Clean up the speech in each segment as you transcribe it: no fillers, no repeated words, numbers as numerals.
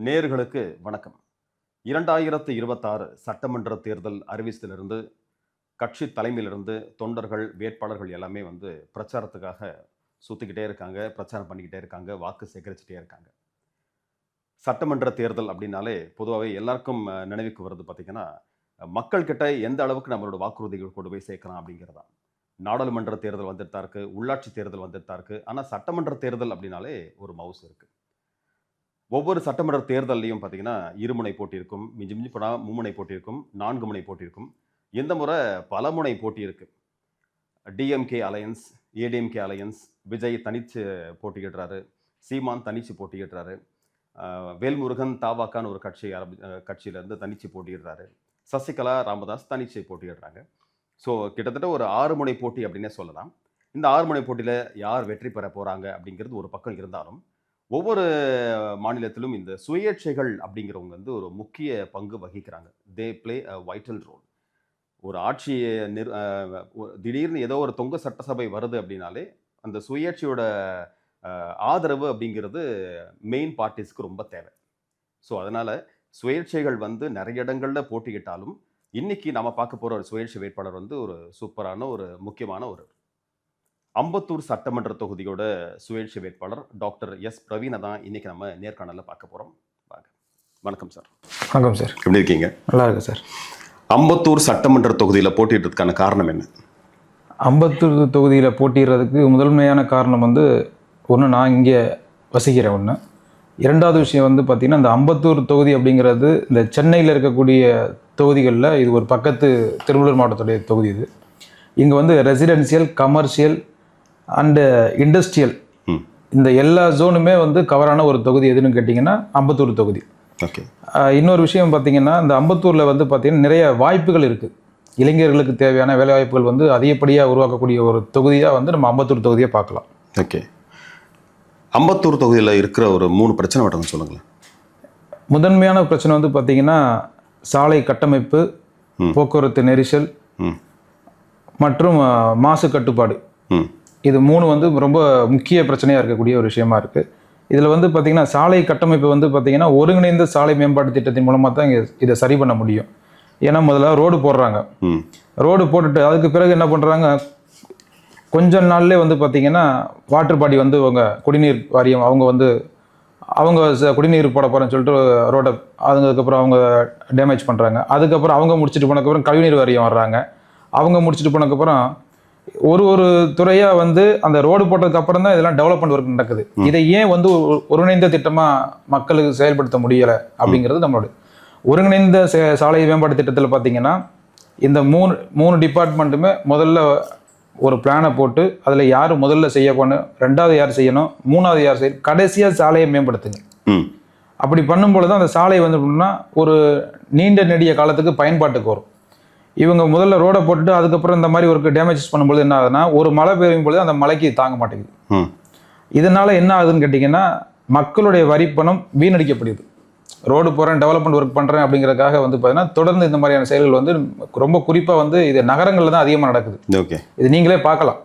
நேயர்களுக்கு வணக்கம். 2026 சட்டமன்ற தேர்தல் அறிவித்தலிருந்து கட்சி தலைமையிலிருந்து தொண்டர்கள், வேட்பாளர்கள் எல்லாமே பிரச்சாரத்துக்காக சுத்திக்கிட்டே இருக்காங்க, பிரச்சாரம் பண்ணிக்கிட்டே இருக்காங்க, வாக்கு சேகரிச்சுட்டே இருக்காங்க. சட்டமன்ற தேர்தல் அப்படின்னாலே பொதுவாகவே எல்லாருக்கும் நினைவுக்கு வருது பார்த்தீங்கன்னா, மக்கள் கிட்ட எந்த அளவுக்கு நம்மளோட வாக்குறுதிகள் கொண்டு போய் சேர்க்கலாம் அப்படிங்கிறதா. நாடாளுமன்ற தேர்தல் வந்துட்டு தான் இருக்கு, உள்ளாட்சி தேர்தல் வந்துட்டு தான் இருக்கு. ஆனால் சட்டமன்ற தேர்தல் அப்படின்னாலே ஒரு மவுஸ் இருக்கு. ஒவ்வொரு சட்டமன்ற தேர்தல்லையும் பார்த்தீங்கன்னா இருமுனை போட்டி இருக்கும், மிஞ்சி மிஞ்சி போனால் மும்முனை போட்டி இருக்கும், 4 முனை போட்டி இருக்கும். இந்த முறை பலமுனை போட்டி இருக்கு. DMK alliance, ADMK alliance, Vijay தனிச்சு போட்டியிடுறாரு, சீமான் தனிச்சு போட்டியிடுறாரு, வேல்முருகன் தாவாக்கான்னு ஒரு கட்சியிலேருந்து தனிச்சு போட்டியிடுறாரு, சசிகலா ராமதாஸ் தனிச்சு போட்டியிடுறாங்க. ஸோ கிட்டத்தட்ட ஒரு 6 முனை போட்டி அப்படின்னே சொல்லலாம். இந்த 6 முனை போட்டியில் யார் வெற்றி பெற போகிறாங்க அப்படிங்கிறது ஒரு பக்கம் இருந்தாலும், ஒவ்வொரு மாநிலத்திலும் இந்த சுயேட்சைகள் அப்படிங்கிறவங்க ஒரு முக்கிய பங்கு வகிக்கிறாங்க. They play a vital role. ஒரு ஆட்சி திடீர்னு ஏதோ ஒரு தொங்க சட்டசபை வருது அப்படின்னாலே அந்த சுயேட்சையோட ஆதரவு அப்படிங்கிறது மெயின் பார்ட்டிஸ்க்கு ரொம்ப தேவை. ஸோ அதனால் சுயேட்சைகள் நிறைய இடங்களில் போட்டியிட்டாலும் இன்னைக்கு நம்ம பார்க்க போகிற ஒரு சுயேட்சை வேட்பாளர் ஒரு சூப்பரான ஒரு முக்கியமான ஒரு அம்பத்தூர் சட்டமன்ற தொகுதியோட சுயேட்சை வேட்பாளர் டாக்டர் எஸ் பிரவீனை தான் இன்னைக்கு நம்ம நேர்காணலில் பார்க்க போகிறோம். வாங்க. வணக்கம் சார். வணக்கம் சார். எப்படி இருக்கீங்க? நல்லா இருக்கு சார். அம்பத்தூர் சட்டமன்ற தொகுதியில் போட்டியிடுறதுக்கான காரணம் என்ன? அம்பத்தூர் தொகுதியில் போட்டிடுறதுக்கு முதன்மையான காரணம் ஒன்று, நான் இங்கே வசிக்கிறேன். ஒன்று. இரண்டாவது விஷயம் பார்த்திங்கன்னா, இந்த அம்பத்தூர் தொகுதி அப்படிங்கிறது இந்த சென்னையில் இருக்கக்கூடிய தொகுதிகளில் இது ஒரு பக்கத்து திருவள்ளூர் மாவட்டத்துடைய தொகுதி. இது இங்கே ரெசிடென்சியல், கமர்ஷியல் அண்டு இண்டஸ்ட்ரியல் இந்த எல்லா ஜோனுமே கவரான ஒரு தொகுதி எதுன்னு கேட்டிங்கன்னா அம்பத்தூர் தொகுதி. ஓகே. இன்னொரு விஷயம் பார்த்திங்கன்னா, இந்த அம்பத்தூரில் பார்த்திங்கன்னா நிறைய வாய்ப்புகள் இருக்குது. இளைஞர்களுக்கு தேவையான வேலைவாய்ப்புகள் அதிகப்படியாக உருவாக்கக்கூடிய ஒரு தொகுதியாக நம்ம அம்பத்தூர் தொகுதியை பார்க்கலாம். ஓகே. அம்பத்தூர் தொகுதியில் இருக்கிற ஒரு 3 பிரச்சனை மட்டும் சொல்லுங்களேன். முதன்மையான பிரச்சனை பார்த்திங்கன்னா சாலை கட்டமைப்பு, போக்குவரத்து நெரிசல் மற்றும் மாசு கட்டுப்பாடு. இது 3 ரொம்ப முக்கிய பிரச்சனையாக இருக்கக்கூடிய ஒரு விஷயமா இருக்குது. இதில் பார்த்திங்கன்னா சாலை கட்டமைப்பு பார்த்திங்கன்னா ஒருங்கிணைந்த சாலை மேம்பாட்டு திட்டத்தின் மூலமாக தான் இதை சரி பண்ண முடியும். ஏன்னா முதல்ல ரோடு போடுறாங்க. ரோடு போட்டுட்டு அதுக்கு பிறகு என்ன பண்ணுறாங்க, கொஞ்ச நாள்லேயே பார்த்திங்கன்னா வாட்டர் பாடி அவங்க குடிநீர் வாரியம் அவங்க குடிநீர் போட போகிறேன்னு சொல்லிட்டு ரோடை அதுக்கப்புறம் அவங்க டேமேஜ் பண்ணுறாங்க. அதுக்கப்புறம் அவங்க முடிச்சுட்டு போனதுக்கப்புறம் கழிவுநீர் வாரியம் வர்றாங்க. அவங்க முடிச்சுட்டு போனதுக்கப்புறம் ஒரு துறையாக அந்த ரோடு போட்டதுக்கப்புறம் தான் இதெல்லாம் டெவலப்மெண்ட் ஒர்க் நடக்குது. இதை ஏன் ஒருங்கிணைந்த திட்டமாக மக்களுக்கு செயல்படுத்த முடியலை அப்படிங்கிறது நம்மளோட ஒருங்கிணைந்த சாலை மேம்பாட்டு திட்டத்தில் பார்த்திங்கன்னா இந்த மூணு டிபார்ட்மெண்ட்டுமே முதல்ல ஒரு பிளானை போட்டு அதில் யார் முதல்ல செய்ய போகணும், 2வது யார் செய்யணும், 3வது யார் செய்யணும், கடைசியாக சாலையை மேம்படுத்துங்க. அப்படி பண்ணும்பொழுது தான் அந்த சாலை அப்படின்னா ஒரு நீண்ட நெடிய காலத்துக்கு பயன்பாட்டுக்கு வரும். இவங்க முதல்ல ரோடை போட்டுட்டு அதுக்கப்புறம் இந்த மாதிரி ஒரு டேமேஜஸ் பண்ணும்போது என்ன ஆகுதுன்னா, ஒரு மழை பெய்யும் பொழுது அந்த மழைக்கு தாங்க மாட்டேங்குது. இதனால என்ன ஆகுதுன்னு கேட்டிங்கன்னா, மக்களுடைய வரி பணம் வீணடிக்கப்படுது. ரோடு போகிறேன், டெவலப்மெண்ட் ஒர்க் பண்ணுறேன் அப்படிங்கிறதுக்காக பார்த்தீங்கன்னா தொடர்ந்து இந்த மாதிரியான செயல்கள் ரொம்ப குறிப்பாக இது நகரங்களில் தான் அதிகமாக நடக்குது. ஓகே. இது நீங்களே பார்க்கலாம்.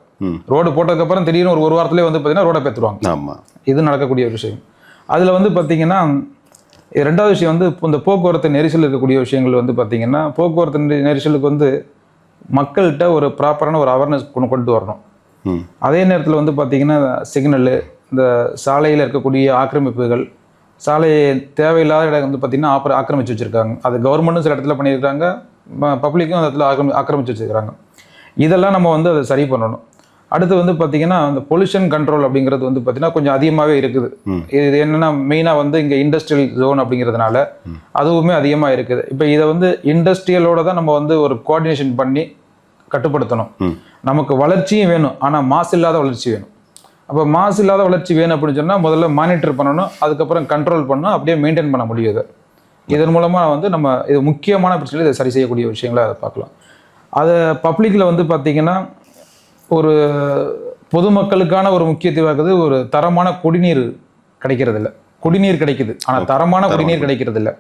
ரோடு போட்டதுக்கப்புறம் திடீர்னு ஒரு வாரத்திலே பார்த்தீங்கன்னா ரோடை பேத்துருவாங்க. ஆமாம், இது நடக்கக்கூடிய ஒரு விஷயம். அதில் பார்த்தீங்கன்னா 2வது விஷயம் இந்த போக்குவரத்து நெரிசல் இருக்கக்கூடிய விஷயங்கள் பார்த்தீங்கன்னா, போக்குவரத்து நெரிசலுக்கு மக்கள்கிட்ட ஒரு ப்ராப்பரான ஒரு அவேர்னஸ் கொண்டு வரணும். அதே நேரத்தில் பார்த்தீங்கன்னா சிக்னலு, இந்த சாலையில் இருக்கக்கூடிய ஆக்கிரமிப்புகள், சாலையை தேவையில்லாத இடம் பார்த்திங்கன்னா ஆக்கிரமிச்சு வச்சுருக்காங்க. அது கவர்மெண்ட்டும் சில இடத்துல பண்ணியிருக்காங்க, பப்ளிக்கும் அந்த இடத்துல ஆக்கிரமிச்சு வச்சுருக்காங்க. இதெல்லாம் நம்ம அதை சரி பண்ணணும். அடுத்து பார்த்திங்கன்னா இந்த பொல்யூஷன் கண்ட்ரோல் அப்படிங்கிறது பார்த்திங்கன்னா கொஞ்சம் அதிகமாகவே இருக்குது. இது என்னென்னா மெயினாக இங்கே இண்டஸ்ட்ரியல் ஜோன் அப்படிங்கிறதுனால அதுவுமே அதிகமாக இருக்குது. இப்போ இதை இண்டஸ்ட்ரியலோட தான் நம்ம ஒரு கோஆர்டினேஷன் பண்ணி கட்டுப்படுத்தணும். நமக்கு வளர்ச்சியும் வேணும், ஆனால் மாசு இல்லாத வளர்ச்சி வேணும். அப்போ மாசு இல்லாத வளர்ச்சி வேணும் அப்படின்னு சொன்னால் முதல்ல மானிட்டர் பண்ணணும், அதுக்கப்புறம் கண்ட்ரோல் பண்ணணும், அப்படியே மெயின்டைன் பண்ண முடியுது. இதன் மூலமாக நம்ம இது முக்கியமான பிரச்சனை, இதை சரி செய்யக்கூடிய விஷயங்களை அதை பார்க்கலாம். அதை பப்ளிக்கில் பார்த்திங்கன்னா ஒரு பொதுமக்களுக்கான ஒரு முக்கியத்துவம் இருக்குது. ஒரு தரமான குடிநீர் கிடைக்கிறதில்ல. குடிநீர் கிடைக்குது, ஆனால் தரமான குடிநீர் கிடைக்கிறதில்ல.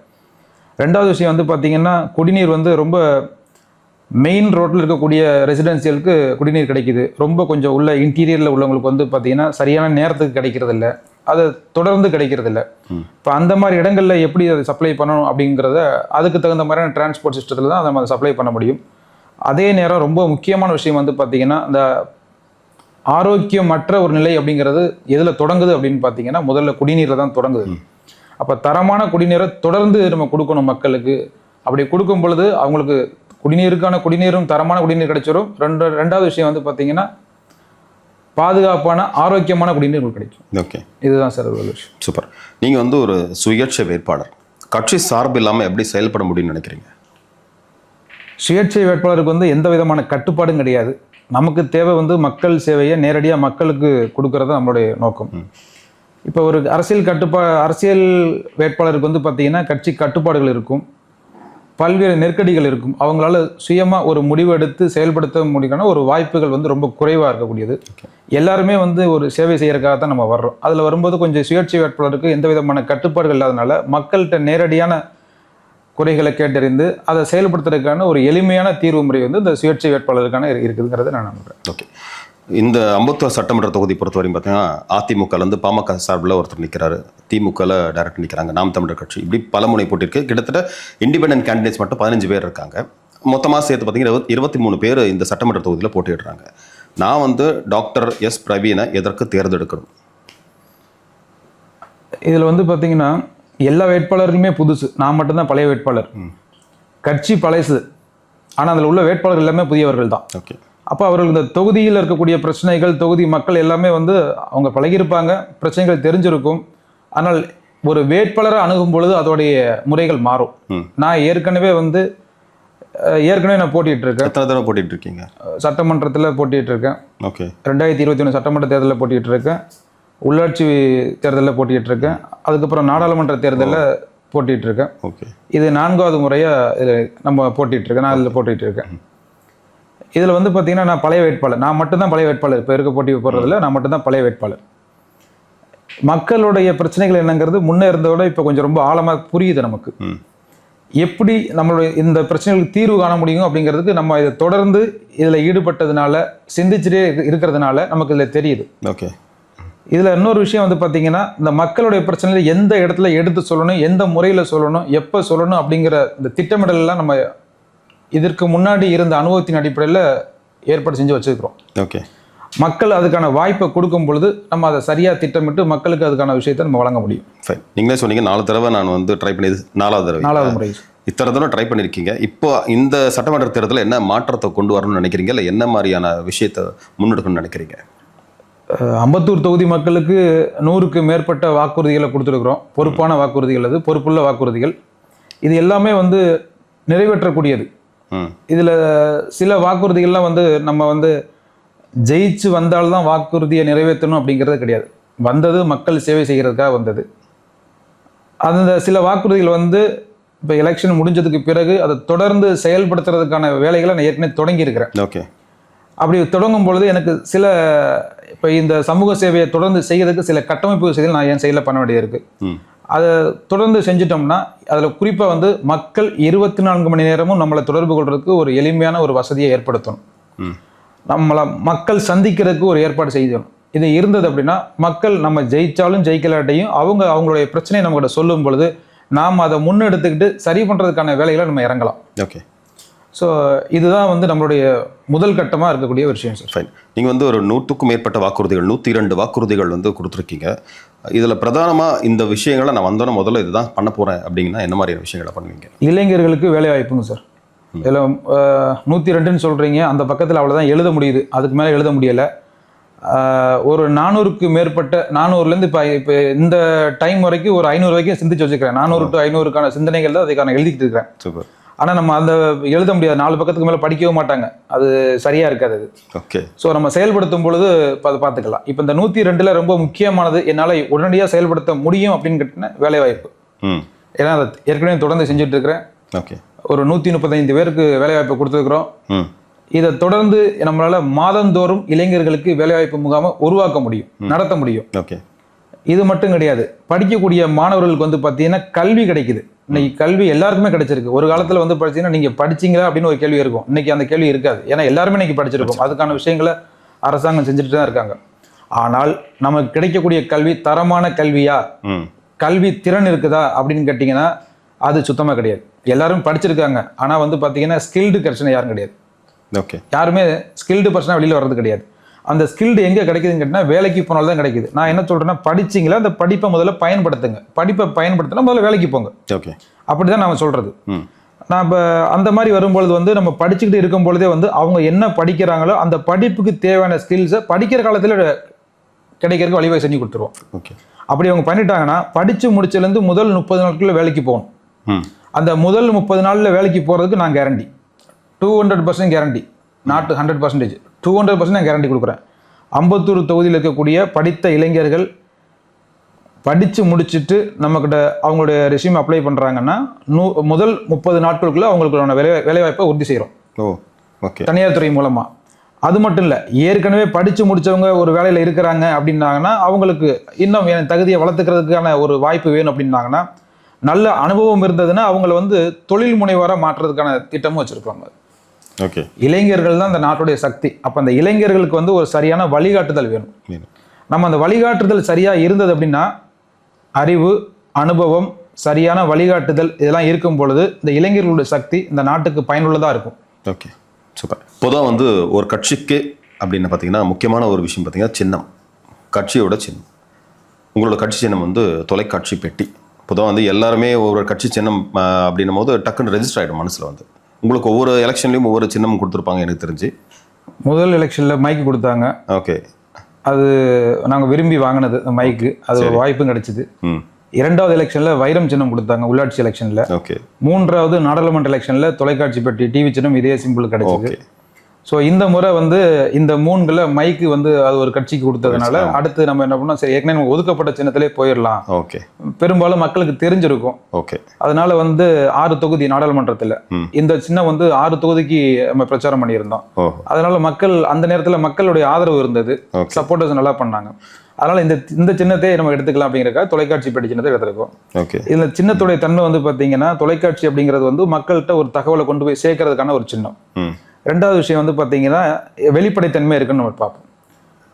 2வது விஷயம் பார்த்திங்கன்னா குடிநீர் ரொம்ப மெயின் ரோட்டில் இருக்கக்கூடிய ரெசிடென்சியலுக்கு குடிநீர் கிடைக்குது. ரொம்ப கொஞ்சம் உள்ள இன்டீரியரில் உள்ளவங்களுக்கு பார்த்தீங்கன்னா சரியான நேரத்துக்கு கிடைக்கிறது இல்லை. அதை தொடர்ந்து கிடைக்கிறது இல்லை. இப்போ அந்த மாதிரி இடங்களில் எப்படி அதை சப்ளை பண்ணணும் அப்படிங்கிறத அதுக்கு தகுந்த மாதிரியான டிரான்ஸ்போர்ட் சிஸ்டத்தில் தான் நம்ம அதை சப்ளை பண்ண முடியும். அதே நேரம் ரொம்ப முக்கியமான விஷயம் வந்து பார்த்திங்கன்னா, இந்த ஆரோக்கியமற்ற ஒரு நிலை அப்படிங்கிறது எதில் தொடங்குது அப்படின்னு பார்த்தீங்கன்னா, முதல்ல குடிநீரில் தான் தொடங்குது. அப்போ தரமான குடிநீரை தொடர்ந்து நம்ம கொடுக்கணும் மக்களுக்கு. அப்படி கொடுக்கும் பொழுது அவங்களுக்கு குடிநீரும் தரமான குடிநீர் கிடைச்சிடும். ரெண்டாவது விஷயம் வந்து பார்த்தீங்கன்னா, பாதுகாப்பான ஆரோக்கியமான குடிநீர் கிடைக்கும். ஓகே, இதுதான் சார் ஒரு விஷயம். சூப்பர். நீங்கள் வந்து ஒரு சுயேட்சை வேட்பாளர், கட்சி சார்பு இல்லாமல் எப்படி செயல்பட முடியும்னு நினைக்கிறீங்க? சுயேட்சை வேட்பாளருக்கு வந்து எந்த விதமான கட்டுப்பாடும் கிடையாது. நமக்கு தேவை வந்து மக்கள் சேவையை நேரடியாக மக்களுக்கு கொடுக்கறது நம்மளுடைய நோக்கம். இப்போ ஒரு அரசியல் வேட்பாளருக்கு வந்து பார்த்தீங்கன்னா, கட்சி கட்டுப்பாடுகள் இருக்கும், பல்வேறு நெருக்கடிகள் இருக்கும். அவங்களால சுயமாக ஒரு முடிவு எடுத்து செயல்படுத்த முடியும்னா ஒரு வாய்ப்புகள் வந்து ரொம்ப குறைவாக இருக்கக்கூடியது. எல்லாருமே வந்து ஒரு சேவை செய்யறதுக்காக தான் நம்ம வர்றோம். அதில் வரும்போது கொஞ்சம் சுயேட்சை வேட்பாளருக்கு எந்த விதமான கட்டுப்பாடுகள் இல்லாதனால மக்கள்கிட்ட நேரடியான குறைகளை கேட்டறிந்து அதை செயல்படுத்துறதுக்கான ஒரு எளிமையான தீர்வு முறை வந்து இந்த சுயேட்சை வேட்பாளருக்கான இருக்குதுங்கிறத நான் நம்புகிறேன். ஓகே, இந்த அம்பத்தூர் சட்டமன்ற தொகுதி பொறுத்தவரையும் பார்த்தீங்கன்னா, அதிமுகலேருந்து பாமக சார்பில் ஒருத்தர் நிற்கிறாரு, திமுகவில் டைரக்ட் நிற்கிறாங்க, நாம் தமிழர் கட்சி, இப்படி பல முனை போட்டிருக்கு. கிட்டத்தட்ட இண்டிபெண்டன்ட் கேண்டிடேட்ஸ் மட்டும் 15 பேர் இருக்காங்க. மொத்தமாக சேர்த்து பார்த்தீங்கன்னா 23 பேர் இந்த சட்டமன்ற தொகுதியில் போட்டியிடுறாங்க. நான் வந்து டாக்டர் எஸ் பிரவீனை எதற்கு தேர்ந்தெடுக்கணும்? இதில் வந்து பார்த்தீங்கன்னா, எல்லா வேட்பாளர்களுமே புதுசு, நான் மட்டும்தான் பழைய வேட்பாளர். கட்சி பழசு, ஆனால் அதில் உள்ள வேட்பாளர்கள் எல்லாமே புதியவர்கள் தான். ஓகே, அப்போ அவர்கள் இந்த தொகுதியில் இருக்கக்கூடிய பிரச்சனைகள், தொகுதி மக்கள் எல்லாமே வந்து அவங்க பழகியிருப்பாங்க, பிரச்சனைகள் தெரிஞ்சிருக்கும். ஆனால் ஒரு வேட்பாளரை அணுகும் பொழுது அதோடைய முறைகள் மாறும். நான் ஏற்கனவே நான் போட்டிட்டு இருக்கேன். எத்தனை தடவை போட்டிட்டு இருக்கீங்க? சட்டமன்றத்தில் போட்டிட்டு இருக்கேன். ஓகே, 2021 சட்டமன்ற தேர்தலில் போட்டிட்டு இருக்கேன், உள்ளாட்சி தேர்தலில் போட்டிட்டு இருக்கேன், அதுக்கப்புறம் நாடாளுமன்ற தேர்தலில் போட்டிட்டு இருக்கேன். ஓகே, இது 4வது முறையாக இதில் நம்ம போட்டிட்டு இருக்கேன். நான் இதில் போட்டிட்டு இருக்கேன். இதில் வந்து பார்த்தீங்கன்னா, நான் பழைய வேட்பாளர், நான் மட்டும்தான் பழைய வேட்பாளர். இப்போ இருக்க போட்டி போடுறதில்ல, நான் மட்டும்தான் பழைய வேட்பாளர். மக்களுடைய பிரச்சனைகள் என்னங்கிறது முன்னே இருந்ததோட இப்போ கொஞ்சம் ரொம்ப ஆழமாக புரியுது நமக்கு. எப்படி நம்மளுடைய இந்த பிரச்சனைகளுக்கு தீர்வு காண முடியும் அப்படிங்கிறதுக்கு நம்ம இதை தொடர்ந்து இதில் ஈடுபட்டதுனால, சிந்திச்சுட்டே இருக்கிறதுனால நமக்கு இதில் தெரியுது. ஓகே, இதில் இன்னொரு விஷயம் வந்து பார்த்தீங்கன்னா, இந்த மக்களுடைய பிரச்சனையில் எந்த இடத்துல எடுத்து சொல்லணும், எந்த முறையில் சொல்லணும், எப்போ சொல்லணும் அப்படிங்கிற இந்த திட்டமிடலாம் நம்ம இதற்கு முன்னாடி இருந்த அனுபவத்தின் அடிப்படையில் ஏற்பாடு செஞ்சு வச்சுருக்கிறோம். ஓகே, மக்கள் அதுக்கான வாய்ப்பை கொடுக்கும் பொழுது நம்ம அதை சரியாக திட்டமிட்டு மக்களுக்கு அதுக்கான விஷயத்தை நம்ம வழங்க முடியும். ஃபைன். நீங்களே சொன்னீங்க 4 தடவை நான் வந்து ட்ரை பண்ணி, 4வது முறை. இத்தனை தடவை ட்ரை பண்ணியிருக்கீங்க. இப்போ இந்த சட்டமன்ற தேர்தலில் என்ன மாற்றத்தை கொண்டு வரணும்னு நினைக்கிறீங்க, இல்லை என்ன மாதிரியான விஷயத்தை முன்னெடுக்கணும்னு நினைக்கிறீங்க? அம்பத்தூர் தொகுதி மக்களுக்கு 100க்கு மேற்பட்ட வாக்குறுதிகளை கொடுத்துருக்குறோம். பொறுப்பான வாக்குறுதிகள், அது பொறுப்புள்ள வாக்குறுதிகள். இது எல்லாமே வந்து நிறைவேற்றக்கூடியது. இதில் சில வாக்குறுதிகள்லாம் வந்து நம்ம வந்து ஜெயிச்சு வந்தால்தான் வாக்குறுதியை நிறைவேற்றணும் அப்படிங்கிறது கிடையாது. வந்தது மக்கள் சேவை செய்கிறதுக்காக வந்தது. அந்த சில வாக்குறுதிகள் வந்து இப்போ எலெக்ஷன் முடிஞ்சதுக்கு பிறகு அதை தொடர்ந்து செயல்படுத்துறதுக்கான வேலைகளை நான் ஏற்கனவே தொடங்கியிருக்கிறேன். ஓகே, அப்படி தொடங்கும் பொழுது எனக்கு சில இப்போ இந்த சமூக சேவையை தொடர்ந்து செய்யறதுக்கு சில கட்டமைப்பு வசதிகள் நான் என் சைடில் பண்ண வேண்டியது இருக்கு. அதை தொடர்ந்து செஞ்சிட்டோம்னா அதில் குறிப்பாக வந்து மக்கள் 24 மணி நேரமும் நம்மளை தொடர்பு கொள்றதுக்கு ஒரு எளிமையான ஒரு வசதியை ஏற்படுத்தணும். நம்மளை மக்கள் சந்திக்கிறதுக்கு ஒரு ஏற்பாடு செய்யணும். இது இருந்தது அப்படின்னா மக்கள் நம்ம ஜெயிச்சாலும் ஜெயிக்கலாட்டையும் அவங்களுடைய பிரச்சனையை நம்மகிட்ட சொல்லும் பொழுது நாம் அதை முன்னெடுத்துக்கிட்டு சரி பண்ணுறதுக்கான வேலைகளை நம்ம இறங்கலாம். ஓகே, ஸோ இதுதான் வந்து நம்மளுடைய முதல் கட்டமாக இருக்கக்கூடிய ஒரு விஷயம் சார். ஃபைன். நீங்கள் வந்து ஒரு 100க்கும் மேற்பட்ட வாக்குறுதிகள், 102 வாக்குறுதிகள் வந்து கொடுத்துருக்கீங்க. இதில் பிரதானமாக இந்த விஷயங்களை நான் வந்தோன்னே முதல்ல இதுதான் பண்ண போகிறேன் அப்படிங்கன்னா என்ன மாதிரியான விஷயங்களை பண்ணுவீங்க? இளைஞர்களுக்கு வேலை வாய்ப்புங்க சார். இதில் 102ன்னு சொல்கிறீங்க, அந்த பக்கத்தில் அவ்வளோதான் எழுத முடியுது, அதுக்கு மேலே எழுத முடியலை. ஒரு 400க்கு மேற்பட்ட 400லேருந்து இப்போ இந்த டைம் வரைக்கும் ஒரு 500 வரைக்கும் சிந்திச்சு வச்சுக்கிறேன். 400 to 500க்கான சிந்தனைகள் தான் அதுக்கான எழுதிக்கிட்டு இருக்கிறேன். சூப்பர். ஆனால் நம்ம அந்த எழுத முடியாது, 4 பக்கத்துக்கு மேலே படிக்கவும் மாட்டாங்க, அது சரியாக இருக்காது அது. ஓகே, ஸோ நம்ம செயல்படுத்தும் பொழுது அதை பார்த்துக்கலாம். இப்போ இந்த 102ல் ரொம்ப முக்கியமானது என்னால் உடனடியாக செயல்படுத்த முடியும் அப்படின்னு கேட்டிங்கன்னா வேலை வாய்ப்பு. ஏன்னா அதை ஏற்கனவே தொடர்ந்து செஞ்சுட்டு இருக்கிறேன். ஓகே, ஒரு 135 பேருக்கு வேலைவாய்ப்பு கொடுத்துருக்குறோம். இதை தொடர்ந்து நம்மளால மாதந்தோறும் இளைஞர்களுக்கு வேலைவாய்ப்பு முகாமை உருவாக்க முடியும், நடத்த முடியும். ஓகே, இது மட்டும் கிடையாது, படிக்கக்கூடிய மாணவர்களுக்கு வந்து பார்த்தீங்கன்னா கல்வி கிடைக்குது. இன்னைக்கு கல்வி எல்லாருக்குமே கிடைச்சிருக்கு. ஒரு காலத்தில் வந்து படிச்சீங்கன்னா நீங்கள் படிச்சீங்களா அப்படின்னு ஒரு கேள்வி இருக்கும். இன்னைக்கு அந்த கேள்வி இருக்காது, ஏன்னா எல்லாருமே இன்னைக்கு படிச்சிருக்கோம். அதுக்கான விஷயங்களை அரசாங்கம் செஞ்சுட்டு தான் இருக்காங்க. ஆனால் நமக்கு கிடைக்கக்கூடிய கல்வி தரமான கல்வியா, கல்வி திறன் இருக்குதா அப்படின்னு கேட்டிங்கன்னா அது சுத்தமாக கிடையாது. எல்லாரும் படிச்சிருக்காங்க, ஆனால் வந்து பார்த்தீங்கன்னா ஸ்கில்டு பர்சன் யாரும் கிடையாது. ஓகே, யாருமே ஸ்கில்டு பர்சனாக வெளியில் வர்றது கிடையாது. அந்த ஸ்கில்டு எங்கே கிடைக்குதுன்னு கேட்டால் வேலைக்கு போனால்தான் தான் கிடைக்குது. நான் என்ன சொல்கிறேன்னா, படிச்சிங்களா அந்த படிப்பை முதல்ல பயன்படுத்துங்க. படிப்பை பயன்படுத்தினா முதல்ல வேலைக்கு போங்க. ஓகே, அப்படி தான் நான் சொல்கிறது. நான் இப்போ அந்த மாதிரி வரும்பொழுது வந்து நம்ம படிச்சுக்கிட்டு இருக்கும் பொழுதே வந்து அவங்க என்ன படிக்கிறாங்களோ அந்த படிப்புக்கு தேவையான ஸ்கில்ஸை படிக்கிற காலத்தில் கிடைக்கிறதுக்கு வழிவகை செஞ்சு கொடுத்துருவோம். ஓகே, அப்படி அவங்க பண்ணிட்டாங்கன்னா படித்து முடிச்சதுலேருந்து முதல் 30 நாட்களில் வேலைக்கு போகணும். அந்த முதல் 30 நாளில் வேலைக்கு போகிறதுக்கு நான் கேரண்டி 200% கேரண்டி, நாட் 100%, 200% நான் கேரண்டி கொடுக்குறேன். அம்பத்தூர் தொகுதியில் இருக்கக்கூடிய படித்த இளைஞர்கள் படித்து முடிச்சுட்டு நம்மக்கிட்ட அவங்களுடைய ரெஸ்யூம் அப்ளை பண்ணுறாங்கன்னா முதல் 30 நாட்களுக்குள்ள அவங்களுக்கான வேலைவாய்ப்பை உறுதி செய்கிறோம். ஓகே, தனியார் துறை மூலமாக. அது மட்டும் இல்லை, ஏற்கனவே படித்து முடித்தவங்க ஒரு வேலையில் இருக்கிறாங்க அப்படின்னாங்கன்னா அவங்களுக்கு இன்னும் என் தகுதியை வளர்த்துக்கிறதுக்கான ஒரு வாய்ப்பு வேணும் அப்படின்னாங்கன்னா, நல்ல அனுபவம் இருந்ததுன்னா அவங்கள வந்து தொழில் முனைவராக மாற்றுறதுக்கான திட்டமும் வச்சுருக்காங்க. ஓகே, இளைஞர்கள் தான் அந்த நாட்டுடைய சக்தி. அப்போ அந்த இளைஞர்களுக்கு வந்து ஒரு சரியான வழிகாட்டுதல் வேணும். நம்ம அந்த வழிகாட்டுதல் சரியாக இருந்தது அப்படின்னா, அறிவு, அனுபவம், சரியான வழிகாட்டுதல் இதெல்லாம் இருக்கும் பொழுது இந்த இளைஞர்களுடைய சக்தி இந்த நாட்டுக்கு பயனுள்ளதாக இருக்கும். Okay, super. பொதுவாக வந்து ஒரு கட்சிக்கு அப்படின்னு பார்த்தீங்கன்னா முக்கியமான ஒரு விஷயம் பார்த்தீங்கன்னா சின்னம், கட்சியோட சின்னம். உங்களோட கட்சி சின்னம் வந்து தொலைக்காட்சி பெட்டி. பொதுவாக வந்து எல்லாருமே ஒரு கட்சி சின்னம் அப்படின்னும் போது டக்குன்னு ரெஜிஸ்டர் ஆகிடும் மனசில். வந்து உங்களுக்கு ஒவ்வொரு எலெக்ஷன்லையும் ஒவ்வொரு சின்னம் கொடுத்துருப்பாங்க எனக்கு தெரிஞ்சு. முதல் எலெக்ஷனில் மைக்கு கொடுத்தாங்க. ஓகே, அது நாங்கள் விரும்பி வாங்கினது மைக்கு, அது ஒரு வாய்ப்பும் கிடைச்சிது. இரண்டாவது எலெக்ஷனில் வைரம் சின்னம் கொடுத்தாங்க உள்ளாட்சி எலெக்ஷனில். ஓகே, மூன்றாவது நாடாளுமன்ற எலெக்ஷனில் தொலைக்காட்சி பெட்டி டிவி சின்னம் இதே சிம்பிள் கிடைச்சிது. ஸோ இந்த முறை வந்து இந்த 3ல மைக்கு வந்து அது ஒரு கட்சிக்கு கொடுத்ததுனால அடுத்து நம்ம என்ன பண்ணோம், சரி ஏற்கனவே நம்ம ஒதுக்கப்பட்ட சின்னத்திலே போயிடலாம். ஓகே, பெரும்பாலும் மக்களுக்கு தெரிஞ்சிருக்கும். ஓகே, அதனால வந்து 6 தொகுதி நாடாளுமன்றத்தில் இந்த சின்னம் வந்து 6 தொகுதிக்கு நம்ம பிரச்சாரம் பண்ணியிருந்தோம். அதனால மக்கள் அந்த நேரத்தில் மக்களுடைய ஆதரவு இருந்தது, சப்போர்ட்டர்ஸ் நல்லா பண்ணாங்க. அதனால இந்த சின்னத்தை நம்ம எடுத்துக்கலாம் அப்படிங்கிறக்காக தொலைக்காட்சி பெட்டி சின்னத்தை எடுத்துருக்கோம். ஓகே, இந்த சின்னத்துடைய தன்மை வந்து பார்த்தீங்கன்னா, தொலைக்காட்சி அப்படிங்கிறது வந்து மக்கள்கிட்ட ஒரு தகவலை கொண்டு போய் சேர்க்கறதுக்கான ஒரு சின்னம். ரெண்டாவது விஷயம் வந்து பார்த்தீங்கன்னா வெளிப்படைத்தன்மை இருக்குன்னு நம்ம பார்ப்போம்.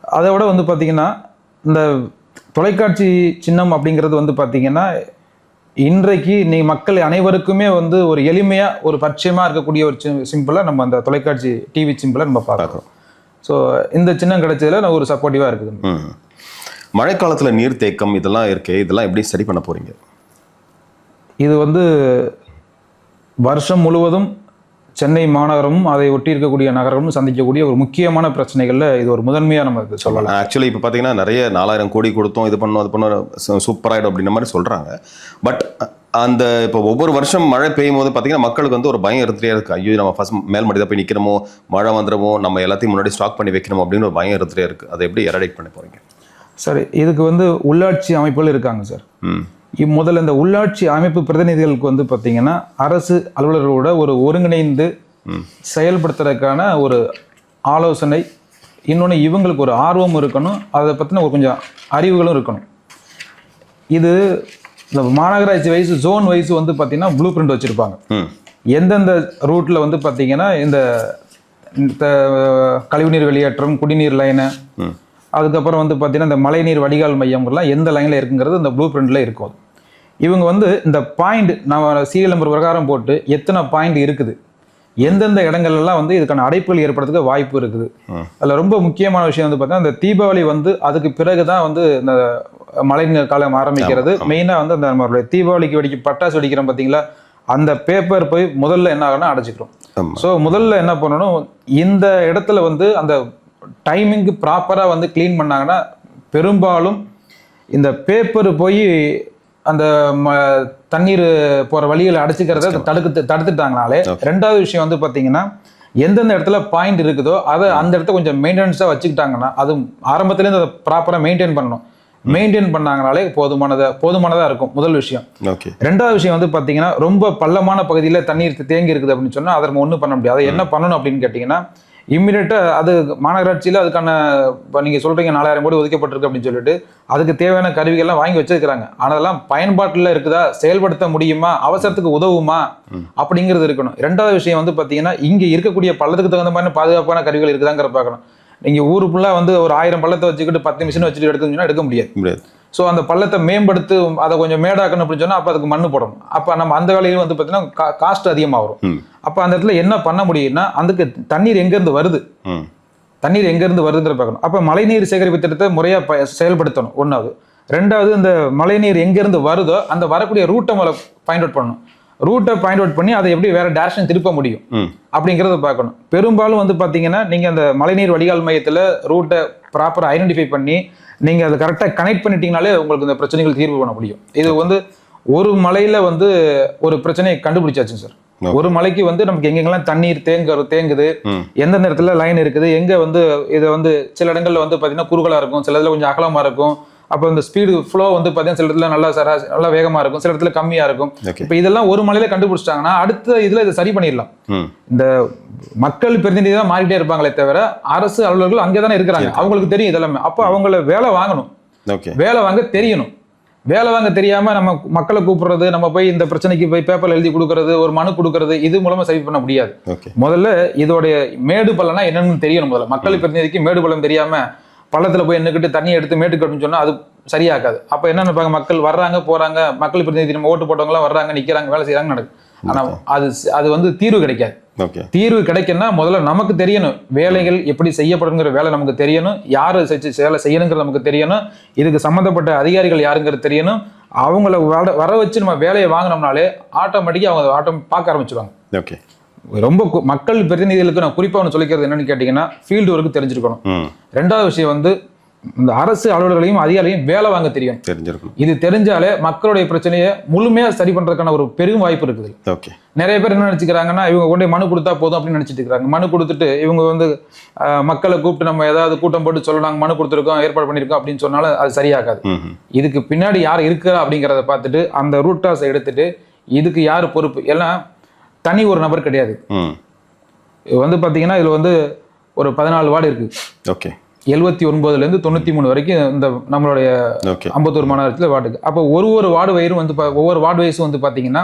அதை விட வந்து பார்த்தீங்கன்னா இந்த தொலைக்காட்சி சின்னம் அப்படிங்கிறது வந்து பார்த்தீங்கன்னா இன்றைக்கு மக்கள் அனைவருக்குமே வந்து ஒரு எளிமையாக ஒரு பட்சமாக இருக்கக்கூடிய ஒரு சிம்பிளாக நம்ம அந்த தொலைக்காட்சி டிவி சிம்பிளை நம்ம பார்க்குறோம். ஸோ இந்த சின்னம் கிடைச்சதுல நான் ஒரு சப்போர்ட்டிவாக இருக்குது. மழைக்காலத்தில் நீர் தேக்கம் இதெல்லாம் இருக்கே, இதெல்லாம் எப்படி சரி பண்ண போகிறீங்க? இது வந்து வருஷம் முழுவதும் சென்னை மாநகரமும் அதை ஒட்டி இருக்கக்கூடிய நகரமும் சந்திக்கக்கூடிய ஒரு முக்கியமான பிரச்சனைகளில் இது ஒரு முதன்மையாக நம்ம சொல்லலாம். ஆக்சுவலி இப்போ பார்த்தீங்கன்னா நிறைய 4000 கோடி கொடுத்தோம், இது பண்ணோம், அது பண்ணோம், சூப்பராகிடும் அப்படின்ற மாதிரி சொல்கிறாங்க. பட் அந்த இப்போ ஒவ்வொரு வருஷம் மழை பெய்யும் போது பார்த்தீங்கன்னா மக்களுக்கு வந்து ஒரு பயம் இருந்துகிட்டே இருக்குது. ஐயோ நம்ம ஃபஸ்ட் மேல் மாடி தான் போய் நிற்கிறோமோ, மழை வந்துடுமோ, நம்ம எல்லாத்தையும் முன்னாடி ஸ்டாக் பண்ணி வைக்கணுமோ அப்படின்னு ஒரு பயம் இருந்துகிட்டே இருக்குது. அதை எப்படி எரடேட் பண்ண போகிறீங்க? சரி, இதுக்கு வந்து உள்ளாட்சி அமைப்புகள் இருக்காங்க சார். முதல்ல இந்த உள்ளாட்சி அமைப்பு பிரதிநிதிகளுக்கு வந்து பார்த்தீங்கன்னா அரசு அலுவலர்களோட ஒரு ஒருங்கிணைந்து செயல்படுத்துறதுக்கான ஒரு ஆலோசனை, இன்னொன்று இவங்களுக்கு ஒரு ஆர்வம் இருக்கணும், அதை பற்றின ஒரு கொஞ்சம் அறிவுகளும் இருக்கணும். இது இந்த மாநகராட்சி வயசு ஜோன் வயசு வந்து பார்த்தீங்கன்னா ப்ளூ பிரிண்ட் வச்சுருப்பாங்க. எந்தெந்த ரூட்டில் வந்து பார்த்தீங்கன்னா இந்த கழிவுநீர் வெளியேற்றம், குடிநீர் லைனை, அதுக்கப்புறம் வந்து பார்த்தீங்கன்னா இந்த மழைநீர் வடிகால் மையங்கள்லாம் எந்த லைனில் இருக்குங்கிறது இந்த ப்ளூ பிரிண்டில் இருக்கும். இவங்க வந்து இந்த பாயிண்ட் நம்ம சீரியல் நம்பர் பிரகாரம் போட்டு எத்தனை பாயிண்ட் இருக்குது, எந்தெந்த இடங்கள்லாம் வந்து இதுக்கான அடைப்புகள் ஏற்படுறதுக்கு வாய்ப்பு இருக்குது. அதில் ரொம்ப முக்கியமான விஷயம் வந்து பார்த்தீங்கன்னா இந்த தீபாவளி வந்து அதுக்கு பிறகு தான் வந்து இந்த மழைநீர் காலம் ஆரம்பிக்கிறது. மெயினாக வந்து அந்த நம்மளுடைய தீபாவளிக்கு பட்டாசு வெடிக்கிறோம் பார்த்தீங்களா, அந்த பேப்பர் போய் முதல்ல என்ன ஆகும்னா அடைச்சிக்கிறோம். ஸோ முதல்ல என்ன பண்ணணும், இந்த இடத்துல வந்து அந்த டைமிங்கு ப்ராப்பராக வந்து க்ளீன் பண்ணாங்கன்னா பெரும்பாலும் இந்த பேப்பர் போய் அந்த தண்ணீர் போகிற வழியில் அடைச்சிக்கிறத தடுத்துட்டாங்கனாலே. ரெண்டாவது விஷயம் வந்து பார்த்தீங்கன்னா எந்தெந்த இடத்துல பாயிண்ட் இருக்குதோ அதை அந்த இடத்த கொஞ்சம் மெயின்டெனன்ஸாக வச்சுக்கிட்டாங்கன்னா, அது ஆரம்பத்துலேருந்து அதை ப்ராப்பராக மெயின்டைன் பண்ணணும். மெயின்டைன் பண்ணாங்கனாலே போதுமானதாக இருக்கும் முதல் விஷயம். ரெண்டாவது விஷயம் வந்து பார்த்தீங்கன்னா ரொம்ப பள்ளமான பகுதியில் தண்ணீர் தேங்கி இருக்குது அப்படின்னு சொன்னால் அதை நம்ம ஒன்றும் பண்ண முடியாது. அதை என்ன பண்ணணும் அப்படின்னு கேட்டிங்கன்னா, இம்மிடியட்டாக அது மாநகராட்சியில் அதுக்கான இப்போ நீங்கள் சொல்கிறீங்க 4000 கோடி ஒதுக்கப்பட்டிருக்கு அப்படின்னு சொல்லிட்டு அதுக்கு தேவையான கருவிகள்லாம் வாங்கி வச்சிருக்கிறாங்க. ஆனால் அதெல்லாம் பயன்பாட்டில் இருக்குதா, செயல்படுத்த முடியுமா, அவசரத்துக்கு உதவுமா அப்படிங்கிறது இருக்கணும். ரெண்டாவது விஷயம் வந்து பார்த்தீங்கன்னா இங்கே இருக்கக்கூடிய பள்ளத்துக்கு தகுந்த மாதிரி பாதுகாப்பான கருவிகள் இருக்குதாங்கிற பார்க்கணும். நீங்கள் ஊரு ஃபுல்லாக வந்து ஒரு 1000 பள்ளத்தை வச்சுக்கிட்டு 10 மிஷின் வச்சுட்டு எடுக்கணும்னா எடுக்க முடியாது. ஸோ அந்த பள்ளத்தை மேம்படுத்து அதை கொஞ்சம் மேடாக்கணும் அப்படின்னு சொன்னால் அப்போ அதுக்கு மண்ணு போடணும். அப்போ நம்ம அந்த வேலையிலும் வந்து பார்த்தீங்கன்னா காஸ்ட் அதிகமாக வரும். அப்போ அந்த இடத்துல என்ன பண்ண முடியும்னா அதுக்கு தண்ணீர் எங்கேருந்து வருது, தண்ணீர் எங்கேருந்து வருதுங்கிற பார்க்கணும். அப்போ மழைநீர் சேகரிப்பு திட்டத்தை முறையாக செயல்படுத்தணும் ஒன்றாவது. ரெண்டாவது இந்த மழைநீர் எங்கேருந்து வருதோ அந்த வரக்கூடிய ரூட்டை ஃபைண்ட் அவுட் பண்ணணும். ரூட்டை ஃபைண்ட் அவுட் பண்ணி அதை எப்படி வேற டேரக்ஷன் திருப்ப முடியும் அப்படிங்கிறத பார்க்கணும். பெரும்பாலும் வந்து பார்த்தீங்கன்னா நீங்கள் அந்த மழைநீர் வடிகால் மையத்தில் ரூட்டை ப்ராப்பராக ஐடென்டிஃபை பண்ணி நீங்கள் அதை கரெக்டாக கனெக்ட் பண்ணிட்டீங்கனாலே உங்களுக்கு இந்த பிரச்சனைகள் தீர்வு பண்ண முடியும். இது வந்து ஒரு மலையில் வந்து ஒரு பிரச்சனையை கண்டுபிடிச்சாச்சு சார். ஒரு மலைக்கு வந்து நமக்கு எங்கெங்கெல்லாம் தண்ணீர் தேங்குது, எந்தெந்த இடத்துல லைன் இருக்குது, எங்கே வந்து இதை வந்து சில இடங்கள்ல வந்து பார்த்தீங்கன்னா குறுகலாக இருக்கும், சில இடத்துல கொஞ்சம் அகலமாக இருக்கும். அப்போ இந்த ஸ்பீடு ஃப்ளோ வந்து பார்த்தீங்கன்னா சில இடத்துல நல்லா வேகமாக இருக்கும், சில இடத்துல கம்மியாக இருக்கும். இப்போ இதெல்லாம் ஒரு மலையில கண்டுபிடிச்சிட்டாங்கன்னா அடுத்த இதில் இதை சரி பண்ணிடலாம். இந்த மக்கள் பிரதிநிதி தான் மாறிட்டே இருப்பாங்களே தவிர அரசு அலுவலர்கள் அங்கே தானே இருக்கிறாங்க, அவங்களுக்கு தெரியும் இதெல்லாமே. அப்போ அவங்கள வேலை வாங்கணும், வேலை வாங்க தெரியணும். வேலை வாங்க தெரியாம நம்ம மக்களை கூப்பிடுறது, நம்ம போய் இந்த பிரச்சனைக்கு போய் பேப்பர்ல எழுதி கொடுக்கறது, ஒரு மனு கொடுக்கறது, இது மூலமா சரி பண்ண முடியாது. முதல்ல இதோடைய மேடு பள்ளம்னா என்னன்னு தெரியணும். முதல்ல மக்கள் பிரதிநிதிக்கு மேடு பள்ளம் தெரியாம பள்ளத்துல போய் நின்றுக்கிட்டு தண்ணி எடுத்து மேட்டுக்கட்டுன்னு சொன்னா அது சரியாக்காது. அப்ப என்ன நினைப்பாங்க, மக்கள் வர்றாங்க போறாங்க, மக்கள் பிரதிநிதி நம்ம ஓட்டு போட்டவங்களாம் வர்றாங்க நிக்கிறாங்க வேலை செய்யறாங்க நடக்குது. ஆனா அது வந்து தீர்வு கிடைக்காது. தீர்வு கிடைக்குன்னா முதல்ல நமக்கு தெரியணும், வேலைகள் எப்படி செய்யப்படுங்கிற வேலை நமக்கு தெரியணும், யாரு வேலை செய்யணுங்கிறது நமக்கு தெரியணும், இதுக்கு சம்பந்தப்பட்ட அதிகாரிகள் யாருங்கிறது தெரியணும். அவங்கள வர வச்சு நம்ம வேலையை வாங்கினோம்னாலே ஆட்டோமேட்டிக்கா அவங்க பார்க்க ஆரம்பிச்சிருவாங்க. ரொம்ப மக்கள் பிரதிநிதிகளுக்கு நான் குறிப்பா ஒன்று சொல்லிக்கிறது என்னன்னு கேட்டீங்கன்னா ஃபீல்டு ஒர்க்கு தெரிஞ்சிருக்கணும். ரெண்டாவது விஷயம் வந்து இந்த அரசு அலுவலர்களையும் அதிகாரிகளையும் வேலை வாங்க தெரிஞ்சிருக்கணும். இது தெரிஞ்சாலே மக்களுடைய பிரச்சனையை முழுமையா சரி பண்றதுக்கான ஒரு பெரும் வாய்ப்பு இருக்குது. நிறைய பேர் என்ன நினைச்சுக்கிறாங்கன்னா இவங்க கொண்டு மனு கொடுத்தா போதும் அப்படின்னு நினைச்சிட்டு இருக்காங்க. மனு கொடுத்துட்டு இவங்க வந்து மக்களை கூப்பிட்டு நம்ம ஏதாவது கூட்டம் போட்டு சொல்லலாம் மனு கொடுத்துருக்கோம் ஏற்பாடு பண்ணிருக்கோம் அப்படின்னு சொன்னாலும் அது சரியாகாது. இதுக்கு பின்னாடி யார் இருக்கிறா அப்படிங்கிறத பார்த்துட்டு அந்த ரூட்டாஸை எடுத்துட்டு இதுக்கு யார் பொறுப்பு, எல்லாம் தனி ஒரு நபர் கிடையாது. வந்து பாத்தீங்கன்னா இதுல வந்து ஒரு 14 வார்டு இருக்கு. 79லேருந்து 93 வரைக்கும் இந்த நம்மளுடைய 51 மாநகரத்தில் வார்டுக்கு. அப்போ ஒரு வார்டு வயிறும் வந்து ஒவ்வொரு வார்டு வைஸும் வந்து பாத்தீங்கன்னா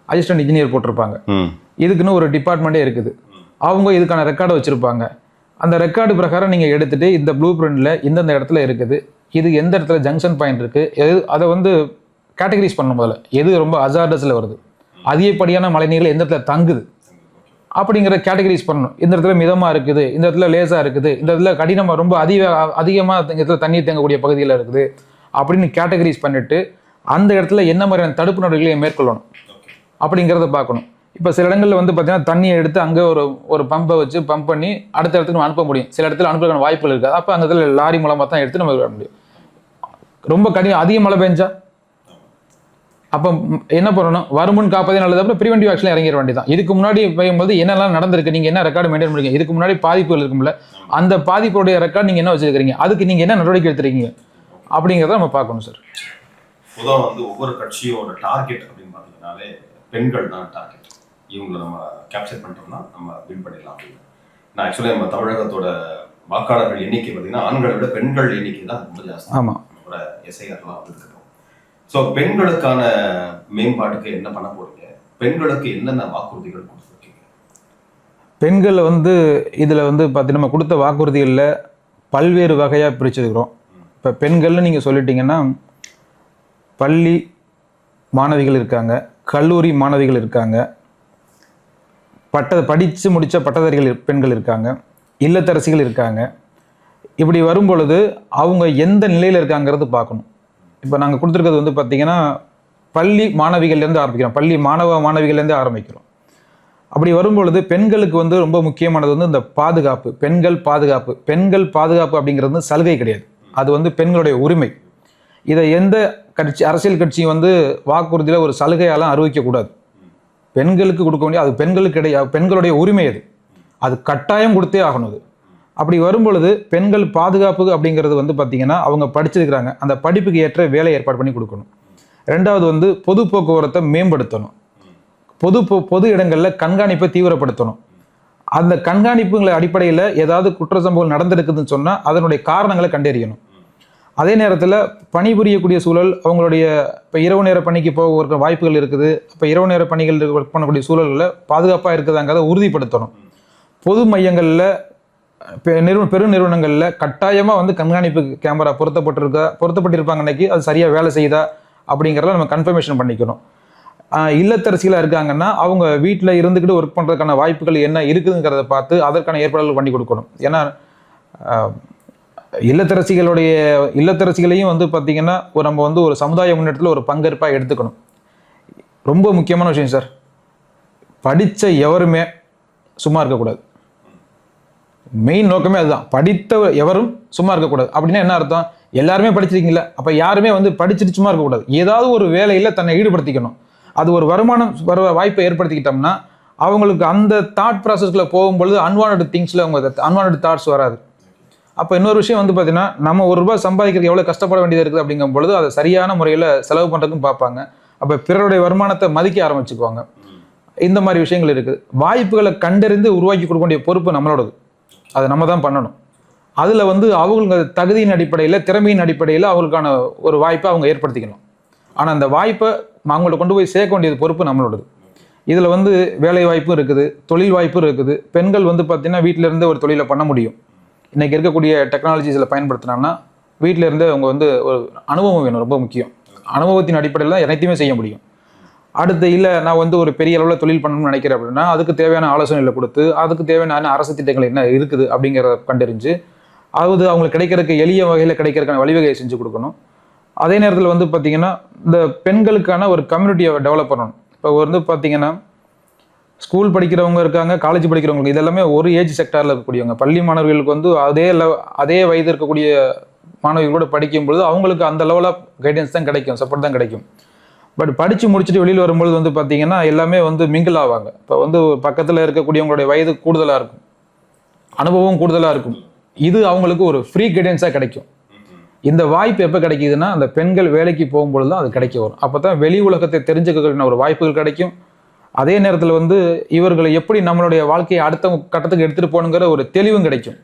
அசிஸ்டன்ட் இன்ஜினியர் போட்டிருப்பாங்க. இதுக்குன்னு ஒரு டிபார்ட்மெண்ட்டே இருக்குது. அவங்க இதுக்கான ரெக்கார்டை வச்சிருப்பாங்க. அந்த ரெக்கார்டு பிரகாரம் நீங்க எடுத்துட்டு இந்த ப்ளூ பிரிண்ட்ல இந்தந்த இடத்துல இருக்குது, இது எந்த இடத்துல ஜங்ஷன் பாயிண்ட் இருக்கு, அதை வந்து கேட்டகரைஸ் பண்ணணும். முதல்ல எது ரொம்ப அசார்டஸ்ல வருது, அதிகப்படியான மழைநீர்கள் எந்த இடத்துல தங்குது அப்படிங்கிற கேட்டகரைஸ் பண்ணணும். இந்த இடத்துல மிதமா இருக்குது, இந்த இடத்துல லேசா இருக்குது, இந்த இடத்துல கடினமா ரொம்ப அதிகமா இந்த இடத்துல தண்ணீர் தேங்கக்கூடிய பகுதியில் இருக்குது அப்படின்னு கேட்டகரைஸ் பண்ணிட்டு அந்த இடத்துல என்ன மாதிரியான தடுப்பு நடவடிக்கைகளை மேற்கொள்ளணும் அப்படிங்கிறத பார்க்கணும். இப்போ சில இடங்கள்ல வந்து பார்த்தீங்கன்னா தண்ணியை எடுத்து அங்கே ஒரு பம்பை வச்சு பம்ப் பண்ணி அடுத்த இடத்துக்கு நம்ம அனுப்ப முடியும். சில இடத்துல அனுப்புறதுக்கான வாய்ப்புகள் இருக்காது. அப்போ அந்த இடத்துல லாரி மூலமாக தான் எடுத்து நம்ம விட முடியும். ரொம்ப அதிக மழை பெஞ்சா அப்போ என்ன பண்ணணும், வருமுன் காப்பதே நல்லது. அப்புறம் ப்ரிவென்டிவ் ஆக்ஷன் இறங்கிட வேண்டியதான். இதுக்கு முன்னாடி பெய்யும்போது என்னெல்லாம் நடந்திருக்கு, நீங்க என்ன ரெக்கார்டு மெயின்டைன் பண்ணுறீங்க, இதுக்கு முன்னாடி பாதிப்புகள் இருக்கும்ல, அந்த பாதிப்புடைய ரெக்கார்டு நீங்க என்ன வச்சிருக்கீங்க, அதுக்கு நீங்க என்ன நடவடிக்கை எடுத்துருக்கீங்க அப்படிங்கிறத நம்ம பார்க்கணும் சார். பொதுவாக வந்து ஒவ்வொரு கட்சியோட டார்கெட் அப்படின்னு பார்த்தீங்கன்னாலே பெண்கள் தான் டார்கெட். இவங்களை நம்ம கேப்சர் பண்ணிட்டோம்னா நம்ம வின் பண்ணிடலாம் அப்படின்னு. நான் ஆக்சுவலி நம்ம தமிழகத்தோட வாக்காளர்கள் எண்ணிக்கை பார்த்தீங்கன்னா ஆண்களை விட பெண்கள் எண்ணிக்கை தான் ரொம்ப ஜாஸ்தி. ஆமாம், எஸ்ஐஆர்லாம் வந்து இருக்கட்டும். ஸோ பெண்களுக்கான மேம்பாட்டுக்கு என்ன பண்ண போறீங்க, பெண்களுக்கு என்னென்ன வாக்குறுதிகள் கொடுத்துருக்கீங்க? பெண்கள் வந்து இதில் வந்து பார்த்து நம்ம கொடுத்த வாக்குறுதிகளில் பல்வேறு வகையாக பிரிச்சுருக்கிறோம். இப்போ பெண்கள்னு நீங்கள் சொல்லிட்டீங்கன்னா பள்ளி மாணவிகள் இருக்காங்க, கல்லூரி மாணவிகள் இருக்காங்க, படித்து முடித்த பட்டதாரிகள் பெண்கள் இருக்காங்க, இல்லத்தரசிகள் இருக்காங்க. இப்படி வரும் பொழுது அவங்க எந்த நிலையில் இருக்காங்கிறது பார்க்கணும். இப்போ நாங்கள் கொடுத்துருக்கிறது வந்து பார்த்தீங்கன்னா பள்ளி மாணவிகள்லேருந்து ஆரம்பிக்கிறோம், பள்ளி மாணவிகள்லேருந்து ஆரம்பிக்கிறோம். அப்படி வரும்பொழுது பெண்களுக்கு வந்து ரொம்ப முக்கியமானது வந்து இந்த பாதுகாப்பு, பெண்கள் பாதுகாப்பு அப்படிங்கிறது வந்து சலுகை கிடையாது, அது வந்து பெண்களுடைய உரிமை. இதை எந்த அரசியல் கட்சியும் வந்து வாக்குறுதியில் ஒரு சலுகையாலாம் அறிவிக்கக்கூடாது. பெண்களுக்கு கொடுக்க வேண்டிய அது பெண்களுக்கு கிடையாது, பெண்களுடைய உரிமை அது கட்டாயம் கொடுத்தே ஆகணும். அது அப்படி வரும்பொழுது பெண்கள் பாதுகாப்பு அப்படிங்கிறது வந்து பார்த்தீங்கன்னா அவங்க படிச்சிருக்கிறாங்க, அந்த படிப்புக்கு ஏற்ற வேலை ஏற்பாடு பண்ணி கொடுக்கணும். ரெண்டாவது வந்து பொது போக்குவரத்தை மேம்படுத்தணும், பொது இடங்களில் கண்காணிப்பை தீவிரப்படுத்தணும். அந்த கண்காணிப்புಗಳ அடிப்படையில் ஏதாவது குற்ற சம்பவம் நடந்திருக்குதுன்னு சொன்னால் அதனுடைய காரணங்களை கண்டறியணும். அதே நேரத்தில் பணிபுரியக்கூடிய சூழல், அவங்களுடைய இப்போ இரவு நேர பணிக்கு போக வாய்ப்புகள் இருக்குது, இப்போ இரவு நேர பணிகள் ஒர்க் பண்ணக்கூடிய சூழல்களில் பாதுகாப்பாக இருக்குதாங்கிறத உறுதிப்படுத்தணும். பொது மையங்களில் பெருநிறுவனங்களில் கட்டாயமாக வந்து கண்காணிப்பு கேமரா பொருத்தப்பட்டிருப்பாங்க. அன்னைக்கு அது சரியாக வேலை செய்யுதா அப்படிங்கிறத நம்ம கன்ஃபர்மேஷன் பண்ணிக்கணும். இல்லத்தரசிகளாக இருக்காங்கன்னா அவங்க வீட்டில் இருந்துக்கிட்டு ஒர்க் பண்ணுறதுக்கான வாய்ப்புகள் என்ன இருக்குதுங்கிறத பார்த்து அதற்கான ஏற்பாடுகள் பண்ணி கொடுக்கணும். ஏன்னா இல்லத்தரசிகளையும் வந்து பார்த்திங்கன்னா நம்ம வந்து ஒரு சமுதாய முன்னேற்றத்தில் ஒரு பங்கேற்பாக எடுத்துக்கணும். ரொம்ப முக்கியமான விஷயம் சார், படித்த எவருமே சும்மா இருக்கக்கூடாது. மெயின் நோக்கமே அதுதான். படித்த எவரும் சும்மா இருக்கக்கூடாது. அப்படின்னா என்ன அர்த்தம்? எல்லாருமே படிச்சிருக்கீங்களா, அப்போ யாருமே வந்து படிச்சுட்டு சும்மா இருக்கக்கூடாது. ஏதாவது ஒரு வேலையில் தன்னை ஈடுபடுத்திக்கணும். அது ஒரு வருமானம் வாய்ப்பை ஏற்படுத்திக்கிட்டோம்னா அவங்களுக்கு அந்த தாட் ப்ராசஸ்க்குள்ள போகும்பொழுது அன்வான்ட் திங்ஸில் அவங்க அன்வான்ட் தாட்ஸ் வராது. அப்போ இன்னொரு விஷயம் வந்து பார்த்தீங்கன்னா, நம்ம ₹1 சம்பாதிக்கிறதுக்கு எவ்வளோ கஷ்டப்பட வேண்டியது இருக்குது அப்படிங்கும் பொழுது அதை சரியான முறையில் செலவு பண்ணுறதுக்கும் பார்ப்பாங்க. அப்போ பிறருடைய வருமானத்தை மதிக்க ஆரம்பிச்சுக்குவாங்க. இந்த மாதிரி விஷயங்கள் இருக்குது. வாய்ப்புகளை கண்டறிந்து உருவாக்கி கொடுக்க வேண்டிய பொறுப்பு நம்மளோடது. அதை நம்ம தான் பண்ணணும். அதில் வந்து அவங்க தகுதியின் அடிப்படையில், திறமையின் அடிப்படையில் அவங்களுக்கான ஒரு வாய்ப்பை அவங்க ஏற்படுத்திக்கணும். ஆனால் அந்த வாய்ப்பை அவங்கள கொண்டு போய் சேர்க்க வேண்டியது பொறுப்பு நம்மளோடது. இதில் வந்து வேலை வாய்ப்பும் இருக்குது, தொழில் வாய்ப்பும் இருக்குது. பெண்கள் வந்து பார்த்திங்கன்னா வீட்டில் இருந்தே ஒரு தொழிலை பண்ண முடியும். இன்றைக்கி இருக்கக்கூடிய டெக்னாலஜிஸில் பயன்படுத்தினாங்கன்னா வீட்டில் இருந்தே அவங்க வந்து ஒரு அனுபவம் வேணும், ரொம்ப முக்கியம். அனுபவத்தின் அடிப்படையில் தான் எல்லாத்தையுமே செய்ய முடியும். அடுத்து இல்லை நான் வந்து ஒரு பெரிய அளவில் தொழில் பண்ணணும்னு நினைக்கிறேன் அப்படின்னா அதுக்கு தேவையான ஆலோசனைகளை கொடுத்து அதுக்கு தேவையான அரசு திட்டங்கள் என்ன இருக்குது அப்படிங்கிறத கண்டறிஞ்சு அது அவங்களுக்கு கிடைக்கிறதுக்கு எளிய வகையில் கிடைக்கிறதுக்கான வழிவகையை செஞ்சு கொடுக்கணும். அதே நேரத்தில் வந்து பார்த்திங்கன்னா இந்த பெண்களுக்கான ஒரு கம்யூனிட்டியை டெவலப் பண்ணணும். இப்போ வந்து பார்த்திங்கன்னா ஸ்கூல் படிக்கிறவங்க இருக்காங்க, காலேஜ் படிக்கிறவங்க, இதெல்லாமே ஒரு ஏஜ் செக்டாரில் இருக்கக்கூடியவங்க. பள்ளி மாணவர்களுக்கு வந்து அதே வயது இருக்கக்கூடிய மாணவர்களோடு படிக்கும்பொழுது அவங்களுக்கு அந்த லெவல் ஆஃப் கைடன்ஸ் தான் கிடைக்கும், சப்போர்ட் தான் கிடைக்கும். பட் படித்து முடிச்சுட்டு வெளியில் வரும்பொழுது வந்து பார்த்திங்கன்னா எல்லாமே வந்து மிங்கிள் ஆவாங்க. இப்போ வந்து பக்கத்தில் இருக்கக்கூடியவங்களுடைய வயது கூடுதலாக இருக்கும், அனுபவம் கூடுதலாக இருக்கும். இது அவங்களுக்கு ஒரு ஃப்ரீ கைடன்ஸாக கிடைக்கும். இந்த வாய்ப்பு எப்போ கிடைக்குதுன்னா அந்த பெண்கள் வேலைக்கு போகும்பொழுது தான் அது கிடைக்க வரும். அப்போ தான் வெளி உலகத்தை தெரிஞ்சுக்கிற ஒரு வாய்ப்புகள் கிடைக்கும். அதே நேரத்தில் வந்து இவர்களை எப்படி நம்மளுடைய வாழ்க்கையை அடுத்த கட்டத்துக்கு எடுத்துகிட்டு போகணுங்கிற ஒரு தெளிவும் கிடைக்கும்.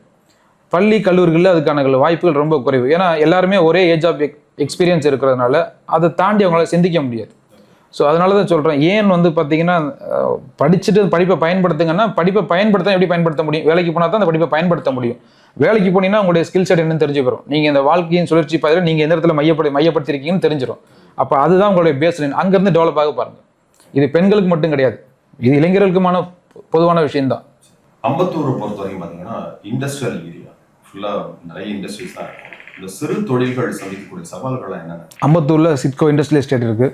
பள்ளி கல்லூரிகளில் அதுக்கான வாய்ப்புகள் ரொம்ப குறைவு. ஏன்னா எல்லாருமே ஒரே ஏஜ் ஆஃப் எக்ஸ்பீரியன்ஸ் இருக்கிறதுனால அதை தாண்டி அவங்களால சிந்திக்க முடியாது. ஸோ அதனால தான் சொல்கிறேன், ஏன் வந்து பார்த்தீங்கன்னா படிச்சுட்டு படிப்பை பயன்படுத்துங்கன்னா படிப்பை பயன்படுத்த எப்படி பயன்படுத்த முடியும்? வேலைக்கு போனால் தான் அந்த படிப்பை பயன்படுத்த முடியும். வேலைக்கு போனீங்கன்னா உங்களுடைய ஸ்கில் செட் என்னன்னு தெரிஞ்சு போயிடும். நீங்கள் இந்த வாழ்க்கையின் சுழற்சி பாதையில் நீங்கள் எந்த இடத்துல மையப்படுத்திருக்கீங்கன்னு தெரிஞ்சிடும். அப்போ அதுதான் உங்களுடைய பேஸ் லைன். அங்கேருந்து டெவலப் ஆக பாருங்கள். இது பெண்களுக்கு மட்டும் கிடையாது, இது இளைஞர்களுக்குமான பொதுவான விஷயம்தான். அம்பத்தூரை பொறுத்த வரைக்கும் பார்த்தீங்கன்னா இண்டஸ்ட்ரியல் ஏரியா ஃபுல்லாக நிறைய இண்டஸ்ட்ரீஸ் தான் இருக்கும். இந்த சிறு தொழில்கள் சந்திக்கக்கூடிய சவால்கள் என்னென்ன? அம்பத்தூரில் சிட்கோ இண்டஸ்ட்ரியல் எஸ்டேட் இருக்குது.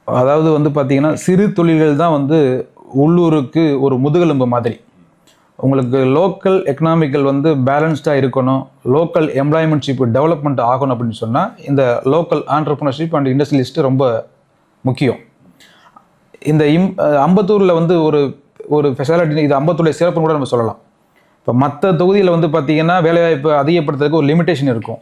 அதாவது வந்து பார்த்தீங்கன்னா சிறு தொழில்கள் தான் வந்து உள்ளூருக்கு ஒரு முதுகெலும்பு மாதிரி. உங்களுக்கு லோக்கல் எக்கனாமிக்கல் வந்து பேலன்ஸ்டாக இருக்கணும், லோக்கல் எம்ப்ளாய்மெண்ட்ஷிப் டெவலப்மெண்ட் ஆகணும் அப்படின்னு சொன்னால் இந்த லோக்கல் ஆண்டர்ப்ரனர்ஷிப் அண்ட் இண்டஸ்ட்ரியலிஸ்ட்டு ரொம்ப முக்கியம். இந்த அம்பத்தூரில் வந்து ஒரு ஸ்பெஷாலிட்டி, இது அம்பத்தூருடைய சிறப்புன்னு கூட நம்ம சொல்லலாம். இப்போ மற்ற தொகுதியில் வந்து பார்த்திங்கன்னா வேலைவாய்ப்பு அதிகப்படுத்துறதுக்கு ஒரு லிமிட்டேஷன் இருக்கும்.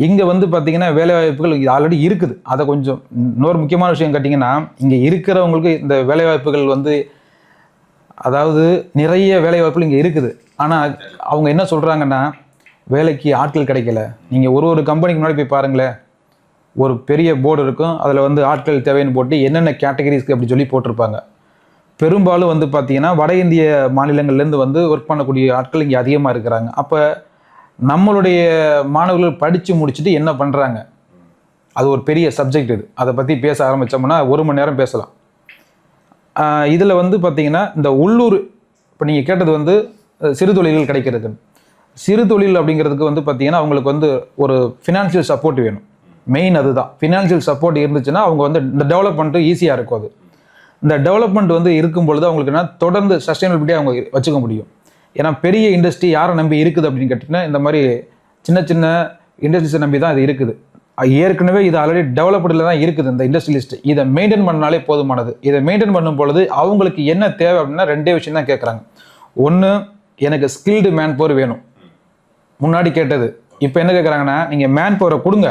இங்கே வந்து பார்த்திங்கன்னா வேலைவாய்ப்புகள் ஆல்ரெடி இருக்குது. அதை கொஞ்சம் இன்னொரு முக்கியமான விஷயம் கேட்டிங்கன்னா, இங்கே இருக்கிறவங்களுக்கு இந்த வேலைவாய்ப்புகள் வந்து அதாவது நிறைய வேலைவாய்ப்புகள் இங்கே இருக்குது. ஆனால் அவங்க என்ன சொல்கிறாங்கன்னா, வேலைக்கு ஆட்கள் கிடைக்கல. நீங்கள் ஒரு கம்பெனிக்கு முன்னாடி போய் பாருங்களேன், ஒரு பெரிய போர்டு இருக்கும், அதில் வந்து ஆட்கள் தேவைன்னு போட்டு என்னென்ன கேட்டகரிஸ்க்கு அப்படி சொல்லி போட்டிருப்பாங்க. பெரும்பாலும் வந்து பார்த்திங்கன்னா வட இந்திய மாநிலங்கள்லேருந்து வந்து ஒர்க் பண்ணக்கூடிய ஆட்கள் இங்கே அதிகமாக இருக்கிறாங்க. அப்போ நம்மளுடைய மாணவர்கள் படித்து முடிச்சுட்டு என்ன பண்ணுறாங்க, அது ஒரு பெரிய சப்ஜெக்ட். இது அதை பற்றி பேச ஆரம்பித்தோம்னா 1 மணி நேரம் பேசலாம். இதில் வந்து பார்த்திங்கன்னா இந்த உள்ளூர், இப்போ நீங்கள் கேட்டது வந்து சிறு தொழில்கள் கிடைக்கிறது. சிறு தொழில் அப்படிங்கிறதுக்கு வந்து பார்த்திங்கன்னா அவங்களுக்கு வந்து ஒரு ஃபினான்ஷியல் சப்போர்ட் வேணும். மெயின் அதுதான். ஃபினான்ஷியல் சப்போர்ட் இருந்துச்சுன்னா அவங்க வந்து இந்த டெவலப்மெண்ட்டு ஈஸியாக இருக்கும். அது இந்த டெவலப்மெண்ட் வந்து இருக்கும் பொழுது அவங்களுக்கு என்ன தொடர்ந்து சஸ்டைனபிலிட்டியாக அவங்க வச்சுக்க முடியும். ஏன்னா பெரிய இண்டஸ்ட்ரி யாரை நம்பி இருக்குது அப்படின்னு கேட்டிங்கன்னா இந்த மாதிரி சின்ன சின்ன இண்டஸ்ட்ரீஸை நம்பி தான் இது இருக்குது. ஏற்கனவே இது ஆல்ரெடி டெவலப்டில் தான் இருக்குது இந்த இண்டஸ்ட்ரியலிஸ்ட். இதை மெயின்டைன் பண்ணாலே போதுமானது. இதை மெயின்டைன் பண்ணும் பொழுது அவங்களுக்கு என்ன தேவை அப்படின்னா 2 விஷயம் தான் கேட்குறாங்க. ஒன்று, எனக்கு ஸ்கில்டு மேன் பவர் வேணும். முன்னாடி கேட்டது. இப்போ என்ன கேட்குறாங்கன்னா, நீங்கள் மேன் பவரை கொடுங்க,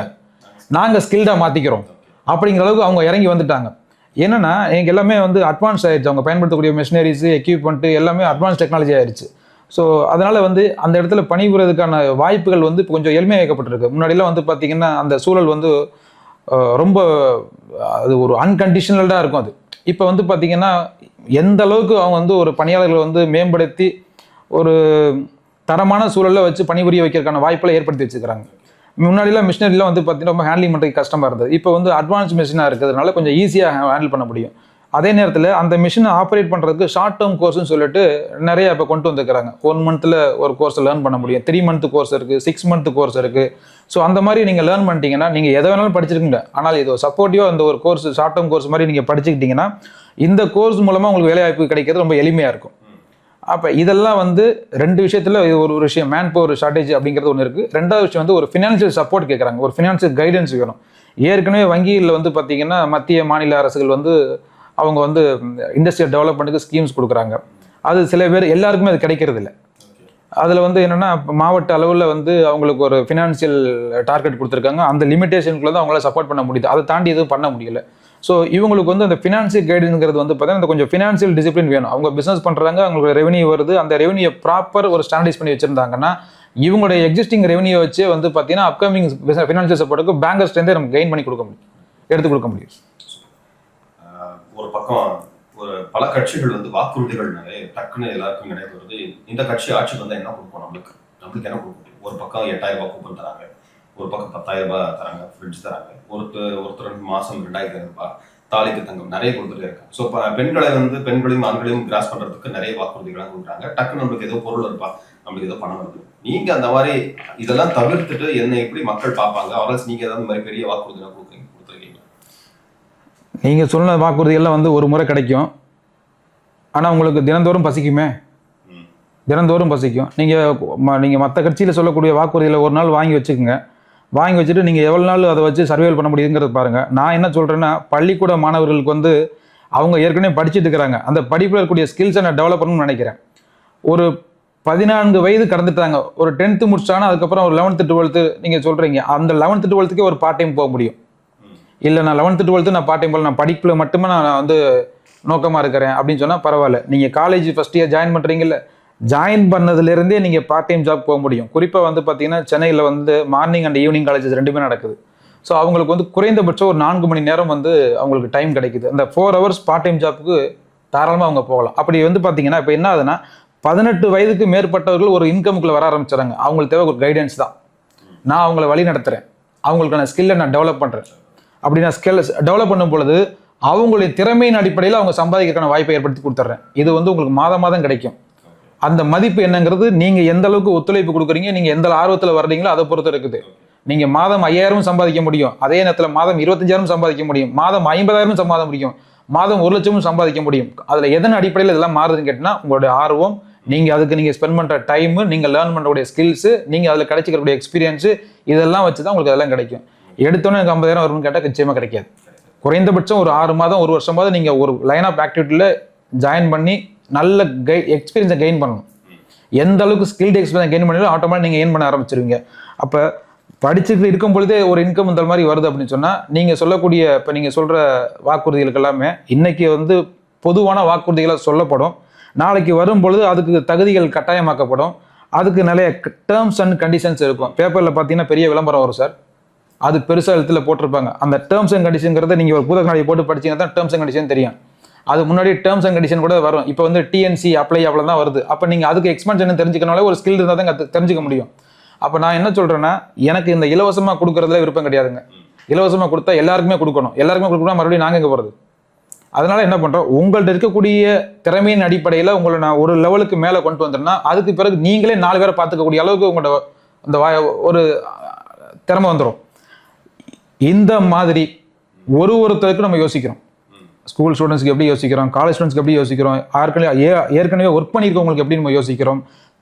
நாங்கள் ஸ்கில்டாக மாற்றிக்கிறோம் அப்படிங்கிற அளவுக்கு அவங்க இறங்கி வந்துட்டாங்க. என்னென்னா எங்கள் எல்லாமே வந்து அட்வான்ஸ் ஆகிடுச்சு. அவங்க பயன்படுத்தக்கூடிய மிஷினரிஸு, எக்யூப்மெண்ட்டு எல்லாமே அட்வான்ஸ் டெக்னாலஜி ஆகிடுச்சு. ஸோ அதனால் வந்து அந்த இடத்துல பணிபுரியறதுக்கான வாய்ப்புகள் வந்து இப்போ கொஞ்சம் எளிமையாக்கப்பட்டிருக்கு. முன்னாடிலாம் வந்து பார்த்திங்கன்னா அந்த சூழல் வந்து ரொம்ப அது ஒரு அன்கண்டிஷனல்டாக இருக்கும். அது இப்போ வந்து பார்த்திங்கன்னா எந்த அளவுக்கு அவங்க வந்து ஒரு பணியாளர்களை வந்து மேம்படுத்தி ஒரு தரமான சூழலில் வச்சு பணிபுரிய வைக்கிறதுக்கான வாய்ப்பெல்லாம் ஏற்படுத்தி வச்சுக்கிறாங்க. முன்னாடிலாம் மிஷினரிலாம் வந்து பார்த்தீங்கன்னா ரொம்ப ஹேண்ட்லிங் பண்ணுறதுக்கு கஷ்டமாக இருந்தது. இப்போ வந்து அட்வான்ஸ் மிஷினாக இருக்கிறதுனால கொஞ்சம் ஈஸியாக ஹேண்டில் பண்ண முடியும். அதே நேரத்தில் அந்த மிஷினை ஆப்ரேட் பண்ணுறதுக்கு ஷார்ட் டேர்ம் கோர்ஸ்னு சொல்லிட்டு நிறைய இப்போ கொண்டு வந்துருக்காங்க. 1 மந்த்தில் ஒரு கோர்ஸை லேர்ன் பண்ண முடியும், 3 மந்த் கோர்ஸ் இருக்குது, 6 மந்த் கோர்ஸ் இருக்குது. ஸோ அந்த மாதிரி நீங்கள் லேர்ன் பண்ணிட்டீங்கன்னா நீங்கள் எதை வேணாலும் படிச்சிருக்கீங்க. ஆனால் இது சப்போர்ட்டிவாக அந்த ஒரு கோர்ஸ் ஷார்ட் டேர்ம் கோர்ஸ் மாதிரி நீங்கள் படிச்சுக்கிட்டிங்கன்னா இந்த கோர்ஸ் மூலமாக உங்களுக்கு வேலைவாய்ப்பு கிடைக்கிறது ரொம்ப எளிமையாக இருக்கும். அப்போ இதெல்லாம் வந்து 2 விஷயத்தில் இது ஒரு விஷயம், மேன் பவர் ஷார்ட்டேஜ் அப்படிங்கிறது ஒன்று இருக்குது. 2வது விஷயம் வந்து ஒரு ஃபினான்ஷியல் சப்போர்ட் கேட்குறாங்க, ஒரு ஃபினான்ஷியல் கைடன்ஸ் வேணும். ஏற்கனவே வங்கியில் வந்து பார்த்தீங்கன்னா மத்திய மாநில அரசுகள் வந்து அவங்க வந்து இண்டஸ்ட்ரியல் டெவலப்மெண்ட்டுக்கு ஸ்கீம்ஸ் கொடுக்குறாங்க. அது சில பேர் எல்லாருக்குமே அது கிடைக்கிறது இல்லை. அதில் வந்து என்னென்னா மாவட்ட அளவில் வந்து அவங்களுக்கு ஒரு ஃபினான்ஷியல் டார்கெட் கொடுத்துருக்காங்க. அந்த லிமிடேஷனுக்குள்ள தான் அவங்களால சப்போர்ட் பண்ண முடியுது, அதை தாண்டி எதுவும் பண்ண முடியல. ஸோ இவங்களுக்கு வந்து அந்த ஃபினான்ஷியல் கைடுங்கிறது வந்து பார்த்தீங்கன்னா கொஞ்சம் ஃபினான்ஷியல் டிசிப்ளின் வேணும். அவங்க பிஸ்னஸ் பண்ணுறாங்க, அவங்களுக்கு ரெவன்யூ வருது, அந்த ரெவன்யூ ப்ராப்பர் ஒரு ஸ்டாண்டர்டைஸ் பண்ணி வச்சுருந்தாங்கன்னா இவங்களுடைய எக்ஸிஸ்டிங் ரெவன்யூ வச்சே வந்து பார்த்தீங்கன்னா அப்கமிங் ஃபினான்ஷியல் சப்போர்ட்டுக்கு பேங்கர்ஸ்லேருந்தே நம்ம கெயின் பண்ணி கொடுக்க முடியும், எடுத்து கொடுக்க முடியும். ஒரு பக்கம் ஒரு பல கட்சிகள் வந்து வாக்குறுதிகள்னாலே டக்குன்னு எல்லாருக்கும் நினைவு வருது, இந்த கட்சி ஆட்சிக்கு வந்தால் என்ன கொடுப்போம், நம்மளுக்கு என்ன கொடுக்க முடியும். ஒரு பக்கம் 8000 ரூபாய் கூப்பன் தராங்க, ஒரு பக்கம் 10,000 ரூபாய் தராங்க, ஃப்ரிட்ஜ் தராங்க, ஒருத்தர் மாதம் 2000 ரூபாய், தாலிக்கு தங்கம் நிறைய கொடுத்துட்டே இருக்காங்க. ஸோ இப்போ பெண்களையும் ஆண்களையும் கிராஸ் பண்ணுறதுக்கு நிறைய வாக்குறுதிகளாக கொடுக்குறாங்க. டக்குன்னு நம்மளுக்கு ஏதோ பொருள் இருப்பா, நம்மளுக்கு ஏதோ பணம் வருது. நீங்கள் அந்த மாதிரி இதெல்லாம் தவிர்த்துட்டு என்ன எப்படி மக்கள் பார்ப்பாங்க, அவரால் நீங்கள் ஏதாவது மாதிரி பெரிய வாக்குறுதிலாம் கொடுத்துருக்கீங்க? நீங்கள் சொன்ன வாக்குறுதிகள்லாம் வந்து ஒரு முறை கிடைக்கும், ஆனால் உங்களுக்கு தினந்தோறும் பசிக்குமே, தினந்தோறும் பசிக்கும். நீங்கள் மற்ற கட்சியில் சொல்லக்கூடிய வாக்குறுதியில் ஒரு நாள் வாங்கி வச்சுக்கோங்க, வாங்கி வச்சுட்டு நீங்கள் எவ்வளோ நாள் அதை வச்சு சர்வைவல் பண்ண முடியுங்கிறது பாருங்கள். நான் என்ன சொல்கிறேன்னா, பள்ளிக்கூட மாணவர்களுக்கு வந்து அவங்க ஏற்கனவே படிச்சுட்டு இருக்கிறாங்க, அந்த படிப்பில் இருக்கக்கூடிய ஸ்கில்ஸை நான் டெவலப் பண்ணணும்னு நினைக்கிறேன். ஒரு 14 வயது கடந்துட்டாங்க, ஒரு 10th முடிச்சானா அதுக்கப்புறம் ஒரு 11th 12th நீங்கள் சொல்கிறீங்க, அந்த 11th 12th ஒரு பார்ட் டைம் போக முடியும். இல்லை நான் 11th 12th நான் பார்ட் டைம் போகல, நான் படிப்பில் மட்டுமே நான் வந்து நோக்கமாக இருக்கிறேன் அப்படின்னு சொன்னால் பரவாயில்ல. நீங்கள் காலேஜ் ஃபஸ்ட் இயர் ஜாயின் பண்ணுறீங்கல்ல, ஜாயின் பண்ணதுலேருந்தே நீங்கள் பார்ட் டைம் ஜாப் போக முடியும். குறிப்பாக வந்து பார்த்தீங்கன்னா சென்னையில் வந்து மார்னிங் அண்ட் ஈவினிங் காலேஜஸ் 2மே நடக்குது. ஸோ அவங்களுக்கு வந்து குறைந்தபட்சம் ஒரு 4 மணி நேரம் வந்து அவங்களுக்கு டைம் கிடைக்குது. அந்த 4 hours பார்ட் டைம் ஜாப்புக்கு தாராளமாக அவங்க போகலாம். அப்படி வந்து பார்த்தீங்கன்னா இப்போ என்ன ஆகுதுன்னா 18 வயதுக்கு மேற்பட்டவர்கள் ஒரு இன்கமுக்குள்ளே வர ஆரம்பிச்சிடறாங்க. அவங்களுக்கு தேவை ஒரு கைடன்ஸ் தான். நான் அவங்கள வழி நடத்துகிறேன், அவங்களுக்கான ஸ்கில்லை நான் டெவலப் பண்ணுறேன். அப்படி நான் ஸ்கில் டெவலப் பண்ணும் பொழுது அவங்களுடைய திறமையின் அடிப்படையில் அவங்க சம்பாதிக்கிறதுக்கான வாய்ப்பை ஏற்படுத்தி கொடுத்துட்றேன். இது வந்து உங்களுக்கு மாதம் கிடைக்கும். அந்த மதிப்பு என்னங்கிறது நீங்கள் எந்த அளவுக்கு ஒத்துழைப்பு கொடுக்குறீங்க, நீங்கள் எந்த ஆர்வத்தில் வர்றீங்களோ அதை பொறுத்து இருக்குது. நீங்கள் மாதம் 5000 சம்பாதிக்க முடியும், அதே நேரத்தில் மாதம் 25,000 சம்பாதிக்க முடியும், மாதம் 50,000 சம்பாதிக்க முடியும், மாதம் 1,00,000 சம்பாதிக்க முடியும். அதில் எதன் அடிப்படையில் இதெல்லாம் மாறுதுன்னு கேட்டிங்கன்னா உங்களுடைய ஆர்வம், நீங்கள் ஸ்பெண்ட் பண்ணுற டைமு, நீங்கள் லேர்ன் பண்ணக்கூடிய ஸ்கில்ஸு, நீங்கள் அதில் கிடைச்சிக்கக்கூடிய எக்ஸ்பீரியன்ஸு, இதெல்லாம் வச்சு தான் உங்களுக்கு அதெல்லாம் கிடைக்கும். எடுத்தோன்னே எனக்கு 50,000 வரும்னு கேட்டால் நிச்சயமாக கிடைக்காது. குறைந்தபட்சம் ஒரு 6 மாதம் 1 வருஷமாவது நீங்கள் ஒரு லைன் ஆஃப் ஆக்டிவிட்டியில் ஜாயின் பண்ணி நல்ல எக்ஸ்பீரியன்ஸை கெயின் பண்ணணும். எந்த அளவுக்கு ஸ்கில்டு எக்ஸ்பீரியன்ஸ் கெயின் பண்ணி ஆட்டோமேட்டிக் நீங்கள் கெயின் பண்ண ஆரம்பிச்சிருவீங்க. அப்போ படிச்சுட்டு இருக்கும் பொழுதே ஒரு இன்கம் இந்த மாதிரி வருது அப்படின்னு சொன்னால் நீங்கள் சொல்லக்கூடிய இப்போ நீங்கள் சொல்கிற வாக்குறுதிகளுக்கு எல்லாமே இன்றைக்கி வந்து பொதுவான வாக்குறுதிகளாக சொல்லப்படும். நாளைக்கு வரும் பொழுது அதுக்கு தகுதிகள் கட்டாயமாக்கப்படும். அதுக்கு நிறைய டேர்ம்ஸ் அண்ட் கண்டிஷன்ஸ் இருக்கும். பேப்பரில் பார்த்தீங்கன்னா பெரிய விளம்பரம் வரும் சார், அது பெருசாக எழுத்தில் போட்டிருப்பாங்க. அந்த டேர்ம்ஸ் அண்ட் கண்டிஷன்ங்கிறத நீங்கள் ஒரு புத்தகம் போட்டு படிச்சீங்கன்னா தான் டேர்ம்ஸ் அண்ட் கண்டிஷன் தெரியும். அது முன்னாடி டேர்ம்ஸ் அண்ட் கண்டிஷன் கூட வரும். இப்போ வந்து டிஎன்சி அப்ளை அவ்வளோ தான் வருது. அப்போ நீங்கள் அதுக்கு எக்ஸ்பென்ஷன் தெரிஞ்சுக்கனால ஒரு ஸ்கில் இருந்தால் தான் தெரிஞ்சுக்க முடியும். அப்போ நான் என்ன சொல்கிறேன்னா, எனக்கு இந்த இலவசமாக கொடுக்குறதுல விருப்பம் கிடையாதுங்க. இலவசமாக கொடுத்தா எல்லாருக்குமே கொடுக்கணும், எல்லாருக்குமே கொடுக்கணும், மறுபடியும் நாங்கள் எங்கே போகிறது? அதனால் என்ன பண்ணுறோம், உங்கள்கிட்ட இருக்கக்கூடிய திறமையின் அடிப்படையில் உங்களை நான் ஒரு லெவலுக்கு மேலே கொண்டு வந்துட்டேன்னா அதுக்கு பிறகு நீங்களே 4 பேரை பார்த்துக்கக்கூடிய அளவுக்கு உங்களோட அந்த ஒரு திறமை வந்துடும். இந்த மாதிரி ஒருத்தருக்கு நம்ம யோசிக்கிறோம். ஸ்கூல் ஸ்டூடெண்ட்ஸ்க்கு எப்படி யோசிக்கிறோம், காலேஜ் ஸ்டூடெண்ட்ஸ்க்கு எப்படி யோசிக்கிறோம், ஏற்கனவே ஒர்க் பண்ணியிருக்கவங்களுக்கு எப்படி நம்ம யோசிக்கிறோம்,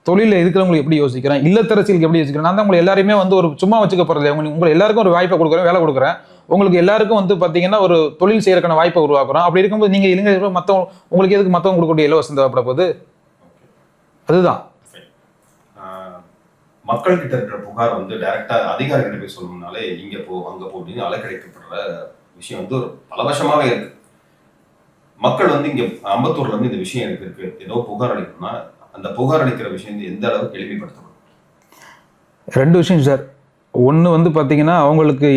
தொழிலில் இருக்கிறவங்களுக்கு எப்படி யோசிக்கிறோம், இல்லத்தரசிகளுக்கு எப்படி யோசிக்கிறோம். நான் தான் உங்களை எல்லாருமே வந்து ஒரு சும்மா வச்சுக்க போகிறது, உங்களுக்கு எல்லாருக்கும் ஒரு வாய்ப்பை கொடுக்குறேன், வேலை கொடுக்குறேன். உங்களுக்கு எல்லாருக்கும் வந்து பார்த்தீங்கன்னா ஒரு தொழில் செய்யறதுக்கான வாய்ப்பை உருவாக்குறோம். அப்படி இருக்கும்போது நீங்கள் இல்லைங்க மற்றவங்க உங்களுக்கு எதுக்கு மற்றவங்க கொடுக்கக்கூடிய இலவசம் தேவைப்பட போகுது? அதுதான் மக்கள் கிட்ட இருக்கிற புகார் வந்து டைரக்டா அதிகாரிகிட்ட போய் சொல்லணும்னாலே இங்க போ அங்க போ அப்படின்னு அலைக்கழிக்கப்படுற விஷயம் வந்து ஒரு பல வருஷமாவே இருக்கு. மக்கள் வந்து இங்க அம்பத்தூர்ல இருந்து இந்த விஷயம் எனக்கு இருக்கு, ஏதோ புகார் அளிக்கணும்னா அந்த புகார் அளிக்கிற விஷயம் எந்த அளவுக்கு எளிமைப்படுத்தணும்? 2 விஷயம் சார். ஒன்று வந்து பார்த்தீங்கன்னா அவங்களுக்கு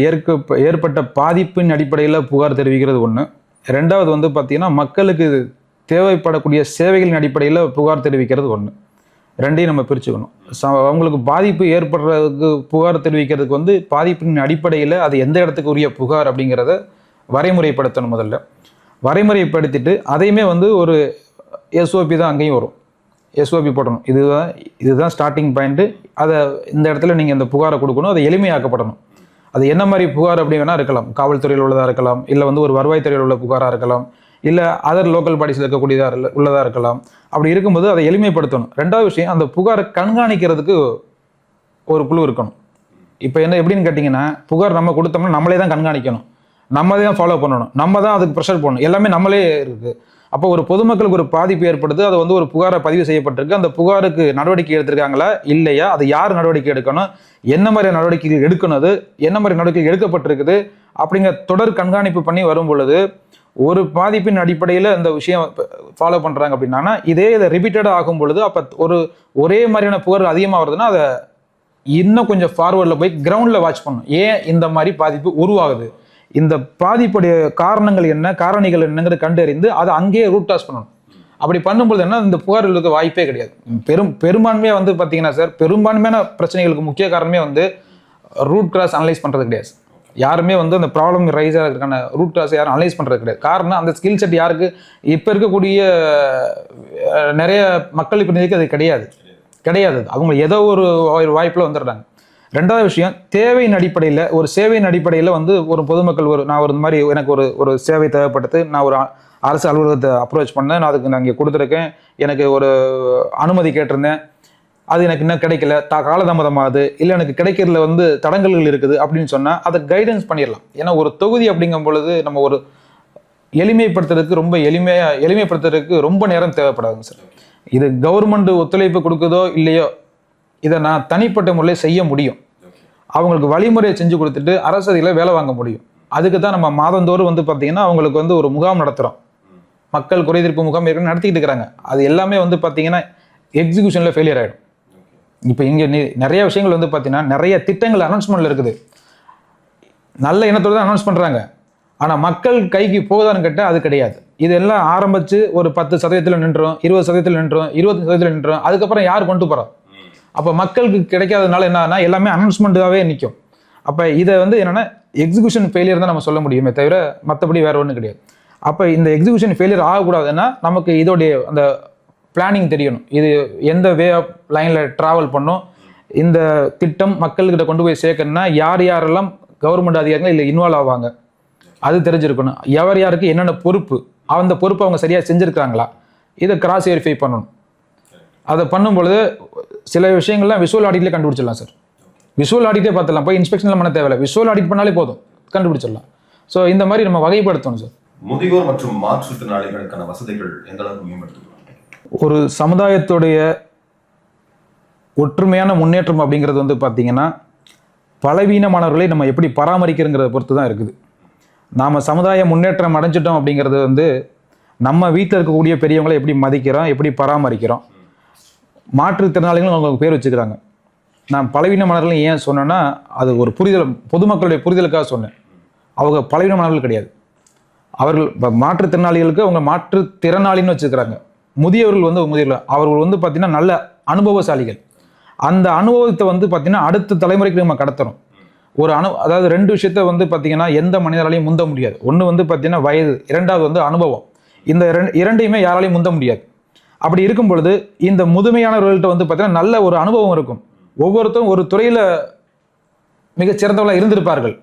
ஏற்பட்ட பாதிப்பின் அடிப்படையில் புகார் தெரிவிக்கிறது ஒன்று. 2வது வந்து பார்த்தீங்கன்னா மக்களுக்கு தேவைப்படக்கூடிய சேவைகளின் அடிப்படையில் புகார் தெரிவிக்கிறது ஒன்று. ரெண்டையும் நம்ம பிரிச்சுக்கணும். அவங்களுக்கு பாதிப்பு ஏற்படுறதுக்கு புகார் தெரிவிக்கிறதுக்கு வந்து பாதிப்பின் அடிப்படையில் அது எந்த இடத்துக்கு உரிய புகார் அப்படிங்கிறத வரைமுறைப்படுத்தணும். முதல்ல வரைமுறைப்படுத்திட்டு அதையுமே வந்து ஒரு எஸ்ஓபி தான் அங்கேயும் வரும், எஸ்ஓபி போடணும். இதுதான் ஸ்டார்டிங் பாயிண்ட்டு. அதை இந்த இடத்துல நீங்கள் இந்த புகாரை கொடுக்கணும், அதை எளிமையாக்கப்படணும். அது என்ன மாதிரி புகார் அப்படி வேணால் இருக்கலாம், காவல்துறையில் உள்ளதாக இருக்கலாம், இல்லை வந்து ஒரு வருவாய்த்துறையில் உள்ள புகாராக இருக்கலாம், இல்லை அதர் லோக்கல் பாடிஸில் இருக்கக்கூடியதாக உள்ளதாக இருக்கலாம். அப்படி இருக்கும்போது அதை எளிமைப்படுத்தணும். ரெண்டாவது விஷயம், அந்த புகாரை கண்காணிக்கிறதுக்கு ஒரு குழு இருக்கணும். இப்போ எப்படின்னு கேட்டிங்கன்னா, புகார் நம்ம கொடுத்தோம்னா நம்மளே தான் கண்காணிக்கணும், நம்மளே தான் ஃபாலோ பண்ணணும், நம்ம தான் அதுக்கு ப்ரெஷர் பண்ணணும், எல்லாமே நம்மளே இருக்குது. அப்போ ஒரு பொதுமக்களுக்கு ஒரு பாதிப்பு ஏற்படுது, அது வந்து ஒரு புகாரை பதிவு செய்யப்பட்டிருக்கு, அந்த புகாருக்கு நடவடிக்கை எடுத்திருக்காங்களா இல்லையா, அது யார் நடவடிக்கை எடுக்கணும், என்ன மாதிரி நடவடிக்கைகள் எடுக்கணும், அது என்ன மாதிரி நடவடிக்கை எடுக்கப்பட்டிருக்குது அப்படிங்கிற தொடர் கண்காணிப்பு பண்ணி வரும் பொழுது ஒரு பாதிப்பின் அடிப்படையில் இந்த விஷயம் ஃபாலோ பண்ணுறாங்க அப்படின்னா, இதை ரிப்பீட்டடாக ஆகும் பொழுது அப்போ ஒரே மாதிரியான புகார் அதிகமாக வருதுன்னா அதை இன்னும் கொஞ்சம் ஃபார்வர்டில் போய் கிரவுண்டில் வாட்ச் பண்ணணும். ஏன் இந்த மாதிரி பாதிப்பு உருவாகுது, இந்த பாதிப்புடைய காரணங்கள் என்ன, காரணிகள் என்னங்கிறத கண்டறிந்து அதை அங்கேயே ரூட் டாஸ் பண்ணணும். அப்படி பண்ணும்போது என்ன, இந்த புகார்களுக்கு வாய்ப்பே கிடையாது. பெரும்பான்மையாக வந்து பார்த்தீங்கன்னா சார், பெரும்பான்மையான பிரச்சனைகளுக்கு முக்கிய காரணமே வந்து ரூட் கிராஸ் அனலைஸ் பண்ணுறது கிடையாது. யாருமே வந்து அந்த ப்ராப்ளம் ரைஸ் ஆகிறதுக்கான ரூட் கிராஸ் யாரும் அனலைஸ் பண்ணுறது கிடையாது. காரணம், அந்த ஸ்கில் செட் யாருக்கு இப்போ இருக்கக்கூடிய நிறைய மக்கள் பிரதிநிதிக்கு அது கிடையாது. அவங்க ஏதோ ஒரு வாய்ப்பில் வந்துடுறாங்க. ரெண்டாவது விஷயம், தேவையின் அடிப்படையில், ஒரு சேவையின் அடிப்படையில் வந்து ஒரு பொதுமக்கள் நான் ஒரு மாதிரி எனக்கு ஒரு சேவை தேவைப்பட்டது, நான் ஒரு அரசு அலுவலகத்தை அப்ரோச் பண்ணேன், நான் அதுக்கு நான் இங்கே கொடுத்துருக்கேன், எனக்கு ஒரு அனுமதி கேட்டிருந்தேன், அது எனக்கு இன்னும் கிடைக்கல, காலதாமதமாகுது, இல்லை எனக்கு கிடைக்கிறதுல வந்து தடங்கல்கள் இருக்குது அப்படின்னு சொன்னால் அதை கைடன்ஸ் பண்ணிடலாம். ஏன்னா ஒரு தொகுதி அப்படிங்கும் பொழுது நம்ம ஒரு எளிமைப்படுத்துறதுக்கு ரொம்ப நேரம் தேவைப்படாதுங்க சார். இது கவர்மெண்ட் ஒத்துழைப்பு கொடுக்குதோ இல்லையோ, இதை நான் தனிப்பட்ட முறையில் செய்ய முடியும். அவங்களுக்கு வழிமுறையை செஞ்சு கொடுத்துட்டு அரசதியில் வேலை வாங்க முடியும். அதுக்கு தான் நம்ம மாதந்தோறும் வந்து பார்த்தீங்கன்னா அவங்களுக்கு வந்து ஒரு முகாம் நடத்துகிறோம். மக்கள் குறைதீர்ப்பு முகாம் நடத்திக்கிட்டு இருக்கிறாங்க. அது எல்லாமே வந்து பார்த்தீங்கன்னா எக்ஸிக்யூஷனில் ஃபெயிலியர் ஆகிடும். இப்போ இங்கே நிறைய விஷயங்கள் வந்து பார்த்தீங்கன்னா நிறைய திட்டங்கள் அனௌன்ஸ்மெண்ட்டில் இருக்குது, நல்ல எண்ணத்தோடு தான் அனௌன்ஸ் பண்ணுறாங்க, ஆனால் மக்கள் கைக்கு போகுதான்னு கேட்டால் அது கிடையாது. இதெல்லாம் ஆரம்பித்து ஒரு 10% நின்றோம், 20% நின்றோம், 25% நின்றோம், அதுக்கப்புறம் யார் கொண்டு போகிறோம்? அப்போ மக்களுக்கு கிடைக்காதனால என்னன்னா எல்லாமே அனௌன்ஸ்மெண்ட்டாகவே நிற்கும். அப்போ இதை வந்து என்னென்னா எக்ஸிக்யூஷன் ஃபெயிலியர் தான் நம்ம சொல்ல முடியுமே தவிர மற்றபடி வேறு ஒன்றும் கிடையாது. அப்போ இந்த எக்ஸிக்யூஷன் ஃபெயிலியர் ஆகக்கூடாதுன்னா நமக்கு இதோடைய அந்த பிளானிங் தெரியணும். இது எந்த வே ஆஃப் லைனில் ட்ராவல் பண்ணும், இந்த திட்டம் மக்கள்கிட்ட கொண்டு போய் சேர்க்கணும்னா யாரெல்லாம் கவர்மெண்ட் அதிகாரிகள் இல்லை இன்வால்வ் ஆவாங்க அது தெரிஞ்சிருக்கணும். யாருக்கு என்னென்ன பொறுப்பு, அந்த பொறுப்பை அவங்க சரியாக செஞ்சுருக்காங்களா, இதை கிராஸ் வெரிஃபை பண்ணணும். அதை பண்ணும்பொழுது சில விஷயங்கள்லாம் விஷுவல் ஆடிட்லேயே கண்டுபிடிச்சிடலாம் சார். விஷுவல் ஆடிட்டே பார்த்துடலாம், போய் இன்ஸ்பெக்ஷனில் பண்ண தேவையில்லை, விஷுவல் ஆடிட் பண்ணாலே போதும், கண்டுபிடிச்சிடலாம். ஸோ இந்த மாதிரி நம்ம வகைப்படுத்தணும் சார். முதியோர் மற்றும் மாற்றுத்திறனாளிகளுக்கான வசதிகள் எந்த அளவுக்கு மேம்படுத்தணும்? ஒரு சமுதாயத்துடைய ஒற்றுமையான முன்னேற்றம் அப்படிங்கிறது வந்து பார்த்தீங்கன்னா பலவீனமானவர்களை நம்ம எப்படி பராமரிக்கிறங்கிறத பொறுத்து தான் இருக்குது. நாம் சமுதாய முன்னேற்றம் அடைஞ்சிட்டோம் அப்படிங்கிறது வந்து நம்ம வீட்டில் இருக்கக்கூடிய பெரியவங்களை எப்படி மதிக்கிறோம், எப்படி பராமரிக்கிறோம். மாற்றுத்திறனாளிகளும் அவங்களுக்கு பேர் வச்சுக்கிறாங்க. நான் பலவீனமானவர்கள் ஏன் சொன்னேன்னா அது ஒரு புரிதல், பொதுமக்களுடைய புரிதலுக்காக சொன்னேன். அவங்க பலவீனமானவர்கள் கிடையாது. அவர்கள் மாற்றுத்திறனாளிகளுக்கு அவங்க மாற்றுத்திறனாளின்னு வச்சுக்கிறாங்க. முதியவர்கள் வந்து முதியவர்கள், அவர்கள் வந்து பார்த்தீங்கன்னா நல்ல அனுபவசாலிகள். அந்த அனுபவத்தை வந்து பார்த்தீங்கன்னா அடுத்த தலைமுறைக்கு நம்ம கடத்தணும். அதாவது ரெண்டு விஷயத்த வந்து பார்த்தீங்கன்னா எந்த மனிதராலையும் முந்த முடியாது. ஒன்று வந்து பார்த்தீங்கன்னா வயது, இரண்டாவது வந்து அனுபவம். இந்த இரண்டையுமே யாராலையும் முந்த முடியாது. அப்படி இருக்கும் பொழுது இந்த முதுமையானவர்கள்ட்ட வந்து பார்த்தீங்கன்னா நல்ல ஒரு அனுபவம் இருக்கும். ஒவ்வொருத்தரும் ஒரு துறையில் மிகச்சிறந்தவர்களாக இருந்திருப்பார்கள்.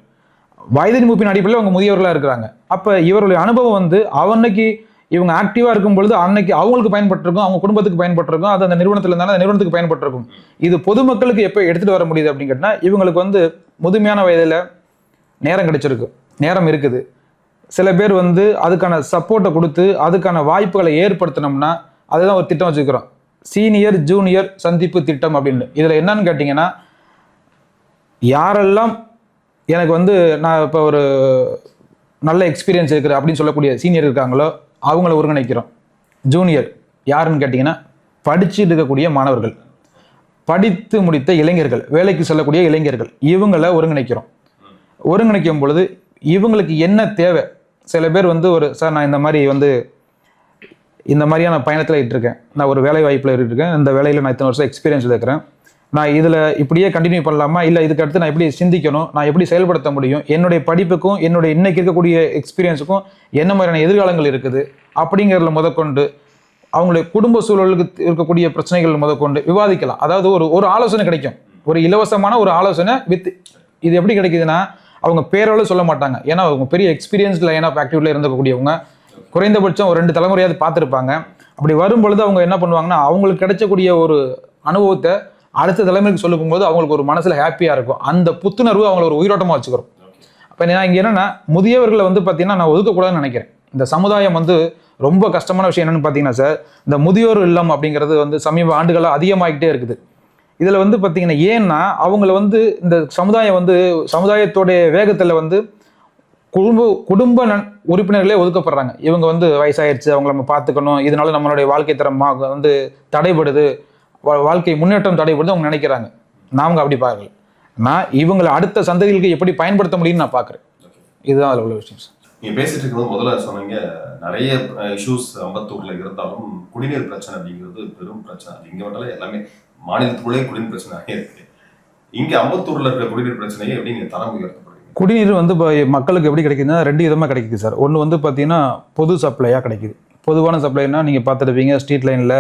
வயதின் மூப்பின் அடிப்படையில் அவங்க முதியவர்களாக இருக்கிறாங்க. அப்போ இவருடைய அனுபவம் வந்து அன்னைக்கு இவங்க ஆக்டிவாக இருக்கும் பொழுது அன்னைக்கு அவங்களுக்கு பயன்பட்டிருக்கும், அவங்க குடும்பத்துக்கு பயன்பட்டிருக்கும், அது அந்த நிறுவனத்தில் இருந்தாலும் அந்த நிறுவனத்துக்கு பயன்பட்டிருக்கும். இது பொதுமக்களுக்கு எப்போ எடுத்துகிட்டு வர முடியுது அப்படின்னு கேட்டால் இவங்களுக்கு வந்து முதுமையான வயதில் நேரம் இருக்குது. சில பேர் வந்து அதுக்கான சப்போர்ட்டை கொடுத்து அதுக்கான வாய்ப்புகளை ஏற்படுத்தினோம்னா அதுதான் ஒரு திட்டம் வச்சுக்கிறோம், சீனியர் ஜூனியர் சந்திப்பு திட்டம் அப்படின்னு. இதில் என்னன்னு கேட்டிங்கன்னா யாரெல்லாம் எனக்கு வந்து நான் இப்போ ஒரு நல்ல எக்ஸ்பீரியன்ஸ் இருக்குது அப்படின்னு சொல்லக்கூடிய சீனியர் இருக்காங்களோ அவங்கள ஒருங்கிணைக்கிறோம். ஜூனியர் யாருன்னு கேட்டிங்கன்னா படிச்சுட்டு இருக்கக்கூடிய மாணவர்கள், படித்து முடித்த இளைஞர்கள், வேலைக்கு செல்லக்கூடிய இளைஞர்கள், இவங்களை ஒருங்கிணைக்கிறோம். ஒருங்கிணைக்கும் பொழுது இவங்களுக்கு என்ன தேவை, சில பேர் வந்து சார் நான் இந்த மாதிரி வந்து இந்த மாதிரியான பயணத்தில் இருக்கேன். நான் ஒரு வேலை வாய்ப்பில் இருக்கேன். இந்த வேலையில் நான் இத்தனை வருஷம் எக்ஸ்பீரியன்ஸ் இருக்கிறேன். நான் இதில் இப்படியே கண்டினியூ பண்ணலாமா, இல்லை இதுக்கு அடுத்து நான் எப்படி சிந்திக்கணும், நான் எப்படி செயல்படுத்த முடியும், என்னுடைய படிப்புக்கும் என்னுடைய இன்னைக்கு இருக்கக்கூடிய எக்ஸ்பீரியன்ஸுக்கும் என்ன மாதிரியான எதிர்காலங்கள் இருக்குது அப்படிங்கிறதுல முதற்கொண்டு அவங்களுடைய குடும்ப சூழலுக்கு இருக்கக்கூடிய பிரச்சனைகள் முதற்கொண்டு விவாதிக்கலாம். அதாவது ஒரு ஆலோசனை கிடைக்கும், ஒரு இலவசமான ஒரு ஆலோசனை இது எப்படி கிடைக்குதுன்னா அவங்க பேரோடு சொல்ல மாட்டாங்க. ஏன்னா அவங்க பெரிய எக்ஸ்பீரியன்ஸ் லைன் ஆஃப் ஆக்டிவிட்டியில் இருந்தக்கூடியவங்க, குறைந்தபட்சம் ஒரு 2 தலைமுறையாவது பார்த்துருப்பாங்க. அப்படி வரும்பொழுது அவங்க என்ன பண்ணுவாங்கன்னா அவங்களுக்கு கிடைச்சக்கூடிய ஒரு அனுபவத்தை அடுத்த தலைமுறைக்கு சொல்லும் போது அவங்களுக்கு ஒரு மனசில் ஹாப்பியாக இருக்கும். அந்த புத்துணர்வு அவங்கள ஒரு உயிரோட்டமாக வச்சுக்கிறோம். அப்போ நான் இங்கே என்னென்னா முதியவர்களை வந்து பார்த்தீங்கன்னா நான் ஒதுக்கக்கூடாதுன்னு நினைக்கிறேன். இந்த சமுதாயம் வந்து ரொம்ப கஷ்டமான விஷயம் என்னென்னு பார்த்தீங்கன்னா சார், இந்த முதியோர் இல்லம் அப்படிங்கிறது வந்து சமீப ஆண்டுகளாக அதிகமாகிட்டே இருக்குது. இதில் வந்து பார்த்தீங்கன்னா ஏன்னா அவங்கள வந்து இந்த சமுதாயம் வந்து சமுதாயத்தோடைய வேகத்தில் வந்து குடும்ப உறுப்பினர்களே ஒதுக்கப்படுறாங்க. இவங்க வந்து வயசாயிருச்சு, அவங்கள நம்ம பார்த்துக்கணும், இதனால நம்மளுடைய வாழ்க்கை தரம் வந்து தடைபடுது, வாழ்க்கை முன்னேற்றம் தடைபடுது அவங்க நினைக்கிறாங்க. நாமங்க அப்படி பார்க்கல. நான் இவங்களை அடுத்த சந்ததிகளுக்கு எப்படி பயன்படுத்த முடியும்னு நான் பார்க்குறேன். இதுதான் அதில் உள்ள விஷயம் சார். நீங்கள் பேசிட்டு இருக்கும்போது முதல்ல சொன்னீங்க நிறைய இஷ்யூஸ் அம்பத்தூரில் இருந்தாலும் குடிநீர் பிரச்சனை அப்படிங்கிறது பெரும் பிரச்சனை. அது இங்கே வந்தாலும் எல்லாமே மாநிலத்துக்குள்ளேயே குடிநீர் பிரச்சனை இருக்குது. இங்கே அம்பத்தூரில் இருக்கிற குடிநீர் பிரச்சனையை எப்படி நீங்கள் தரம் உயர்த்தப்படுறீங்க? குடிநீர் வந்து இப்போ மக்களுக்கு எப்படி கிடைக்குதுன்னா 2 விதமாக கிடைக்குது சார். ஒன்று வந்து பார்த்தீங்கன்னா பொது சப்ளையாக கிடைக்குது. பொதுவான சப்ளைனா நீங்கள் பார்த்துருப்பீங்க, ஸ்ட்ரீட் லைனில்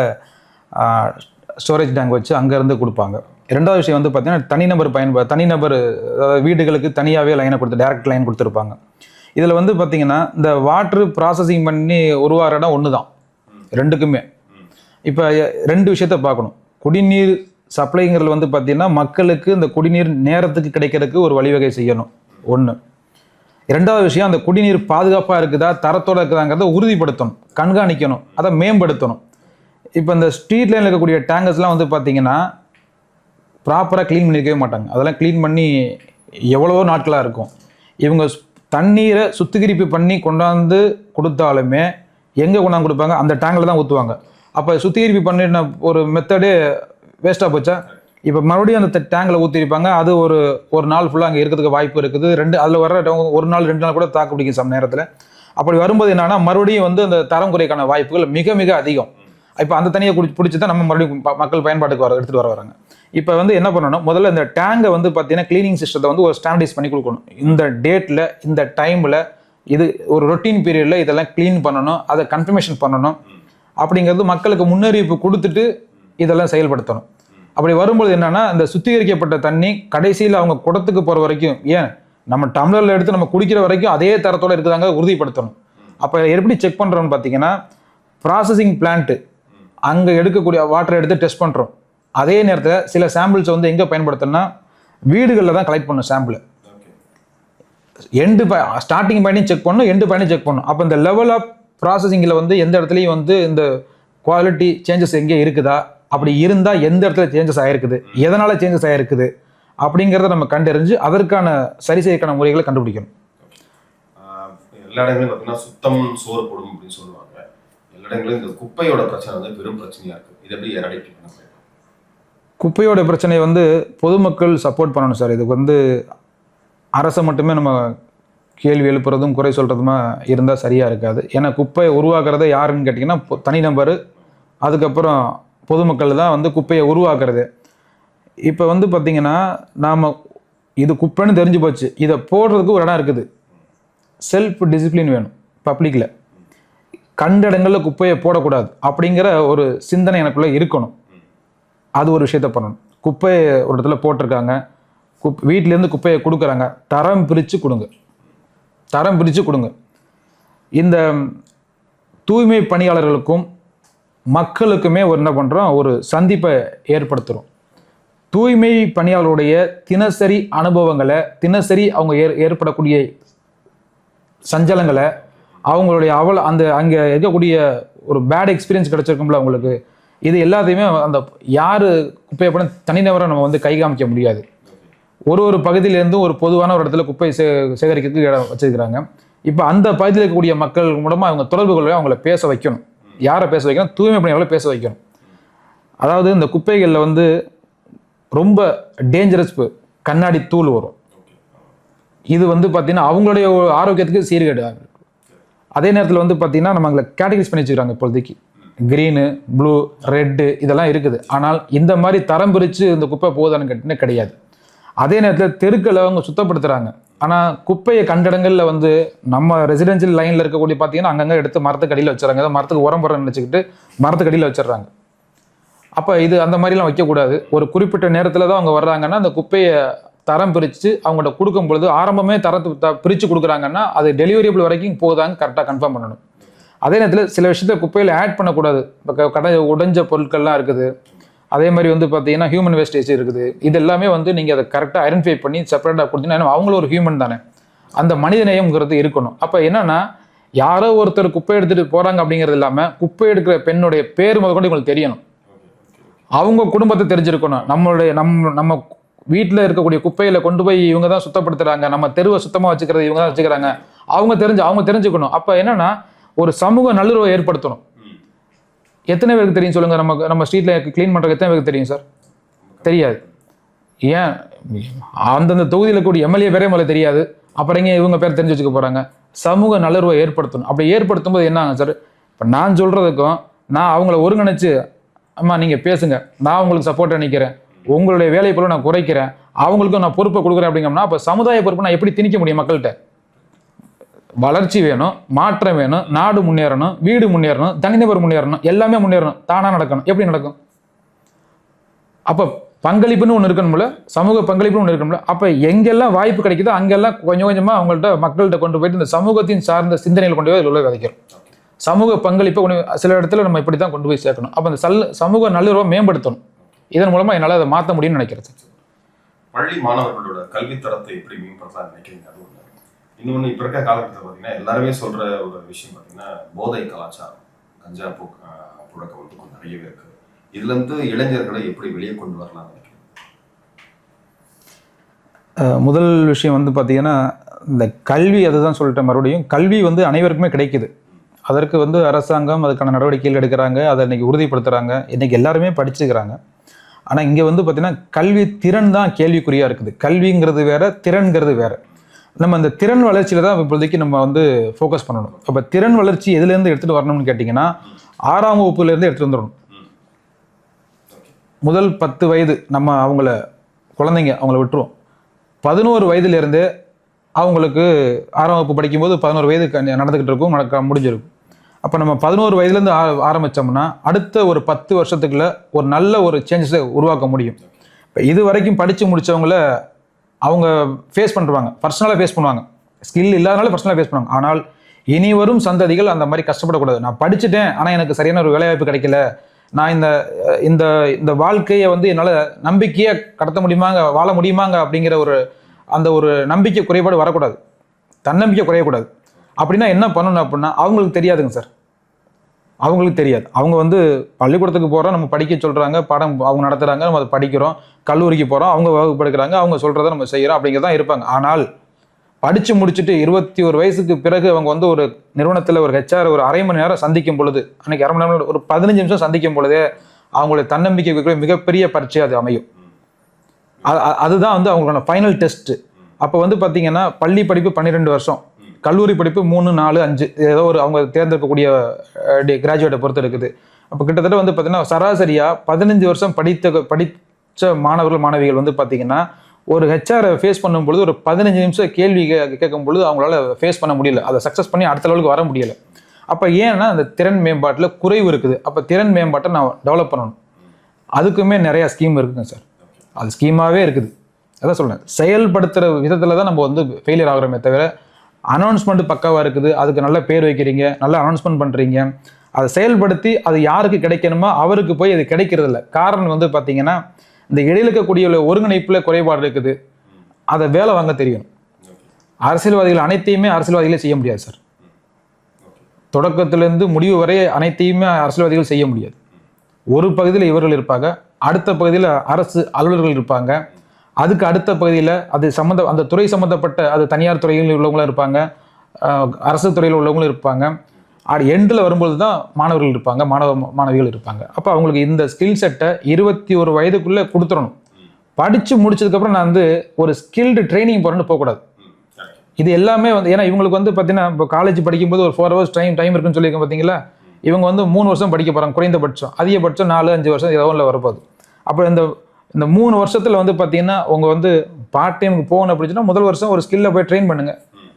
ஸ்டோரேஜ் டேங்க் வச்சு அங்கேருந்து கொடுப்பாங்க. 2வது விஷயம் வந்து பார்த்தீங்கன்னா தனிநபர் வீடுகளுக்கு தனியாகவே லைனை கொடுத்து டைரக்ட் லைன் கொடுத்துருப்பாங்க. இதில் வந்து பார்த்தீங்கன்னா இந்த வாட்ரு ப்ராசஸிங் பண்ணி உருவாகிற இடம் ஒன்று தான் 2க்குமே. இப்போ 2 விஷயத்த பார்க்கணும். குடிநீர் சப்ளைங்கிறது வந்து பார்த்தீங்கன்னா மக்களுக்கு இந்த குடிநீர் நேரத்துக்கு கிடைக்கிறதுக்கு ஒரு வழிவகை செய்யணும் ஒன்று. 2வது விஷயம் அந்த குடிநீர் பாதுகாப்பாக இருக்குதா, தரத்தோடு இருக்குதாங்கிறத உறுதிப்படுத்தணும், கண்காணிக்கணும், அதை மேம்படுத்தணும். இப்போ இந்த ஸ்ட்ரீட் லைனில் இருக்கக்கூடிய டேங்கர்ஸ்லாம் வந்து பார்த்தீங்கன்னா ப்ராப்பராக க்ளீன் பண்ணியிருக்கவே மாட்டாங்க. அதெல்லாம் க்ளீன் பண்ணி எவ்வளவோ நாட்களாக இருக்கும். இவங்க தண்ணீரை சுத்திகரிப்பு பண்ணி கொண்டாந்து கொடுத்தாலுமே எங்கே கொண்டாந்து கொடுப்பாங்க, அந்த டேங்கில் தான் ஊற்றுவாங்க. அப்போ சுத்திகரிப்பு பண்ணின ஒரு மெத்தடே வேஸ்ட்டாக போச்சா? இப்போ மறுபடியும் அந்த டேங்கில் ஊற்றிருப்பாங்க. அது ஒரு நாள் ஃபுல்லாக அங்கே இருக்கிறதுக்கு வாய்ப்பு இருக்குது. அதில் வர 1 நாள் 2 நாள் கூட தாக்கு பிடிக்கும் சம் நேரத்தில். அப்படி வரும்போது என்னன்னா மறுபடியும் வந்து அந்த தரம் குறைக்கான வாய்ப்புகள் மிக மிக அதிகம். இப்போ அந்த தண்ணியை பிடிச்சி தான் நம்ம மறுபடியும் மக்கள் பயன்பாட்டுக்கு எடுத்துகிட்டு வராங்க. இப்போ வந்து என்ன பண்ணணும், முதல்ல இந்த டேங்கை வந்து பார்த்தீங்கன்னா க்ளீனிங் சிஸ்டத்தை வந்து ஒரு ஸ்டாண்டர்டைஸ் பண்ணி கொடுக்கணும். இந்த டேட்டில் இந்த டைமில் இது ஒரு ரொட்டீன் பீரியடில் இதெல்லாம் க்ளீன் பண்ணணும், அதை கன்ஃபர்மேஷன் பண்ணணும் அப்படிங்கிறது மக்களுக்கு முன்னறிவிப்பு கொடுத்துட்டு இதெல்லாம் செயல்படுத்தணும். அப்படி வரும்போது என்னன்னா இந்த சுத்திகரிக்கப்பட்ட தண்ணி கடைசியில் அவங்க குடத்துக்கு போகிற வரைக்கும், ஏன் நம்ம டம்ளரில் எடுத்து நம்ம குடிக்கிற வரைக்கும் அதே தரத்தோடு இருக்குதாங்க உறுதிப்படுத்தணும். அப்போ எப்படி செக் பண்ணுறோன்னு பார்த்தீங்கன்னா ப்ராசஸிங் பிளான்ட்டு அங்கே எடுக்கக்கூடிய வாட்டரை எடுத்து டெஸ்ட் பண்ணுறோம். அதே நேரத்தில் சில சாம்பிள்ஸ் வந்து எங்கே பயன்படுத்தணும்னா வீடுகளில் தான் கலெக்ட் பண்ணணும் சாம்பிள். ஸ்டார்டிங் பாயிண்டையும் செக் பண்ணணும், எண்டு பாயிண்டையும் செக் பண்ணணும். அப்போ இந்த லெவல் ஆஃப் ப்ராசஸிங்கில் வந்து எந்த இடத்துலையும் வந்து இந்த குவாலிட்டி சேஞ்சஸ் எங்கே இருக்குதா, அப்படி இருந்தால் எந்த இடத்துல சேஞ்சஸ் ஆகிருக்குது, எதனால் சேஞ்சஸ் ஆகிருக்குது அப்படிங்கிறத நம்ம கண்டறிஞ்சு அதற்கான சரி செய்யக்கான முறைகளை கண்டுபிடிக்கணும். எல்லா இடங்களையும் பார்த்தீங்கன்னா சுத்தம் சோறு போடும் அப்படின்னு சொல்லுவாங்க. எல்லா இடங்களையும் இந்த குப்பையோட பிரச்சனை வந்து பெரும் பிரச்சனையாக இருக்குது. இதை எப்படி எரடிக் பண்ண? குப்பையோட பிரச்சனையை வந்து பொதுமக்கள் சப்போர்ட் பண்ணணும் சார். இதுக்கு வந்து அரசை மட்டுமே நம்ம கேள்வி எழுப்புறதும் குறை சொல்கிறதுமா இருந்தால் சரியாக இருக்காது. ஏன்னா குப்பையை உருவாக்குறத யாருன்னு கேட்டிங்கன்னா தனிநபர், அதுக்கப்புறம் பொதுமக்கள் தான் வந்து குப்பையை உருவாக்குறது. இப்போ வந்து பார்த்திங்கன்னா நாம் இது குப்பைன்னு தெரிஞ்சு போச்சு, இதை போடுறதுக்கு ஒரு இடம் இருக்குது. செல்ஃப் டிசிப்ளின் வேணும். பப்ளிக்கில் கண்ட இடங்களில் குப்பையை போடக்கூடாது அப்படிங்கிற ஒரு சிந்தனை எனக்குள்ளே இருக்கணும். அது ஒரு விஷயத்த பண்ணணும். குப்பையை ஒரு இடத்துல போட்டிருக்காங்க, வீட்டிலேருந்து குப்பையை கொடுக்குறாங்க, தரம் பிரித்து கொடுங்க. இந்த தூய்மை பணியாளர்களுக்கும் மக்களுக்குமே என்ன பண்ணுறோம், ஒரு சந்திப்பை ஏற்படுத்துகிறோம். தூய்மை பணியாளருடைய தினசரி அனுபவங்களை, தினசரி அவங்க ஏற்படக்கூடிய சஞ்சலங்களை, அவங்களுடைய அந்த அங்கே இருக்கக்கூடிய ஒரு பேட் எக்ஸ்பீரியன்ஸ் கிடச்சிருக்கும்ல அவங்களுக்கு, இது எல்லாத்தையுமே அந்த யார் குப்பையை பண்ண தனிநபரை நம்ம வந்து கை காமிக்க முடியாது. ஒரு பகுதியிலேருந்து ஒரு பொதுவான ஒரு இடத்துல குப்பை சேகரிக்கிறதுக்கு இடம் வச்சுருக்கிறாங்க. இப்போ அந்த பகுதியில் இருக்கக்கூடிய மக்கள் மூலமாக அவங்க தொடர்புகளை அவங்கள பேச வைக்கணும். யாரை பேச வைக்கணும்? தூய்மை பணியாளர்களை பேச வைக்கணும். அதாவது இந்த குப்பைகளில் வந்து ரொம்ப டேஞ்சரஸ் கண்ணாடி தூள் வரும். இது வந்து பார்த்திங்கன்னா அவங்களுடைய ஆரோக்கியத்துக்கு சீர்கேடு. அதே நேரத்தில் வந்து பார்த்திங்கன்னா நம்ம அங்கே கேட்டகரிஸ் பண்ணி வச்சுக்கிறாங்க இப்போதைக்கு. க்ரீனு, ப்ளூ, ரெட்டு இதெல்லாம் இருக்குது. ஆனால் இந்த மாதிரி தரம் பிரித்து இந்த குப்பை போகுதான்னு கேட்டிங்கன்னா கிடையாது. அதே நேரத்தில் தெருக்களை அவங்க சுத்தப்படுத்துகிறாங்க. ஆனால் குப்பையை கண்டிடங்களில் வந்து நம்ம ரெசிடென்ஷியல் லைனில் இருக்கக்கூடிய பார்த்தீங்கன்னா அங்கங்கே எடுத்து மரத்துக்கு அடியில் வச்சுறாங்க. ஏதோ மரத்துக்கு உரம் போடுறேன்னு நினச்சிக்கிட்டு மரத்துக்கு அடியில் வச்சிடுறாங்க. அப்போ இது அந்த மாதிரிலாம் வைக்கக்கூடாது. ஒரு குறிப்பிட்ட நேரத்தில் தான் அவங்க வர்றாங்கன்னா அந்த குப்பையை தரம் பிரித்து அவங்கள்ட்ட கொடுக்கும் பொழுது ஆரம்பமே தரத்தை பிரித்து கொடுக்குறாங்கன்னா அது டெலிவரியபிள் வரைக்கும் போதாங்க கரெக்டாக கன்ஃபார்ம் பண்ணணும். அதே நேரத்தில் சில விஷயத்த குப்பையில் ஆட் பண்ணக்கூடாது. இப்போ கடை உடைஞ்ச பொருட்கள்லாம் இருக்குது. அதே மாதிரி வந்து பார்த்தீங்கன்னா ஹியூமன் வேஸ்டேஜ் இருக்குது. இது எல்லாமே வந்து நீங்கள் அதை கரெக்டாக ஐடென்டிஃபை பண்ணி செப்பரேட்டாக கொடுத்தீங்கன்னா அவங்களும் ஒரு ஹியூமன் தானே, அந்த மனிதநேயம்ங்கிறது இருக்கணும். அப்போ என்னன்னா யாரோ ஒருத்தர் குப்பை எடுத்துகிட்டு போகிறாங்க அப்படிங்கிறது இல்லாமல் குப்பை எடுக்கிற பெண்ணுடைய பேர் முதற்கொண்டு உங்களுக்கு தெரியணும். அவங்க குடும்பத்தை தெரிஞ்சிருக்கணும். நம்ம வீட்டில் இருக்கக்கூடிய குப்பையில் கொண்டு போய் இவங்க தான் சுத்தப்படுத்துகிறாங்க, நம்ம தெருவை சுத்தமாக வச்சுக்கிறது இவங்க தான் வச்சுக்கிறாங்க, அவங்க தெரிஞ்சுக்கணும். அப்போ என்னன்னா ஒரு சமூக நல்லுறவை ஏற்படுத்தணும். எத்தனை பேருக்கு தெரியும் சொல்லுங்க? நம்ம ஸ்ட்ரீட்டில் க்ளீன் பண்ணுறது எத்தனை பேருக்கு தெரியும் சார்? தெரியாது. ஏன் அந்தந்த தொகுதியில் கூடிய எம்எல்ஏ பேரே முதல்ல தெரியாது, அப்புறம் எங்கே இவங்க பேர் தெரிஞ்சு வச்சுக்க போகிறாங்க? சமூக நல்லுறவை ஏற்படுத்தணும். அப்படி ஏற்படுத்தும் போது என்ன ஆகும் சார்? இப்போ நான் சொல்கிறதுக்கும் நான் அவங்கள ஒருங்கிணைச்சு அம்மா நீங்கள் பேசுங்க, நான் உங்களுக்கு சப்போர்ட்டாக நிற்கிறேன், உங்களுடைய வேலை பொருளை நான் குறைக்கிறேன், அவங்களுக்கும் நான் பொறுப்பை கொடுக்குறேன் அப்படிங்கம்னா அப்போ சமுதாய பொறுப்பை நான் எப்படி திணிக்க முடியும் மக்கள்கிட்ட? வளர்ச்சி வேணும், மாற்றம் வேணும், நாடு முன்னேறணும், வீடு முன்னேறணும், தனிநபர் முன்னேறணும், எல்லாமே முன்னேறணும், தானாக நடக்கணும். எப்படி நடக்கும்? அப்போ பங்களிப்புன்னு ஒன்று இருக்கணும்ல, சமூக பங்களிப்புன்னு ஒன்று இருக்கணும்ல. அப்போ எங்கெல்லாம் வாய்ப்பு கிடைக்குதோ அங்கெல்லாம் கொஞ்சம் கொஞ்சமாக அவங்கள்ட்ட மக்கள்கிட்ட கொண்டு போயிட்டு இந்த சமூகத்தின் சார்ந்த சிந்தனைகள் கொண்டு போய் உள்ள விதைக்கிறோம். சமூக பங்களிப்பை சில இடத்துல நம்ம இப்படி தான் கொண்டு போய் சேர்க்கணும். அப்போ அந்த சமூக நல்லுறவை மேம்படுத்தணும். இதன் மூலமாக என்னால் அதை மாற்ற முடியும்னு நினைக்கிறது. பள்ளி மாணவர்களோட கல்வித்தரத்தை எப்படி மேம்படுத்தலாம் நினைக்கிறீங்க? அது ஒன்று. இன்னொன்று இப்போ இருக்க காலகட்டத்தில் பார்த்தீங்கன்னா எல்லாருமே சொல்கிற ஒரு விஷயம் பார்த்தீங்கன்னா போதை கலாச்சாரம், கஞ்சா புழக்கம் வந்து கொஞ்சம் நிறையவே இருக்குது. இதுலேருந்து இளைஞர்களை எப்படி வெளியே கொண்டு வரலாம்னு நினைக்கிறீங்க? முதல் விஷயம் வந்து பார்த்தீங்கன்னா இந்த கல்வி, அதுதான் சொல்லிட்டேன் மறுபடியும். கல்வி வந்து அனைவருக்குமே கிடைக்குது. அதற்கு வந்து அரசாங்கம் அதுக்கான நடவடிக்கைகள் எடுக்கிறாங்க, அதை இன்றைக்கி உறுதிப்படுத்துகிறாங்க, இன்றைக்கி எல்லாருமே படிச்சுக்கிறாங்க. ஆனால் இங்கே வந்து பார்த்திங்கன்னா கல்வி திறன் தான் கேள்விக்குறியாக இருக்குது. கல்விங்கிறது வேறு, திறன்கிறது வேறு. நம்ம அந்த திறன் வளர்ச்சியில் தான் இப்போதைக்கு நம்ம வந்து ஃபோக்கஸ் பண்ணணும். அப்போ திறன் வளர்ச்சி எதுலேருந்து எடுத்துகிட்டு வரணும்னு கேட்டிங்கன்னா 6ஆம் வகுப்புலேருந்து எடுத்துகிட்டு வந்துடணும். முதல் 10 வயது நம்ம குழந்தைங்க அவங்கள விட்டுருவோம். 11 வயதுலேருந்து அவங்களுக்கு 6ஆம் வகுப்பு படிக்கும்போது 11 வயது நடந்துக்கிட்டு இருக்கும், முடிஞ்சிருக்கும். அப்போ நம்ம 11 வயதுலேருந்து ஆரம்பித்தோம்னா அடுத்த ஒரு 10 வருஷத்துக்குள்ள ஒரு நல்ல ஒரு சேஞ்சஸை உருவாக்க முடியும். இப்போ இது வரைக்கும் படித்து முடித்தவங்கள அவங்க ஃபேஸ் பண்ணுவாங்க, பர்சனலாக ஃபேஸ் பண்ணுவாங்க. ஸ்கில் இல்லாதனால பர்சனலாக ஃபேஸ் பண்ணுவாங்க. ஆனால் இனி வரும் சந்ததிகள் அந்த மாதிரி கஷ்டப்படக்கூடாது. நான் படிச்சுட்டேன், ஆனால் எனக்கு சரியான ஒரு வேலைவாய்ப்பு கிடைக்கல, நான் இந்த இந்த வாழ்க்கையை வந்து என்னால் நம்பிக்கையாக கடத்த முடியுமாங்க, வாழ முடியுமாங்க அப்படிங்கிற ஒரு நம்பிக்கை குறைபாடு வரக்கூடாது, தன்னம்பிக்கை குறையக்கூடாது. அப்படின்னா என்ன பண்ணணும் அப்படின்னா அவங்களுக்கு தெரியாதுங்க சார். அவங்களுக்கு தெரியாது. அவங்க வந்து பள்ளிக்கூடத்துக்கு போகிறோம், நம்ம படிக்க சொல்கிறாங்க, பாடம் அவங்க நடத்துகிறாங்க, நம்ம அதை படிக்கிறோம். கல்லூரிக்கு போகிறோம், அவங்க வகுப்பு எடுக்கிறாங்க, அவங்க சொல்கிறத நம்ம செய்கிறோம், அப்படிங்கிறதான் இருப்பாங்க. ஆனால் படித்து முடிச்சுட்டு 21 வயசுக்கு பிறகு அவங்க வந்து ஒரு நிறுவனத்தில் ஒரு HR ஒரு அரை மணி நேரம் சந்திக்கும் பொழுது, அன்றைக்கி அரை மணி நேரம் ஒரு 15 நிமிஷம் சந்திக்கும் பொழுதே அவங்களுடைய தன்னம்பிக்கை மிகப்பெரிய பரீட்சை அது அமையும். அதுதான் வந்து அவங்களோட ஃபைனல் டெஸ்ட்டு. அப்போ வந்து பார்த்திங்கன்னா பள்ளி படிப்பு 12 வருஷம், கல்லூரி படிப்பு 3, 4, 5 ஏதோ ஒரு அவங்க தேர்ந்தெடுக்கக்கூடிய கிராஜுவேட்டை பொறுத்து இருக்குது. அப்போ கிட்டத்தட்ட வந்து பார்த்திங்கன்னா சராசரியாக 15 வருஷம் படித்த மாணவர்கள் மாணவிகள் வந்து பார்த்திங்கன்னா ஒரு ஹெச்ஆரை ஃபேஸ் பண்ணும் பொழுது ஒரு 15 நிமிஷம் கேள்வி கேட்கும் பொழுது அவங்களால ஃபேஸ் பண்ண முடியல, அதை சக்ஸஸ் பண்ணி அடுத்த லெவலுக்கு வர முடியலை. அப்போ ஏன்னா அந்த திறன் மேம்பாட்டில் குறைவு இருக்குது. அப்போ திறன் மேம்பாட்டை நான் டெவலப் பண்ணணும். அதுக்குமே நிறையா ஸ்கீம் இருக்குங்க சார். அது ஸ்கீமாகவே இருக்குது. அதான் சொல்கிறேன், செயல்படுத்துகிற விதத்தில் தான் நம்ம வந்து ஃபெயிலியர் ஆகிறோமே தவிர அனௌன்ஸ்மெண்ட் பக்காவாக இருக்குது, அதுக்கு நல்ல பேர் வைக்கிறீங்க, நல்லா அனௌன்ஸ்மெண்ட் பண்ணுறீங்க, அதை செயல்படுத்தி அது யாருக்கு கிடைக்கணுமோ அவருக்கு போய் அது கிடைக்கிறதில்ல. காரணம் வந்து பார்த்தீங்கன்னா இந்த இடையில இருக்கக்கூடிய ஒருங்கிணைப்பில் குறைபாடு இருக்குது. அதை வேலை வாங்க தெரியும். அரசியல்வாதிகள் அனைத்தையுமே அரசியல்வாதிகளே செய்ய முடியாது சார். தொடக்கத்திலேருந்து முடிவு வரை அனைத்தையுமே அரசியல்வாதிகள் செய்ய முடியாது. ஒரு பகுதியில் இவர்கள் இருப்பாங்க, அடுத்த பகுதியில் அரசு அலுவலர்கள் இருப்பாங்க, அதுக்கு அடுத்த பகுதியில் அந்த துறை சம்மந்தப்பட்ட அது தனியார் துறையில் உள்ளவங்களும் இருப்பாங்க, அரசு துறையில் உள்ளவங்களும் இருப்பாங்க. எண்டில் வரும்போது தான் மாணவர்கள் இருப்பாங்க, மாணவிகள் இருப்பாங்க. அப்போ அவங்களுக்கு இந்த ஸ்கில் செட்டை 21 வயதுக்குள்ளே கொடுத்துடணும். படித்து முடிச்சதுக்கப்புறம் நான் வந்து ஒரு ஸ்கில்டு ட்ரைனிங் போகிறேன்னு போகக்கூடாது. இது எல்லாமே வந்து ஏன்னா இவங்களுக்கு வந்து பார்த்தீங்கன்னா இப்போ காலேஜ் படிக்கும்போது ஒரு 4 hours டைம் இருக்குன்னு சொல்லியிருக்கேன் பார்த்தீங்களா. இவங்க வந்து 3 வருஷம் படிக்க போகிறாங்க குறைந்தபட்சம், அதிகபட்சம் 4-5 வருஷம் ஏதோ ஒன்றில் வரப்போகுது. அப்போ இந்த 3 வருஷத்தில் வந்து பார்த்தீங்கன்னா உங்க வந்து பார்ட் டைமுக்கு போகணும் அப்படின்னா முதல் வருஷம் ஒரு ஸ்கில்ல போய் ட்ரெயின் பண்ணுங்க,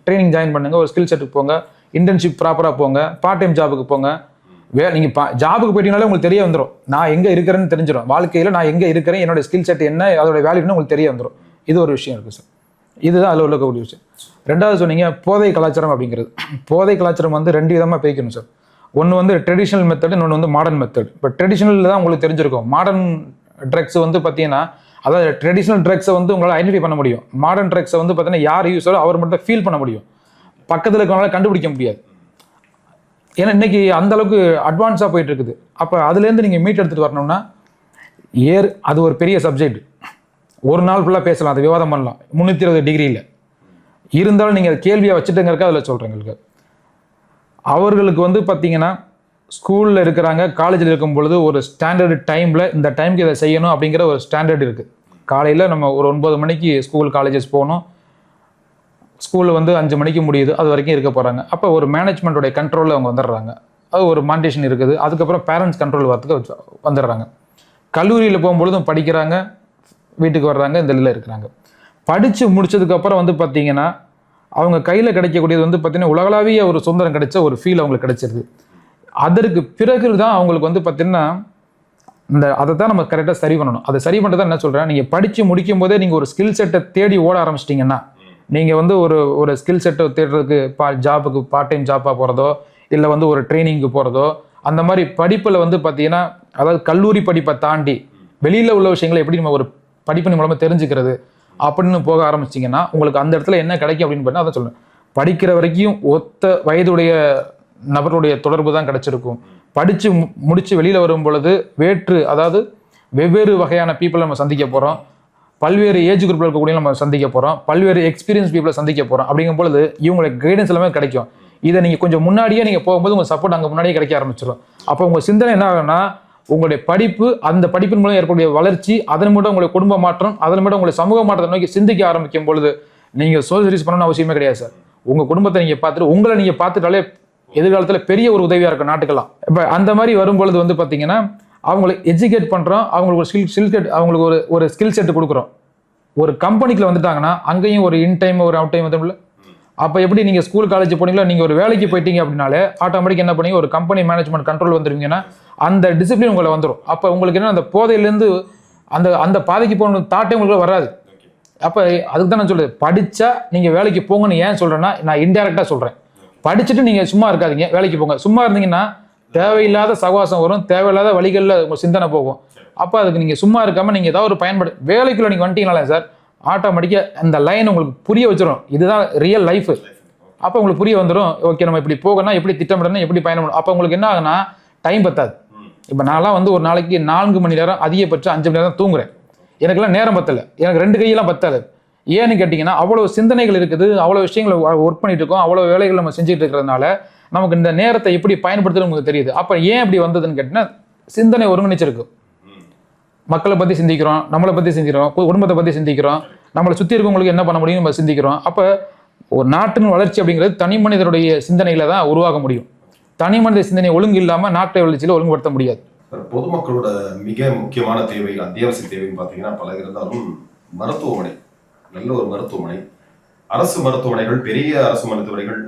ட்ரைனிங் ஜாயின் பண்ணுங்க, ஒரு ஸ்கில் செட்டுக்கு போங்க, இன்டர்ன்ஷிப் ப்ராப்பராக போங்க, பார்ட் டைம் ஜாபுக்கு போங்க. நீங்கள் ஜாபுக்கு போயிட்டீங்கனாலே உங்களுக்கு தெரிய வந்துடும், நான் எங்கே இருக்கிறேன்னு தெரிஞ்சிடும். வாழ்க்கையில் நான் எங்கே இருக்கிறேன், என்னோட ஸ்கில் செட் என்ன, அதோட வேல்யூன்னு உங்களுக்கு தெரிய வந்துடும். இது ஒரு விஷயம் இருக்குது சார். இதுதான் அதில் உள்ளக்கூடிய விஷயம். ரெண்டாவது சொன்னீங்க போதை கலாச்சாரம் அப்படிங்கிறது. போதை கலாச்சாரம் வந்து 2 விதமாக பிரிக்கணும் சார். ஒன்று வந்து ட்ரெடிஷ்னல் மெத்தட், இன்னொன்று வந்து மாடர்ன் மெத்தட். இப்போ ட்ரெடிஷ்னல் தான் உங்களுக்கு தெரிஞ்சிருக்கும். மாடர்ன் ட்ரக்ஸ் வந்து பார்த்தீங்கன்னா, அதாவது ட்ரெடிஷ்னல் ட்ரக்ஸை வந்து உங்களால் ஐடென்டிஃபை பண்ண முடியும். மாடர்ன் ட்ரக்ஸை வந்து பார்த்தீங்கன்னா யார் யூஸரோ அவர் மட்டும் தான் ஃபீல் பண்ண முடியும், பக்கத்தில் இருக்கவங்களால கண்டுபிடிக்க முடியாது. ஏன்னா இன்னைக்கு அந்த அளவுக்கு அட்வான்ஸாக போயிட்டு இருக்குது. அப்போ அதுலேருந்து நீங்கள் மீட் எடுத்துகிட்டு வரணும்னா அது ஒரு பெரிய சப்ஜெக்ட். ஒரு நாள் ஃபுல்லாக பேசலாம், அதை விவாதம் பண்ணலாம் 320 டிகிரியில். இருந்தாலும் நீங்கள் கேள்வியாக வச்சுட்டுங்கிறக்க அதில் சொல்கிறேன். உங்களுக்கு அவர்களுக்கு வந்து பார்த்தீங்கன்னா ஸ்கூலில் இருக்கிறாங்க, காலேஜில் இருக்கும் பொழுது ஒரு ஸ்டாண்டர்டு டைமில் இந்த டைமுக்கு இதை செய்யணும் அப்படிங்கிற ஒரு ஸ்டாண்டர்ட் இருக்குது. காலையில் நம்ம ஒரு 9 மணிக்கு ஸ்கூல் காலேஜஸ் போகணும், ஸ்கூலில் வந்து 5 மணிக்கு முடியுது, அது வரைக்கும் இருக்க போகிறாங்க. அப்போ ஒரு மேனேஜ்மெண்ட்டோடைய கண்ட்ரோலில் அவங்க வந்துடுறாங்க. அது ஒரு மாண்டேஷன் இருக்குது. அதுக்கப்புறம் பேரண்ட்ஸ் கண்ட்ரோல் வரத்துக்கு வந்துடுறாங்க. கல்லூரியில் போகும்பொழுதும் படிக்கிறாங்க, வீட்டுக்கு வர்றாங்க, இந்த இதில் இருக்கிறாங்க. படித்து முடிச்சதுக்கப்புறம் வந்து பார்த்திங்கன்னா அவங்க கையில் கிடைக்கக்கூடியது வந்து பார்த்திங்கன்னா உலகளாவிய ஒரு சுதந்திரம் கிடைச்ச ஒரு ஃபீல் அவங்களுக்கு கிடைச்சிருது. அதற்கு பிறகு தான் அவங்களுக்கு வந்து பார்த்திங்கன்னா அதை தான் நம்ம கரெக்டாக சரி பண்ணணும். அதை சரி பண்ணுறது என்ன சொல்கிறேன், நீங்கள் படித்து முடிக்கும் போதே நீங்கள் ஒரு ஸ்கில் செட்டை தேடி ஓட ஆரம்பிச்சிட்டிங்கன்னா, நீங்கள் வந்து ஒரு ஸ்கில் செட்டை தேடுறதுக்கு ஜாபுக்கு பார்ட் டைம் ஜாப்பாக போகிறதோ இல்லை வந்து ஒரு ட்ரைனிங்க்கு போகிறதோ, அந்த மாதிரி படிப்பில் வந்து பார்த்தீங்கன்னா அதாவது கல்லூரி படிப்பை தாண்டி வெளியில் உள்ள விஷயங்களை எப்படி நம்ம ஒரு படிப்பின் மூலமாக தெரிஞ்சுக்கிறது அப்படின்னு போக ஆரம்பிச்சிங்கன்னா உங்களுக்கு அந்த இடத்துல என்ன கிடைக்கும் அப்படின்னு பார்த்தா அதை சொல்லுவேன். படிக்கிற வரைக்கும் ஒத்த வயதுடைய நபருடைய தொடர்பு தான் கிடைச்சிருக்கும். படித்து முடித்து வெளியில் வரும் பொழுது அதாவது வெவ்வேறு வகையான பீப்புளை நம்ம சந்திக்க போகிறோம், பல்வேறு ஏஜ் குரூப்பில் இருக்கக்கூடிய நம்ம சந்திக்க போகிறோம், பல்வேறு எக்ஸ்பீரியன்ஸ் பீப்புளை சந்திக்க போகிறோம். அப்படிங்கும் பொழுது இவங்களுக்கு கைடன்ஸ் எல்லாமே கிடைக்கும். இதை நீங்கள் கொஞ்சம் முன்னாடியே நீங்கள் போகும்போது உங்கள் சப்போர்ட் அங்கே முன்னாடியே கிடைக்க ஆரம்பிச்சிடும். அப்போ உங்கள் சிந்தனை என்ன ஆகும்னா உங்களுடைய படிப்பு, அந்த படிப்பின் மூலம் ஏற்படக்கூடிய வளர்ச்சி, அதன் மூலம் உங்களுடைய குடும்ப மாற்றம், அதன் மூலம் உங்களுடைய சமூக மாற்றத்தை நோக்கி சிந்திக்க ஆரம்பிக்கும் பொழுது நீங்கள் சோசியலைஸ் பண்ணணும்னு அவசியமே கிடையாது சார். உங்கள் குடும்பத்தை நீங்கள் பார்த்துட்டு உங்களை நீங்கள் பார்த்துட்டாலே எதிர்காலத்தில் பெரிய ஒரு உதவியாக இருக்கும் நாட்டுக்கெல்லாம். இப்போ அந்த மாதிரி வரும்பொழுது வந்து பார்த்தீங்கன்னா அவங்களை எஜுகேட் பண்ணுறோம், அவங்களுக்கு ஒரு ஸ்கில் செட், அவங்களுக்கு ஒரு ஸ்கில் செட் கொடுக்குறோம். ஒரு கம்பெனிக்குள்ள வந்துட்டாங்கன்னா அங்கேயும் ஒரு இன் டைம் ஒரு அவுட் டைம் வந்து அப்போ எப்படி நீங்கள் ஸ்கூல் காலேஜ் போனீங்களோ நீங்கள் ஒரு வேலைக்கு போயிட்டீங்க அப்படின்னாலே ஆட்டோமேட்டிக் என்ன பண்ணீங்க, ஒரு கம்பெனி மேனேஜ்மெண்ட் கண்ட்ரோல் வந்துருவீங்கன்னா அந்த டிசிப்ளின் உங்களை வந்துடும். அப்போ உங்களுக்கு என்ன அந்த போதையிலேருந்து அந்த பாதைக்கு போகணும் தாட்டே உங்களுக்கு வராது. அப்போ அதுக்கு தான் நான் சொல்கிறேன், படித்தா நீங்கள் வேலைக்கு போங்கன்னு ஏன் சொல்கிறேன்னா நான் இன்டெரக்டாக சொல்கிறேன். படிச்சுட்டு நீங்கள் சும்மா இருக்காதீங்க, வேலைக்கு போங்க. சும்மா இருந்தீங்கன்னா தேவையில்லாத சகவாசம் வரும், தேவையில்லாத வழிகளில் உங்கள் சிந்தனை போகும். அப்போ அதுக்கு நீங்கள் சும்மா இருக்காமல் நீங்கள் ஏதாவது ஒரு பயன்படு வேலைக்குள்ளே நீங்கள் வந்துட்டீங்களா சார், ஆட்டோமேட்டிக்காக அந்த லைன் உங்களுக்கு புரிய வச்சிடும். இதுதான் ரியல் லைஃபு. அப்போ உங்களுக்கு புரிய வந்துடும், ஓகே நம்ம இப்படி போகணும், எப்படி திட்டமிடணும், எப்படி பயணம். அப்போ உங்களுக்கு என்ன ஆகுனா டைம் பத்தாது. இப்போ நான்லாம் வந்து ஒரு நாளைக்கு 4 மணி நேரம், அதிகபட்சம் 5 மணி நேரம் தான் தூங்குறேன். எனக்கெல்லாம் நேரம் பத்தலை, எனக்கு 2 கையெல்லாம் பத்தாது. ஏன்னு கேட்டிங்கன்னா அவ்வளோ சிந்தனைகள் இருக்குது, அவ்வளோ விஷயங்களை ஒர்க் பண்ணிட்டு இருக்கோம், அவ்வளோ வேலைகள் நம்ம செஞ்சுட்டு இருக்கிறதுனால நமக்கு இந்த நேரத்தை எப்படி பயன்படுத்துறது உங்களுக்கு தெரியுது. அப்போ ஏன் அப்படி வந்ததுன்னு கேட்டிங்கன்னா சிந்தனை ஒருங்கிணைச்சிருக்கு. மக்களை பற்றி சிந்திக்கிறோம், நம்மளை பற்றி சிந்திக்கிறோம், குடும்பத்தை பற்றி சிந்திக்கிறோம், நம்மளை சுற்றி இருக்கவங்களுக்கு என்ன பண்ண முடியும் நம்ம சிந்திக்கிறோம். அப்போ ஒரு நாட்டின் வளர்ச்சி அப்படிங்கிறது தனி மனிதருடைய சிந்தனைகளை தான் உருவாக முடியும். தனி மனித சிந்தனை ஒழுங்கு இல்லாமல் நாட்டை வளர்ச்சியில் ஒழுங்குபடுத்த முடியாது. பொதுமக்களோட மிக முக்கியமான தேவை, அத்தியாவசிய தேவைன்னு பார்த்தீங்கன்னா பல இருந்தாலும் மருத்துவமனை, நல்ல ஒரு மருத்துவமனை, அரசு மருத்துவமனைகள், பெரிய அரசு மருத்துவமனைகள்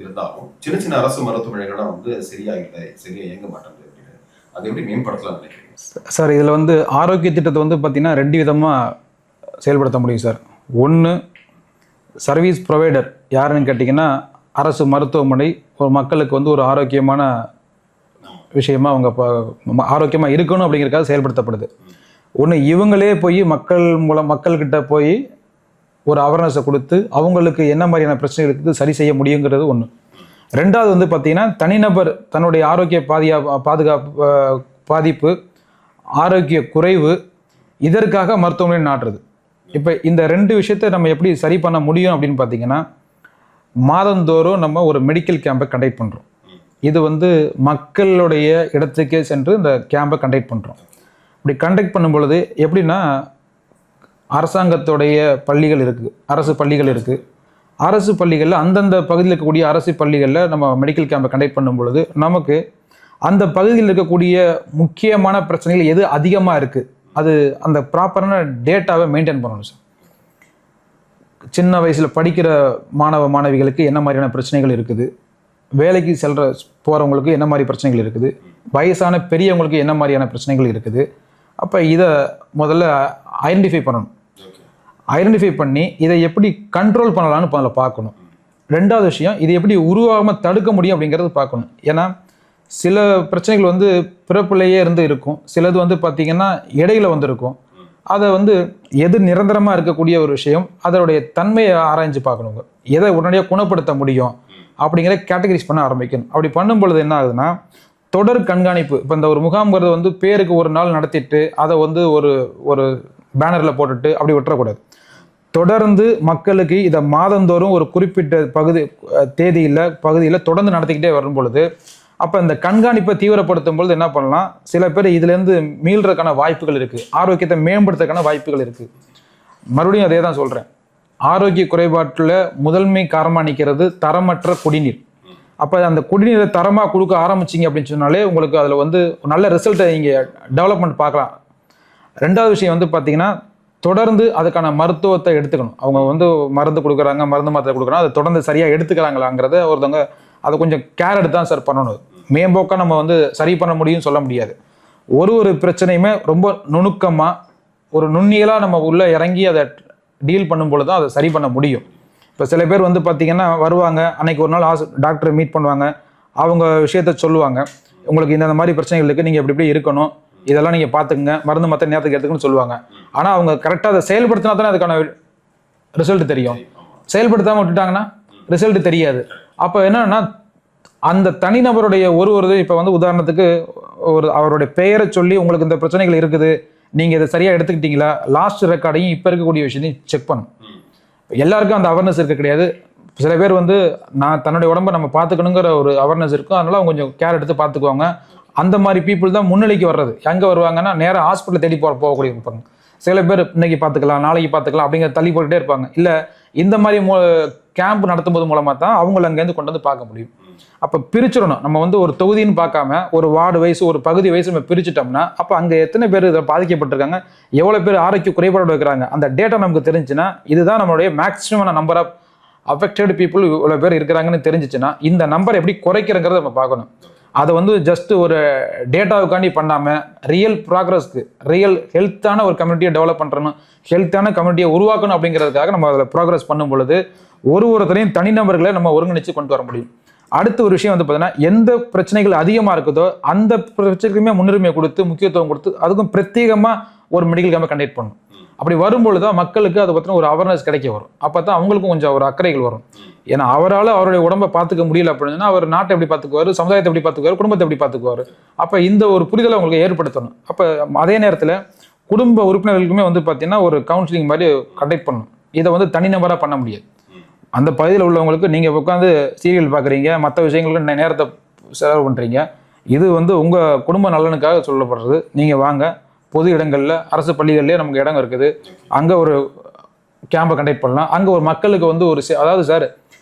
இருந்தாலும் சின்ன சின்ன அரசு மருத்துவமனைகள்லாம் வந்து சரியா இயங்க மாட்டாங்க. அதை எப்படி மேம்படுத்தலாம் நினைக்கிறீங்க சார்? இதில் வந்து ஆரோக்கிய திட்டத்தை வந்து பார்த்தீங்கன்னா 2 விதமாக செயல்படுத்த முடியும் சார். ஒன்று சர்வீஸ் ப்ரொவைடர் யாருன்னு கேட்டிங்கன்னா அரசு மருத்துவமனை ஒரு மக்களுக்கு வந்து ஒரு ஆரோக்கியமான விஷயமா அவங்க ஆரோக்கியமாக இருக்கணும் அப்படிங்கிறதுக்காக செயல்படுத்தப்படுது. ஒன்று இவங்களே போய் மக்கள்கிட்ட போய் ஒரு அவேர்னஸை கொடுத்து அவங்களுக்கு என்ன மாதிரியான பிரச்சனைகளுக்கு சரி செய்ய முடியுங்கிறது ஒன்று. ரெண்டாவது வந்து பார்த்திங்கன்னா தனிநபர் தன்னுடைய ஆரோக்கிய பாதிப்பு, ஆரோக்கிய குறைவு, இதற்காக மருத்துவமனை நாட்டுறது. இப்போ இந்த 2 விஷயத்தை நம்ம எப்படி சரி பண்ண முடியும் அப்படின்னு பார்த்தீங்கன்னா மாதந்தோறும் நம்ம ஒரு மெடிக்கல் கேம்பை கண்டக்ட் பண்ணுறோம். இது வந்து மக்களுடைய இடத்துக்கே சென்று இந்த கேம்பை கண்டக்ட் பண்ணுறோம். இப்படி கண்டக்ட் பண்ணும் பொழுது எப்படின்னா அரசாங்கத்துடைய பள்ளிகள் இருக்குது, அரசு பள்ளிகள் இருக்குது. அரசு பள்ளிகளில் அந்தந்த பகுதியில் இருக்கக்கூடிய அரசு பள்ளிகளில் நம்ம மெடிக்கல் கேம்பை கண்டக்ட் பண்ணும் பொழுது நமக்கு அந்த பகுதியில் இருக்கக்கூடிய முக்கியமான பிரச்சனைகள் எது அதிகமாக இருக்குது, அது அந்த ப்ராப்பரான டேட்டாவை மெயின்டைன் பண்ணணும் சார். சின்ன வயசில் படிக்கிற மாணவ மாணவிகளுக்கு என்ன மாதிரியான பிரச்சனைகள் இருக்குது, வேலைக்கு போகிறவங்களுக்கு என்ன மாதிரி பிரச்சனைகள் இருக்குது, வயசான பெரியவங்களுக்கு என்ன மாதிரியான பிரச்சனைகள் இருக்குது. அப்போ இதை முதல்ல ஐடென்டிஃபை பண்ணணும். ஐடென்டிஃபை பண்ணி இதை எப்படி கண்ட்ரோல் பண்ணலான்னு முதல்ல பார்க்கணும். ரெண்டாவது விஷயம், இது எப்படி உருவாகாமல் தடுக்க முடியும் அப்படிங்கிறது பார்க்கணும். ஏன்னா சில பிரச்சனைகள் வந்து பிறப்பிலேயே இருந்து இருக்கும், சிலது வந்து பார்த்திங்கன்னா இடையில வந்திருக்கும். அதை வந்து எது நிரந்தரமாக இருக்கக்கூடிய ஒரு விஷயம், அதனுடைய தன்மையை ஆராய்ஞ்சு பார்க்கணுங்க. எதை உடனடியாக குணப்படுத்த முடியும் அப்படிங்கிற கேட்டகரிஸ் பண்ண ஆரம்பிக்கணும். அப்படி பண்ணும் பொழுது என்ன ஆகுதுன்னா, தொடர் கண்காணிப்பு. இப்போ இந்த ஒரு முகாம்ங்கிறது வந்து பேருக்கு ஒரு நாள் நடத்திட்டு அதை வந்து ஒரு பேனரில் போட்டுட்டு அப்படி விட்டுறக்கூடாது. தொடர்ந்து மக்களுக்கு இதை மாதந்தோறும் ஒரு குறிப்பிட்ட பகுதியில் தொடர்ந்து நடத்திக்கிட்டே வரும் பொழுது, அப்போ இந்த கண்காணிப்பை தீவிரப்படுத்தும் பொழுது என்ன பண்ணலாம், சில பேர் இதுலேருந்து மீள்றதுக்கான வாய்ப்புகள் இருக்குது, ஆரோக்கியத்தை மேம்படுத்துறதுக்கான வாய்ப்புகள் இருக்குது. மறுபடியும் அதே தான் சொல்கிறேன், ஆரோக்கிய குறைபாட்டில் முதன்மை காரணமாக நிற்கிறது தரமற்ற குடிநீர். அப்போ அந்த குடிநீரை தரமாக கொடுக்க ஆரம்பிச்சிங்க அப்படின்னு சொன்னாலே உங்களுக்கு அதில் வந்து நல்ல ரிசல்ட்டை நீங்கள் டெவலப்மெண்ட் பார்க்கலாம். ரெண்டாவது விஷயம் வந்து பார்த்தீங்கன்னா, தொடர்ந்து அதுக்கான மருத்துவத்தை எடுத்துக்கணும். அவங்க வந்து மருந்து கொடுக்குறாங்க, மருந்து மாத்திரை கொடுக்குறாங்க, அதை தொடர்ந்து சரியாக எடுத்துக்கிறாங்களாங்கிறத ஒருத்தவங்க அதை கொஞ்சம் கேர் எடுத்து தான் சார் பண்ணணும். மேம்போக்காக நம்ம வந்து சரி பண்ண முடியும்னு சொல்ல முடியாது. ஒரு பிரச்சனையுமே ரொம்ப நுணுக்கமாக ஒரு நுண்ணியலாக நம்ம உள்ளே இறங்கி அதை டீல் பண்ணும் பொழுது தான் அதை சரி பண்ண முடியும். இப்போ சில பேர் வந்து பார்த்திங்கன்னா வருவாங்க, அன்னைக்கு ஒரு நாள் டாக்டரை மீட் பண்ணுவாங்க, அவங்க விஷயத்த சொல்லுவாங்க, உங்களுக்கு இந்த மாதிரி பிரச்சனைகள் இருக்குது, நீங்கள் எப்படி இருக்கணும், இதெல்லாம் நீங்கள் பார்த்துக்குங்க, மருந்து மற்ற நேரத்துக்கு எடுத்துக்கணும்னு சொல்லுவாங்க. ஆனால் அவங்க கரெக்டாக அதை செயல்படுத்தினா தானே அதுக்கான ரிசல்ட் தெரியும். செயல்படுத்தாமல் விட்டுட்டாங்கன்னா ரிசல்ட் தெரியாது. அப்போ என்னன்னா, அந்த தனிநபருடைய ஒரு இப்போ வந்து உதாரணத்துக்கு அவருடைய பெயரை சொல்லி உங்களுக்கு இந்த பிரச்சனைகள் இருக்குது, நீங்கள் இதை சரியாக எடுத்துக்கிட்டீங்களா, லாஸ்ட் ரெக்கார்டையும் இப்போ இருக்கக்கூடிய விஷயத்தையும் செக் பண்ணும். எல்லாருக்கும் அந்த அவேர்னஸ் இருக்க கிடையாது. சில பேர் வந்து தன்னுடைய உடம்பை நம்ம பார்த்துக்கணுங்கிற ஒரு அவேர்னஸ் இருக்கும், அதனால அவங்க கொஞ்சம் கேர் எடுத்து பார்த்துக்குவாங்க. அந்த மாதிரி பீப்புள் தான் முன்னிலைக்கு வர்றது. எங்கே வருவாங்கன்னா, நேராக ஹாஸ்பிட்டல் தேடி போகக்கூடிய இருப்பாங்க. சில பேர் இன்னைக்கு பார்த்துக்கலாம், நாளைக்கு பார்த்துக்கலாம் அப்படிங்கிற தள்ளி போட்டுகிட்டே இருப்பாங்க. இல்லை, இந்த மாதிரி கேம்ப் நடத்தும்போது மூலமாக தான் அவங்கள அங்கேருந்து கொண்டு வந்து பார்க்க முடியும். அப்போ பிரிச்சிடணும். நம்ம வந்து ஒரு தொகுதின்னு பார்க்காம ஒரு வார்டு வயசு, ஒரு பகுதி வயசு நம்ம பிரிச்சுட்டோம்னா, அப்போ அங்கே எத்தனை பேர் இதை பாதிக்கப்பட்டிருக்காங்க, எவ்வளோ பேர் ஆரோக்கிய குறைபாடு இருக்கிறாங்க, அந்த டேட்டா நமக்கு தெரிஞ்சுன்னா, இதுதான் நம்மளுடைய maximum number of affected people இவ்வளோ பேர் இருக்கிறாங்கன்னு தெரிஞ்சிச்சுன்னா, இந்த நம்பர் எப்படி குறைக்கிறங்கிறத நம்ம பார்க்கணும். அதை வந்து ஜஸ்ட் ஒரு டேட்டாவுக்காண்டி பண்ணாமல் ரியல் ப்ராக்ரஸ்க்கு, ரியல் ஹெல்த்தான ஒரு கம்யூனிட்டியை டெவலப் பண்ணுறணும், ஹெல்த்தான கம்யூனிட்டியை உருவாக்கணும் அப்படிங்கிறதுக்காக நம்ம அதில் ப்ராக்ரஸ் பண்ணும் பொழுது ஒருத்தரையும் தனிநபர்களை நம்ம ஒருங்கிணைச்சு கொண்டு வர முடியும். அடுத்த ஒரு விஷயம் வந்து பார்த்தீங்கன்னா, எந்த பிரச்சனைகள் அதிகமாக இருக்குதோ அந்த பிரச்சனைக்குமே முன்னுரிமை கொடுத்து, முக்கியத்துவம் கொடுத்து, அதுக்கும் பிரத்யேகமாக ஒரு மெடிக்கல் கேம்பை கண்டக்ட் பண்ணணும். அப்படி வரும்பொழுது தான் மக்களுக்கு அதை பற்றின ஒரு அவேர்னஸ் கிடைக்க வரும். அப்போ தான் அவங்களுக்கும் கொஞ்சம் ஒரு அக்கறைகள் வரும். ஏன்னா அவரால் அவருடைய உடம்பை பார்த்துக்க முடியல அப்படின்னா அவர் நாட்டை எப்படி பார்த்துக்குவார், சமுதாயத்தை எப்படி பார்த்துக்குவார், குடும்பத்தை எப்படி பார்த்துக்குவார். அப்போ இந்த ஒரு புரிதலை அவங்களுக்கு ஏற்படுத்தணும். அப்போ அதே நேரத்தில் குடும்ப உறுப்பினர்களுக்குமே வந்து பார்த்தீங்கன்னா ஒரு கவுன்சிலிங் மாதிரி கண்டக்ட் பண்ணணும். இதை வந்து தனிநபராக பண்ண முடியாது. அந்த பகுதியில் உள்ளவங்களுக்கு நீங்கள் உட்காந்து சீரியல் பார்க்குறீங்க, மற்ற விஷயங்களுக்கு நேரத்தை செலவு பண்ணுறீங்க, இது வந்து உங்கள் குடும்ப நலனுக்காக சொல்லப்படுறது. நீங்கள் வாங்க, பொது இடங்களில், அரசு பள்ளிகள்லேயே நமக்கு இடம் இருக்குது, அங்கே ஒரு கேம்பை கண்டக்ட் பண்ணலாம். அங்கே ஒரு மக்களுக்கு வந்து அதாவது சார்,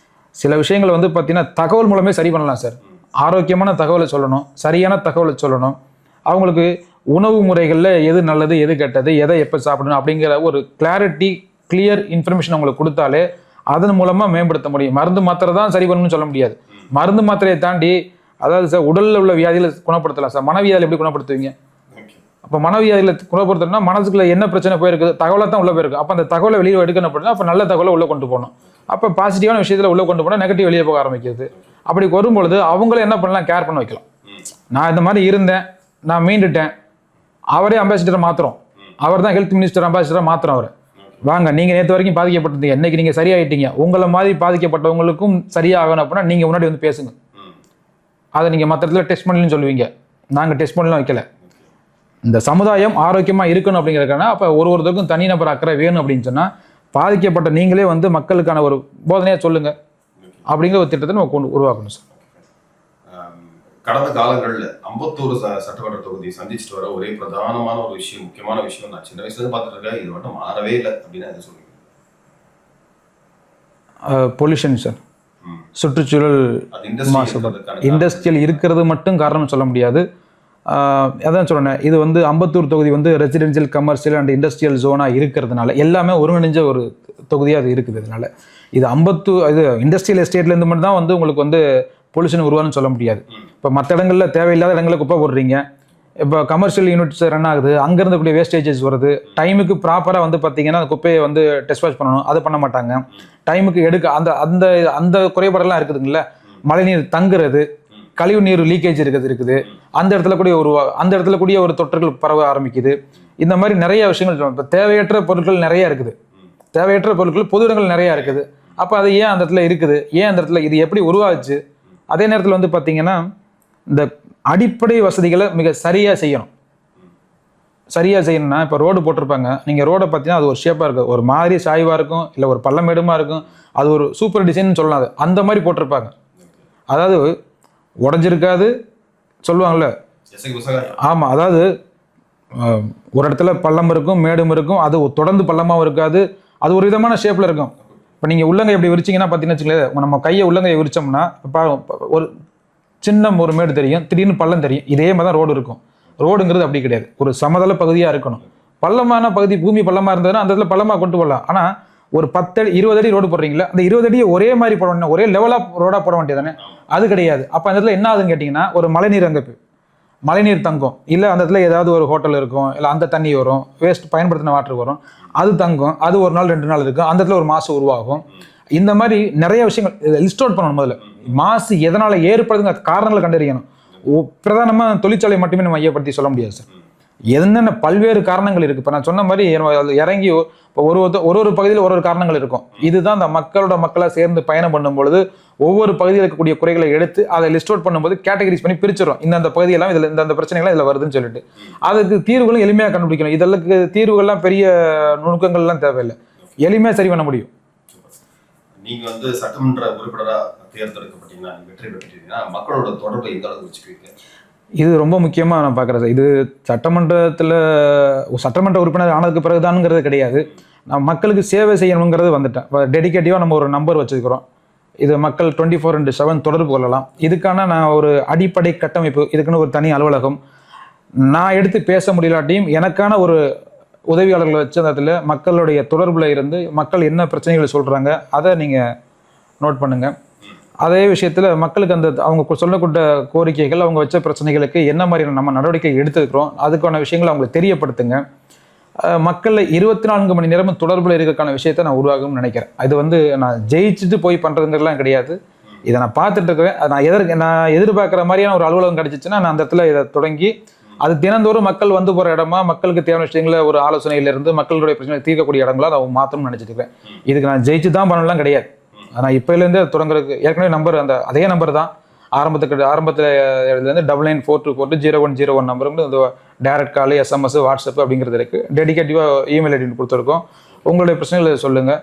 சில விஷயங்களை வந்து பார்த்தீங்கன்னா தகவல் மூலமே சரி பண்ணலாம் சார். ஆரோக்கியமான தகவலை சொல்லணும், சரியான தகவலை சொல்லணும். அவங்களுக்கு உணவு முறைகளில் எது நல்லது, எது கெட்டது, எதை எப்போ சாப்பிடணும் அப்படிங்கிற ஒரு கிளியர் இன்ஃபர்மேஷன் அவங்களுக்கு கொடுத்தாலே அதன் மூலமாக மேம்படுத்த முடியும். மருந்து மாத்திரை தான் சரி பண்ணணும்னு சொல்ல முடியாது. மருந்து மாத்திரையை தாண்டி, அதாவது சார், உடலில் உள்ள வியாதிகளை குணப்படுத்தலாம் சார். மனவியாதியில் எப்படி குணப்படுத்துவீங்க? அப்போ மனவியாதிகளை குணப்படுத்தணும்னா மனசுக்குள்ள என்ன பிரச்சனை போயிருக்குது, தகவலை தான் உள்ள போயிருக்கு. அப்போ அந்த தகவலை வெளியே எடுக்கணும் அப்படின்னா அப்போ நல்ல தகவலை உள்ளே கொண்டு போகணும். அப்போ பாசிட்டிவான விஷயத்தில் உள்ளே கொண்டு போனால் நெகட்டிவ் வெளியே போக ஆரம்பிக்கிறது. அப்படி வரும்பொழுது அவங்கள என்ன பண்ணலாம், கேர் பண்ண வைக்கலாம். நான் இந்த மாதிரி இருந்தேன், நான் மீண்டுட்டேன், அவரே அம்பாசிடரை மாற்றுறோம், அவர் தான் ஹெல்த் மினிஸ்டர் அம்பாசிடராக மாற்றுறோம். அவர் வாங்க, நீங்கள் நேற்று வரைக்கும் பாதிக்கப்பட்டிருந்தீங்க, இன்னைக்கு நீங்கள் சரியாயிட்டீங்க, உங்களை மாதிரி பாதிக்கப்பட்டவங்களுக்கும் சரியாகணும் அப்படின்னா நீங்கள் முன்னாடி வந்து பேசுங்க. அதை நீங்கள் மற்ற இடத்துல டெஸ்ட் பண்ணலன்னு சொல்லுவீங்க, நாங்கள் டெஸ்ட் பண்ணலாம் வைக்கல. இந்த சமுதாயம் ஆரோக்கியமாக இருக்கணும் அப்படிங்கிறதுக்கான அப்போ ஒருத்தருக்கும் தனிநபர் அக்கறை வேணும் அப்படின்னு சொன்னால் பாதிக்கப்பட்ட நீங்களே வந்து மக்களுக்கான ஒரு போதனையாக சொல்லுங்க அப்படிங்கிற ஒரு திட்டத்தை நம்ம உருவாக்கணும் சார். கடந்த காலங்களில் 51 சட்டமன்ற தொகுதியை சந்திச்சுட்டு வர ஒரே பிரதானமான ஒரு விஷயம், முக்கியமான விஷயம், நான் சின்ன வயசுல பார்த்துட்டு இருக்கேன், இது மட்டும் மாறவே இல்லை அப்படின்னா எது சொல்லுவீங்க? Pollution sir. சுற்றுச்சூழல் மாசுபாடு. இண்டஸ்ட்ரியல் இருக்கிறது மட்டும் காரணம் சொல்ல முடியாது. அதான் சொல்றேன், இது வந்து அம்பத்தூர் தொகுதி வந்து ரெசிடென்ஷியல், கமர்ஷியல் அண்ட் இண்டஸ்ட்ரியல் ஜோனாக இருக்கிறதுனால எல்லாமே ஒருங்கிணைஞ்ச ஒரு தொகுதியாக அது இருக்குது. அதனால இது இது இண்டஸ்ட்ரியல் எஸ்டேட்லேருந்து மட்டும் தான் வந்து உங்களுக்கு வந்து பொல்யூஷன் உருவான்னு சொல்ல முடியாது. இப்போ மற்ற இடங்களில் தேவையில்லாத இடங்களில் குப்பை போடுறீங்க, இப்போ கமர்ஷியல் யூனிட்ஸ் ரன் ஆகுது, அங்கேருந்து கூடிய வேஸ்டேஜஸ் வருது. டைமுக்கு ப்ராப்பராக வந்து பார்த்தீங்கன்னா அந்த குப்பையை வந்து டெஸ்ட் வாஷ் பண்ணணும், அது பண்ண மாட்டாங்க. டைமுக்கு எடுக்க அந்த அந்த அந்த குறைபாடெல்லாம் இருக்குதுங்கள. மழைநீர் தங்குறது, கழிவு நீர் லீக்கேஜ் இருக்குது, அந்த இடத்துல கூடிய ஒரு தொற்றுகள் பரவ ஆரம்பிக்குது. இந்த மாதிரி நிறைய விஷயங்கள். இப்போ தேவையற்ற பொருட்கள் நிறைய இருக்குது, தேவையற்ற பொருட்கள் பொது இடங்கள் நிறைய இருக்குது. அப்போ அது ஏன் அந்த இடத்துல இருக்குது, ஏன் அந்த இடத்துல இது எப்படி உருவாச்சு? அதே நேரத்தில் வந்து பார்த்தீங்கன்னா இந்த அடிப்படை வசதிகளை மிக சரியாக செய்யணும். சரியாக செய்யணும்னா இப்போ ரோடு போட்டிருப்பாங்க, நீங்கள் ரோடை பார்த்தீங்கன்னா அது ஒரு ஷேப்பாக இருக்கும், ஒரு மாதிரி சாய்வாக இருக்கும், இல்லை ஒரு பள்ளமேடுமா இருக்கும், அது ஒரு சூப்பர் டிசைன்னு சொல்லலாம். அது அந்த மாதிரி போட்டிருப்பாங்க. அதாவது உடஞ்சிருக்காது சொல்லுவாங்கள்ல. ஆமாம், அதாவது ஒரு இடத்துல பள்ளம் இருக்கும், மேடும் இருக்கும், அது தொடர்ந்து பள்ளமாகவும் இருக்காது, அது ஒரு விதமான ஷேப்பில் இருக்கும். இப்போ நீங்கள் உள்ளங்கை எப்படி விரிச்சிங்கன்னா பார்த்தீங்கன்னா வச்சுக்கலேன், நம்ம கையை உள்ளங்கையை விரிச்சோம்னா ஒரு சின்ன ஒரு மேடு தெரியும், திடீர்னு பள்ளம் தெரியும். இதே மாதிரி தான் ரோடு இருக்கும். ரோடுங்கிறது அப்படி கிடையாது, ஒரு சமதள பகுதியாக இருக்கணும். பள்ளமான பகுதி, பூமி பள்ளமாக இருந்ததுன்னா அந்த இடத்துல பள்ளமாக கொண்டு போடலாம். ஆனால் ஒரு 10 அடி 20 அடி ரோடு போடுறீங்களா, அந்த 20 அடியை ஒரே மாதிரி போட வேண்டிய, ஒரே லெவலாக ரோடாக போட வேண்டியதானே? அது கிடையாது. அப்போ அந்த இடத்துல என்ன ஆகுதுன்னு கேட்டிங்கன்னா, ஒரு மழைநீர் அங்கே மழைநீர் தங்கும், இல்லை அந்த இடத்துல ஏதாவது ஒரு ஹோட்டல் இருக்கும், இல்லை அந்த தண்ணி வரும், வேஸ்ட் பயன்படுத்தின வாட்டர் வரும், அது தங்கும், அது ஒரு நாள் 2 நாள் இருக்கும், அந்த இடத்துல ஒரு மாசு உருவாகும். இந்த மாதிரி நிறைய விஷயங்கள் லிஸ்ட் அவுட் பண்ணணும். முதல்ல மாசு எதனால் ஏற்படுதுங்கிற காரணங்களை கண்டறியணும். பிரதானமாக தொழிற்சாலை மட்டுமே நம்ம மையப்படுத்தி சொல்ல முடியாது சார். என்னென்ன பல்வேறு காரணங்கள் இருக்குது. இப்போ நான் சொன்ன மாதிரி இறங்கி இப்போ ஒரு பகுதியில் ஒரு காரணங்கள் இருக்கும். இதுதான் அந்த மக்களாக சேர்ந்து பயணம் பண்ணும்பொழுது ஒவ்வொரு பகுதியில் இருக்கக்கூடிய குறைகளை எடுத்து அதை லிஸ்ட் அவுட் பண்ணும்போது கேட்டகரிஸ் பண்ணி பிரிச்சிடும். இந்த பகுதியெல்லாம் இதில் இந்த பிரச்சனைகள்லாம் இதில் வருதுன்னு சொல்லிட்டு அதுக்கு தீர்வுகளும் எளிமையாக கண்டுபிடிக்கணும். இதற்கு தீர்வுகள்லாம் பெரிய நுணுக்கங்கள்லாம் தேவையில்லை, எளிமையாக சரி பண்ண முடியும். நீங்க வந்து சட்டமன்ற உறுப்பினராக தேர்ந்தெடுக்கப்பட்டீங்கன்னா, வெற்றி பெற்றீங்கன்னா மக்களோட தொடர்பை எந்த அளவுக்கு வச்சுக்குவீங்க? இது ரொம்ப முக்கியமாக நான் பார்க்குறேன். இது சட்டமன்ற உறுப்பினர் ஆனதுக்கு பிறகுதானுங்கிறது கிடையாது. நான் மக்களுக்கு சேவை செய்யணுங்கிறது வந்துட்டேன். இப்போ டெடிகேட்டிவாக நம்ம ஒரு நம்பர் வச்சுருக்கிறோம். இது மக்கள் 24/7 தொடர்பு கொள்ளலாம். இதுக்கான நான் ஒரு அடிப்படை கட்டமைப்பு, இதுக்குன்னு ஒரு தனி அலுவலகம், நான் எடுத்து பேச முடியலாட்டியும் எனக்கான ஒரு உதவியாளர்களை வச்சு அந்த இடத்துல மக்களுடைய தொடர்பில் இருந்து மக்கள் என்ன பிரச்சனைகள் சொல்கிறாங்க அதை நீங்கள் நோட் பண்ணுங்கள். அதே விஷயத்தில் மக்களுக்கு அவங்க சொல்லக்கூட்ட கோரிக்கைகள், அவங்க வச்ச பிரச்சனைகளுக்கு என்ன மாதிரியான நம்ம நடவடிக்கை எடுத்துக்கிறோம், அதுக்கான விஷயங்களை அவங்களுக்கு தெரியப்படுத்துங்க. மக்களில் 24 மணி நேரமும் தொடர்பில் இருக்கிறதுக்கான விஷயத்தை நான் உருவாகணும்னு நினைக்கிறேன். இது வந்து நான் ஜெயிச்சுட்டு போய் பண்ணுறதுலாம் கிடையாது. இதை நான் பார்த்துட்டு இருக்கிறேன். நான் எதிர்பார்க்குற மாதிரியான ஒரு அலுவலகம் கிடைச்சிச்சுன்னா நான் அந்த இடத்துல இதை தொடங்கி அது தினந்தோறும் மக்கள் வந்து போகிற இடமா, மக்களுக்கு தேவையான விஷயங்களை ஒரு ஆலோசனையிலிருந்து மக்களுடைய பிரச்சனை தீர்க்கக்கூடிய இடங்களா நான் மாற்றணும்னு நினச்சிட்டு இருக்கேன். இதுக்கு நான் ஜெயிச்சு தான் பண்ணலாம் கிடையாது. ஆனால் இப்போலேருந்தே தொடங்குறதுக்கு ஏற்கனவே நம்பர் அதே நம்பர் தான் ஆரம்பத்தில் 9942420101 நம்பருக்கு இந்த டைரக்ட் கால், SMS, வாட்ஸ்அப் அப்படிங்கிறது இருக்குது. டெடிகேட்டிவாக இமெயில் ஐடி கொடுத்துருக்கோம். உங்களுடைய பிரச்சனைகளை சொல்லுங்கள்.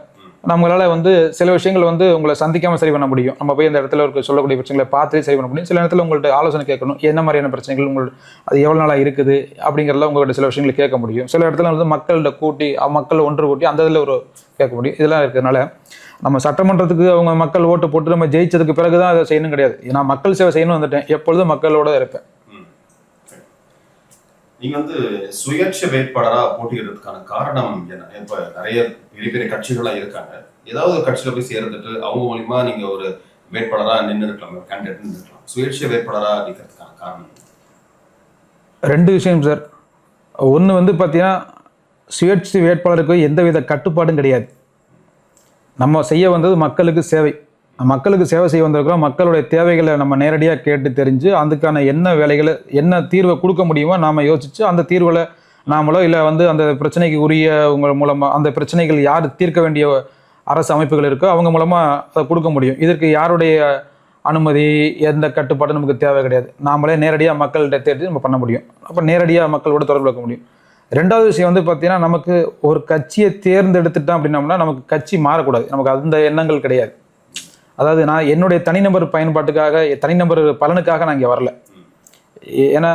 நம்மளால் வந்து சில விஷயங்கள் வந்து உங்களை சந்திக்காமல் சரி பண்ண முடியும். நம்ம போய் அந்த இடத்துல ஒரு சொல்லக்கூடிய பிரச்சனைகளை பார்த்து சரி பண்ண முடியும். சில நேரத்தில் உங்கள்கிட்ட ஆலோசனை கேட்கணும், என்ன மாதிரியான பிரச்சனைகள் அது எவ்வளோ நாளாக இருக்குது அப்படிங்கிறதுல உங்கள்கிட்ட சில விஷயங்களை கேட்க முடியும். சில இடத்துல வந்து மக்களை ஒன்று கூட்டி அந்த இதில் ஒரு கேட்க முடியும். இதெல்லாம் இருக்கிறதுனால நம்ம சட்டமன்றத்துக்கு அவங்க மக்கள் ஓட்டு போட்டு நம்ம ஜெயிச்சதுக்கு பிறகு தான் அதை செய்யணும் கிடையாது. நான் மக்கள் சேவை செய்யணும் வந்துட்டேன், எப்பொழுதும் மக்களோட இருப்பேன். நீங்க வந்து சுயேட்சை வேட்பாளராக போட்டியிடுறதுக்கான காரணம் என்ன? இப்ப நிறைய பெரிய பெரிய கட்சிகள்லாம் இருக்காங்க, ஏதாவது ஒரு கட்சியில போய் சேர்ந்துட்டு அவங்க மூலியமா நீங்க ஒரு வேட்பாளராக நின்று இருக்கலாம், கேண்டிடேட் நின்று இருக்கலாம். சுயேட்சை வேட்பாளராக நிற்கிறதுக்கான காரணம் 2 விஷயம் சார். ஒன்று வந்து பார்த்தீங்கன்னா, சுயேட்சை வேட்பாளருக்கு எந்தவித கட்டுப்பாடும் கிடையாது. நம்ம செய்ய வந்தது மக்களுக்கு சேவை. மக்களுக்கு சேவை செய்ய வந்திருக்கிறோம். மக்களுடைய தேவைகளை நம்ம நேரடியாக கேட்டு தெரிஞ்சு அதுக்கான என்ன வேலைகளை, என்ன தீர்வை கொடுக்க முடியுமோ நாம் யோசித்து அந்த தீர்வுகளை நாமளோ இல்லை வந்து அந்த பிரச்சனைக்கு உரிய உங்கள் மூலமாக அந்த பிரச்சனைகள் யார் தீர்க்க வேண்டிய அரசு அமைப்புகள் இருக்கோ அவங்க மூலமாக அதை கொடுக்க முடியும். இதற்கு யாருடைய அனுமதி, எந்த கட்டுப்பாடும் நமக்கு தேவை கிடையாது. நாமளே நேரடியாக மக்கள்கிட்ட தேடி நம்ம பண்ண முடியும். அப்போ நேரடியாக மக்களோட தொடர்பு வைக்க முடியும். 2வது விஷயம் வந்து பார்த்தீங்கன்னா, நமக்கு ஒரு கட்சியை தேர்ந்தெடுத்துட்டோம் அப்படின்னோம்னா நமக்கு கட்சி மாறக்கூடாது. நமக்கு அந்த எண்ணங்கள் கிடையாது. அதாவது நான் என்னுடைய தனிநபர் பயன்பாட்டுக்காக, தனிநபர் பலனுக்காக நான் இங்கே வரல. ஏன்னா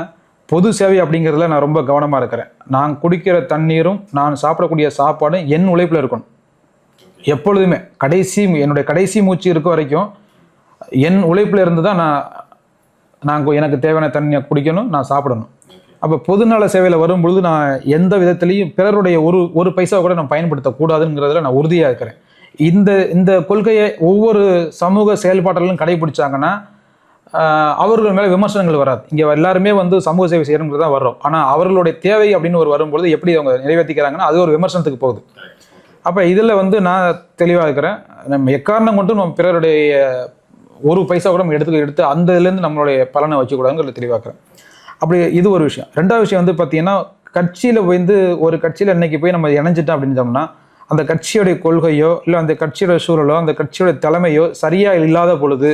பொது சேவை அப்படிங்கிறதுல நான் ரொம்ப கவனமாக இருக்கிறேன். நான் குடிக்கிற தண்ணீரும் நான் சாப்பிடக்கூடிய சாப்பாடும் என் உழைப்பில் இருக்கணும் எப்பொழுதுமே. என்னுடைய கடைசி மூச்சு இருக்க வரைக்கும் என் உழைப்பில் இருந்து தான் எனக்கு தேவையான தண்ணியை குடிக்கணும், நான் சாப்பிடணும். அப்போ பொதுநல சேவையில் வரும்பொழுது நான் எந்த விதத்துலையும் பிறருடைய ஒரு பைசா கூட நான் பயன்படுத்தக்கூடாதுங்கிறதுல நான் உறுதியாக இருக்கிறேன். இந்த கொள்கையை ஒவ்வொரு சமூக செயல்பாட்டிலும் கடைபிடிச்சாங்கன்னா அவர்கள் மேலே விமர்சனங்கள் வராது. இங்கே எல்லாருமே வந்து சமூக சேவை செய்யணுங்கிறது தான் வர்றோம். ஆனால் அவர்களுடைய தேவை அப்படின்னு வரும்பொழுது எப்படி அவங்க நிறைவேற்றிக்கிறாங்கன்னா அது ஒரு விமர்சனத்துக்கு போகுது. அப்போ இதில் வந்து நான் தெளிவாக இருக்கிறேன். நம்ம எக்காரணம் கொண்டு நம்ம பிறருடைய ஒரு பைசா கூட நம்ம எடுத்து அந்த இதுலேருந்து நம்மளுடைய பலனை வச்சுக்கூடாதுங்கிறது தெளிவாக இருக்கிறேன். அப்படி இது ஒரு விஷயம். ரெண்டாவது விஷயம் வந்து பார்த்தீங்கன்னா, கட்சியில் வந்து ஒரு கட்சியில் இன்னைக்கு போய் நம்ம இணைஞ்சிட்டோம் அப்படின்னோம்னா அந்த கட்சியோடைய கொள்கையோ இல்லை அந்த கட்சியோட சூழலோ அந்த கட்சியோட தலைமையோ சரியாக இல்லாத பொழுது,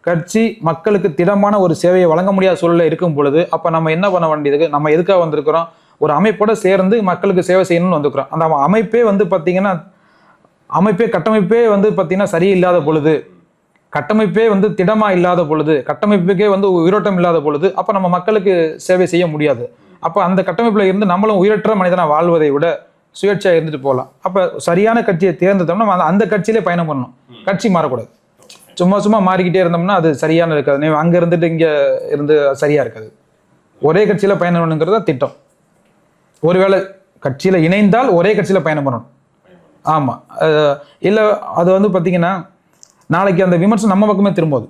கட்சி மக்களுக்கு திடமான ஒரு சேவையை வழங்க முடியாத சூழலில் இருக்கும் பொழுது, அப்போ நம்ம என்ன பண்ண வேண்டியது? நம்ம எதுக்காக வந்திருக்கிறோம்? ஒரு அமைப்போட சேர்ந்து மக்களுக்கு சேவை செய்யணும்னு வந்துருக்கிறோம். அந்த அமைப்பே வந்து பார்த்தீங்கன்னா கட்டமைப்பே வந்து பார்த்தீங்கன்னா சரியில்லாத பொழுது, கட்டமைப்பே வந்து திடமாக இல்லாத பொழுது, கட்டமைப்புக்கே வந்து உயிரோட்டம் இல்லாத பொழுது, அப்போ நம்ம மக்களுக்கு சேவை செய்ய முடியாது. அப்போ அந்த கட்டமைப்பில் இருந்து நம்மளும் உயிரற்ற மனிதனாக வாழ்வதை விட சுயேட்சையாக இருந்துட்டு போகலாம். அப்போ சரியான கட்சியை தேர்ந்தெடுத்தோம்னா நம்ம அந்த கட்சியிலே பயணம் பண்ணணும். கட்சி மாறக்கூடாது. சும்மா மாறிக்கிட்டே இருந்தோம்னா அது சரியான இருக்காது. நீ அங்கே இருந்துட்டு இங்கே இருந்து சரியாக இருக்காது. ஒரே கட்சியில் பயணம் பண்ணணுங்கிறது தான் திட்டம். ஒருவேளை கட்சியில் இணைந்தால் ஒரே கட்சியில் பயணம் பண்ணணும். ஆமாம். இல்லை அது வந்து பார்த்தீங்கன்னா நாளைக்கு அந்த விமர்சனம் நம்ம பக்கமே திரும்போது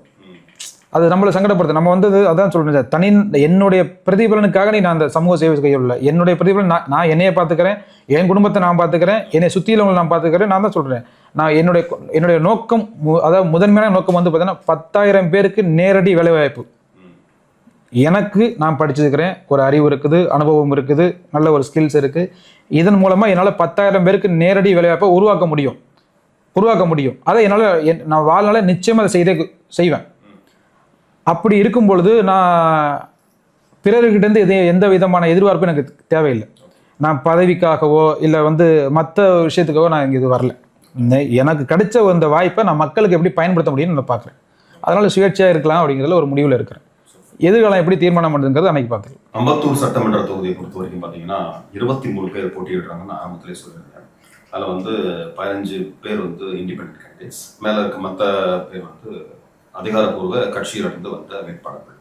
அது நம்மளை சங்கடப்படுது. நம்ம வந்து அதான் சொல்றேன், என்னுடைய பிரதிபலனுக்காக நான் அந்த சமூக சேவை செய்யல. என்னுடைய பிரதிபலன் நான் என்னையை பார்த்துக்கிறேன், என் குடும்பத்தை நான் பார்த்துக்கிறேன், என்னை சுற்றியுள்ளவங்களை நான் பார்த்துக்கிறேன். நான் தான் சொல்றேன், நான் என்னுடைய நோக்கம், அதாவது முதன்மையான நோக்கம் வந்து பார்த்தீங்கன்னா 10,000 பேருக்கு நேரடி வேலைவாய்ப்பு. எனக்கு நான் படிச்சிருக்கிறேன், ஒரு அறிவு இருக்குது, அனுபவம் இருக்குது, நல்ல ஒரு ஸ்கில்ஸ் இருக்குது. இதன் மூலமா என்னால் 10,000 பேருக்கு நேரடி வேலைவாய்ப்பை உருவாக்க முடியும். அதை என்னால் நான் வாழ்நாள நிச்சயமாக அதை செய்வேன். அப்படி இருக்கும் பொழுது நான் பிறர்கிட்டேருந்து எந்த விதமான எதிர்பார்ப்பும் எனக்கு தேவையில்லை. நான் பதவிக்காகவோ இல்லை வந்து மற்ற விஷயத்துக்காகவோ நான் இங்கே இது வரல. எனக்கு கிடைச்ச இந்த வாய்ப்பை நான் மக்களுக்கு எப்படி பயன்படுத்த முடியும்னு நான் பார்க்குறேன். அதனால சுயேட்சையாக இருக்கலாம் அப்படிங்கிறதுல ஒரு முடிவில் இருக்கிறேன். எதிர்காலம் எப்படி தீர்மானம் பண்ணுறதுங்கிறது அன்னைக்கு பார்த்துக்கலாம். அம்பத்தூர் சட்டமன்ற தொகுதியை பொறுத்த வரைக்கும் பார்த்தீங்கன்னா 23 பேர் போட்டியிடுறாங்கன்னு ஆரம்பத்திலே சொல்லியிருக்கேன். அதில் வந்து 15 பேர் வந்து இண்டிபெண்டன்ட் கேண்டிடேட்ஸ், மேலே இருக்க மற்ற பேர் வந்து அதிகாரப்பூர்வ கட்சியிலிருந்து வந்த வேட்பாளர்கள்.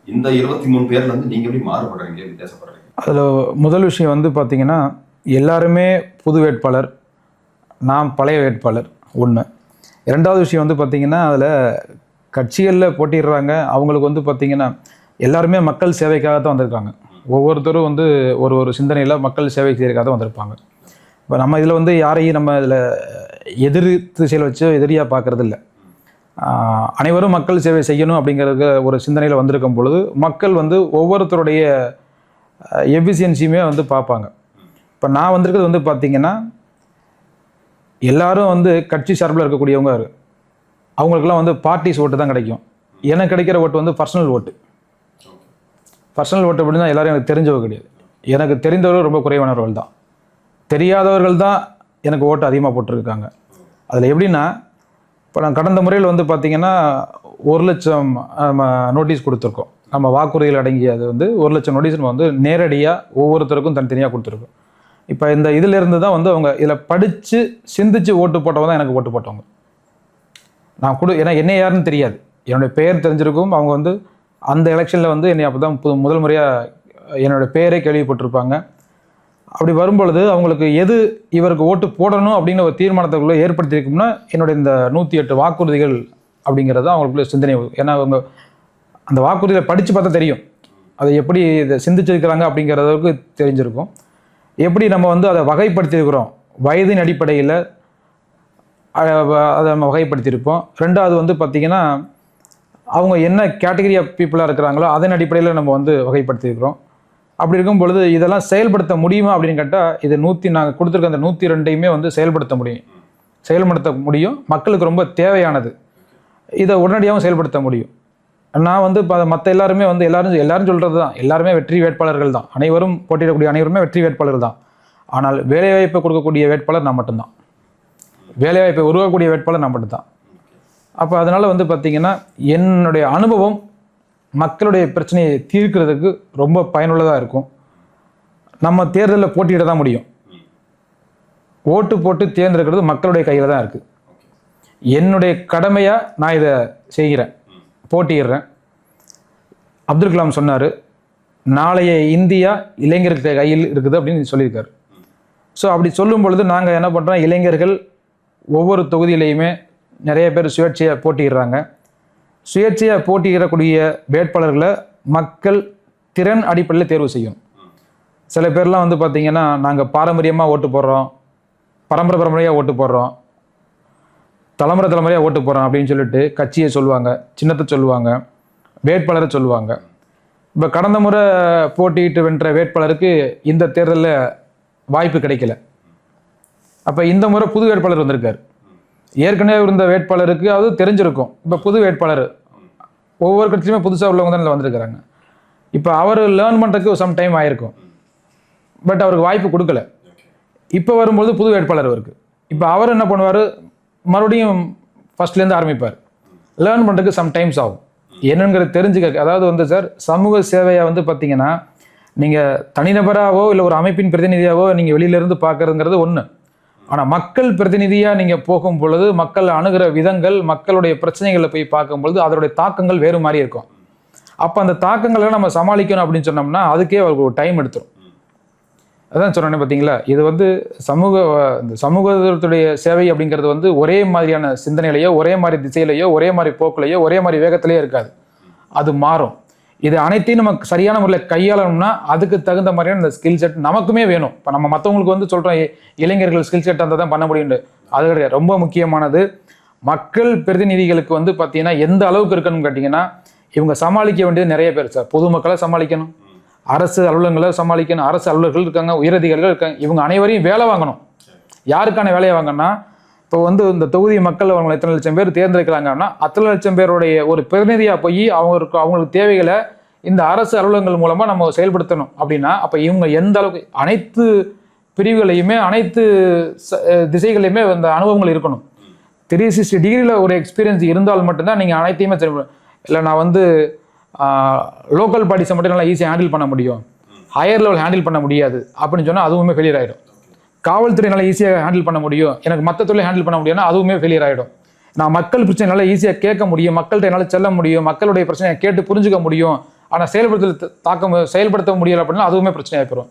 இந்த 23 பேர்ல வந்து நீங்கள் எப்படி மாறுபடுறீங்க, வித்தியாசப்படுறீங்க? அதில் முதல் விஷயம் வந்து பார்த்தீங்கன்னா, எல்லாருமே புது வேட்பாளர், நான் பழைய வேட்பாளர் ஒன்று. இரண்டாவது விஷயம் வந்து பார்த்தீங்கன்னா, அதில் கட்சிகளில் போட்டிடுறாங்க. அவங்களுக்கு வந்து பார்த்தீங்கன்னா எல்லாருமே மக்கள் சேவைக்காக தான் வந்திருக்காங்க. ஒவ்வொருத்தரும் வந்து ஒரு சிந்தனையில் மக்கள் சேவை செய்யறதுக்காக தான் வந்திருப்பாங்க. இப்போ நம்ம இதில் வந்து யாரையும் நம்ம இதில் எதிர் திசையில் வச்சு எதிரியாக பார்க்கறது இல்லை. அனைவரும் மக்கள் சேவை செய்யணும் அப்படிங்கிறது ஒரு சிந்தனையில் வந்திருக்கும் பொழுது மக்கள் வந்து ஒவ்வொருத்தருடைய எஃபிஷியன்சியுமே வந்து பார்ப்பாங்க. இப்போ நான் வந்திருக்கிறது வந்து பார்த்திங்கன்னா, எல்லாரும் வந்து கட்சி சார்பில் இருக்கக்கூடியவங்க, அவங்களுக்கெல்லாம் வந்து பார்ட்டிஸ் ஓட்டு தான் கிடைக்கும். எனக்கு கிடைக்கிற ஓட்டு வந்து பர்சனல் ஓட்டு அப்படின்னா எல்லாரும் எனக்கு தெரிஞ்சவங்க கிடையாது. எனக்கு தெரிந்தவர்கள் ரொம்ப குறைவானவர்கள் தான். தெரியாதவர்கள் தான் எனக்கு ஓட்டு அதிகமாக போட்டிருக்காங்க. அதில் எப்படின்னா, இப்போ நான் கடந்த முறையில் வந்து பார்த்திங்கன்னா 1,00,000 நோட்டீஸ் கொடுத்துருக்கோம். நம்ம வாக்குறுதிகள் அடங்கிய அது வந்து 1,00,000 நோட்டீஸ் நம்ம வந்து நேரடியாக ஒவ்வொருத்தருக்கும் தனித்தனியாக கொடுத்துருக்கோம். இப்போ இந்த இதிலிருந்து தான் வந்து அவங்க இதில் படித்து சிந்திச்சு ஓட்டு போட்டவங்க தான் எனக்கு ஓட்டு போட்டவங்க. நான் ஏன்னா என்ன யாருன்னு தெரியாது, என்னுடைய பெயர் தெரிஞ்சிருக்கும். அவங்க வந்து அந்த எலெக்ஷனில் வந்து என்னை அப்போ தான் முதல் முறையாக என்னுடைய பெயரே கேள்விப்பட்டிருப்பாங்க. அப்படி வரும்பொழுது அவங்களுக்கு இவருக்கு ஓட்டு போடணும் அப்படின்னு ஒரு தீர்மானத்துக்குள்ளே ஏற்படுத்தியிருக்கும்னா என்னுடைய இந்த 108 வாக்குறுதிகள் அப்படிங்கிறது அவங்களுக்குள்ள சிந்தனை. ஏன்னா அவங்க அந்த வாக்குறுதிகளை படித்து பார்த்தா தெரியும், அதை எப்படி இதை சிந்திச்சிருக்கிறாங்க அப்படிங்கிறதுக்கு தெரிஞ்சிருக்கும். எப்படி நம்ம வந்து அதை வகைப்படுத்தியிருக்கிறோம், வயதின் அடிப்படையில் அதை நம்ம வகைப்படுத்தியிருப்போம். ரெண்டாவது வந்து பார்த்திங்கன்னா, அவங்க என்ன கேட்டகரி ஆஃப் பீப்புளாக இருக்கிறாங்களோ அதன் அடிப்படையில் நம்ம வந்து வகைப்படுத்தியிருக்கிறோம். அப்படி இருக்கும் பொழுது இதெல்லாம் செயல்படுத்த முடியுமா அப்படின்னு கேட்டால், நாங்கள் கொடுத்துருக்க அந்த 102 வந்து செயல்படுத்த முடியும். மக்களுக்கு ரொம்ப தேவையானது, இதை உடனடியாகவும் செயல்படுத்த முடியும். நான் வந்து மற்ற எல்லாருமே வந்து எல்லாரும் சொல்கிறது தான், எல்லாருமே வெற்றி வேட்பாளர்கள் தான். அனைவரும் போட்டியிடக்கூடிய அனைவருமே வெற்றி வேட்பாளர்கள் தான். ஆனால் வேலைவாய்ப்பை கொடுக்கக்கூடிய வேட்பாளர் நான் மட்டும்தான், வேலைவாய்ப்பை உருவாக்கக்கூடிய வேட்பாளர் நான் மட்டும்தான். அப்போ அதனால் வந்து பார்த்திங்கன்னா, என்னுடைய அனுபவம் மக்களுடைய பிரச்சனையை தீர்க்கிறதுக்கு ரொம்ப பயனுள்ளதாக இருக்கும். நம்ம தேர்தலில் போட்டியிட தான் முடியும். ஓட்டு போட்டு தேர்ந்தெடுக்கிறது மக்களுடைய கையில் தான் இருக்குது. என்னுடைய கடமையாக நான் இதை செய்கிறேன், போட்டியிடுறேன். அப்துல் கலாம் சொன்னார், நாளைய இந்தியா இளைஞர்கள் கையில் இருக்குது அப்படின்னு சொல்லியிருக்காரு. ஸோ அப்படி சொல்லும் பொழுது நாங்கள் என்ன பண்ணுறோம், இளைஞர்கள் ஒவ்வொரு தொகுதியிலையுமே நிறைய பேர் சுயேட்சையாக போட்டியிடுறாங்க. சுயேட்சையாக போட்டியிடக்கூடிய வேட்பாளர்களை மக்கள் திறன் அடிப்படையில் தேர்வு செய்யும். சில பேர்லாம் வந்து பார்த்திங்கன்னா, நாங்கள் பாரம்பரியமாக ஓட்டு போடுறோம், பரம்பரையாக ஓட்டு போடுறோம், தலைமுறையாக ஓட்டு போடுறோம் அப்படின்னு சொல்லிட்டு கட்சியை சொல்லுவாங்க, சின்னத்தை சொல்லுவாங்க, வேட்பாளரை சொல்லுவாங்க. இப்போ கடந்த முறை போட்டியிட்டு வென்ற வேட்பாளருக்கு இந்த தேர்தலில் வாய்ப்பு கிடைக்கல. அப்போ இந்த முறை புது வேட்பாளர் வந்திருக்கார். ஏற்கனவே இருந்த வேட்பாளருக்கு அது தெரிஞ்சிருக்கும். இப்போ புது வேட்பாளர் ஒவ்வொரு கட்சியுமே புதுசாக உள்ளவங்க தான் வந்திருக்கிறாங்க. இப்போ அவர் லேர்ன் பண்ணுறதுக்கு சம் டைம் ஆயிருக்கும், பட் அவருக்கு வாய்ப்பு கொடுக்கல. இப்போ வரும்போது புது வேட்பாளர் இருக்கு. இப்போ அவர் என்ன பண்ணுவார், மறுபடியும் ஃபர்ஸ்ட்லேருந்து ஆரம்பிப்பார். லேர்ன் பண்ணுறதுக்கு சம் டைம்ஸ் ஆகும். என்னங்கிறது தெரிஞ்சுக்க, அதாவது வந்து சார், சமூக சேவையை வந்து பார்த்தீங்கன்னா நீங்கள் தனிநபராகவோ இல்லை ஒரு அமைப்பின் பிரதிநிதியாகவோ நீங்கள் வெளியிலேருந்து பார்க்குறதுங்கிறது ஒன்று. ஆனால் மக்கள் பிரதிநிதியாக நீங்கள் போகும் பொழுது மக்கள் அணுகிற விதங்கள், மக்களுடைய பிரச்சனைகளை போய் பார்க்கும் பொழுது அதோடைய தாக்கங்கள் வேறு மாதிரி இருக்கும். அப்போ அந்த தாக்கங்களை நம்ம சமாளிக்கணும் அப்படின்னு சொன்னோம்னா அதுக்கே அவருக்கு ஒரு டைம் எடுத்துரும். அதான் சொன்னேன் பார்த்தீங்களா, இது வந்து சமூகத்துடைய சேவை அப்படிங்கிறது வந்து ஒரே மாதிரியான சிந்தனையிலையோ, ஒரே மாதிரி திசையிலையோ, ஒரே மாதிரி போக்குலையோ, ஒரே மாதிரி வேகத்திலேயோ இருக்காது. அது மாறும். இது அனைத்தையும் நமக்கு சரியான முறையில் கையாளணும்னா அதுக்கு தகுந்த மாதிரியான இந்த ஸ்கில் செட் நமக்குமே வேணும். இப்போ நம்ம மற்றவங்களுக்கு வந்து சொல்கிறோம் இளைஞர்கள் ஸ்கில் செட் அந்த தான் பண்ண முடியும்னு, அது கிடையாது. ரொம்ப முக்கியமானது மக்கள் பிரதிநிதிகளுக்கு வந்து பார்த்தீங்கன்னா எந்த அளவுக்கு இருக்கணும்னு கேட்டிங்கன்னா, இவங்க சமாளிக்க வேண்டியது நிறைய பேர் சார். பொதுமக்களை சமாளிக்கணும், அரசு அலுவலகங்களை சமாளிக்கணும், அரசு அலுவலர்கள் இருக்காங்க, உயரதிகாரிகள் இருக்காங்க, இவங்க அனைவரையும் வேலை வாங்கணும். யாருக்கான வேலையை வாங்கன்னா, இப்போ வந்து இந்த தொகுதி மக்கள் அவங்க எத்தனை லட்சம் பேர் தேர்ந்தெடுக்கிறாங்கன்னா அத்தனை லட்சம் பேருடைய ஒரு பிரதிநிதியாக போய் அவங்களுக்கு தேவைகளை இந்த அரசு அலுவலகங்கள் மூலமாக நம்ம செயல்படுத்தணும். அப்படின்னா அப்போ இவங்க எந்த அளவுக்கு அனைத்து பிரிவுகளையுமே அனைத்து திசைகளையுமே அந்த அனுபவங்கள் இருக்கணும். 360 டிகிரியில் ஒரு எக்ஸ்பீரியன்ஸ் இருந்தால் மட்டும்தான் நீங்கள் அனைத்தையுமே இல்லை நான் வந்து லோக்கல் பாடிஸை மட்டும் நல்லா ஈஸியாக ஹேண்டில் பண்ண முடியும், ஹையர் லெவல் ஹேண்டில் பண்ண முடியாது அப்படின்னு சொன்னால் அதுவுமே ஃபெயிலியர் ஆகிடும். காவல்துறை நல்லா ஈஸியாக ஹேண்டில் பண்ண முடியும், எனக்கு மற்ற தொழிலை ஹேண்டில் பண்ண முடியும்னா அதுவுமே ஃபெயிலியர் ஆகிடும். நான் மக்கள் பிரச்சனை நல்லா ஈஸியாக கேட்க முடியும், மக்கள்கிட்ட என்னால் செல்ல முடியும், மக்களுடைய பிரச்சனையை கேட்டு புரிஞ்சுக்க முடியும், ஆனால் செயல்படுத்த முடியலை அப்படின்னா அதுவுமே பிரச்சனையாக போயிடும்.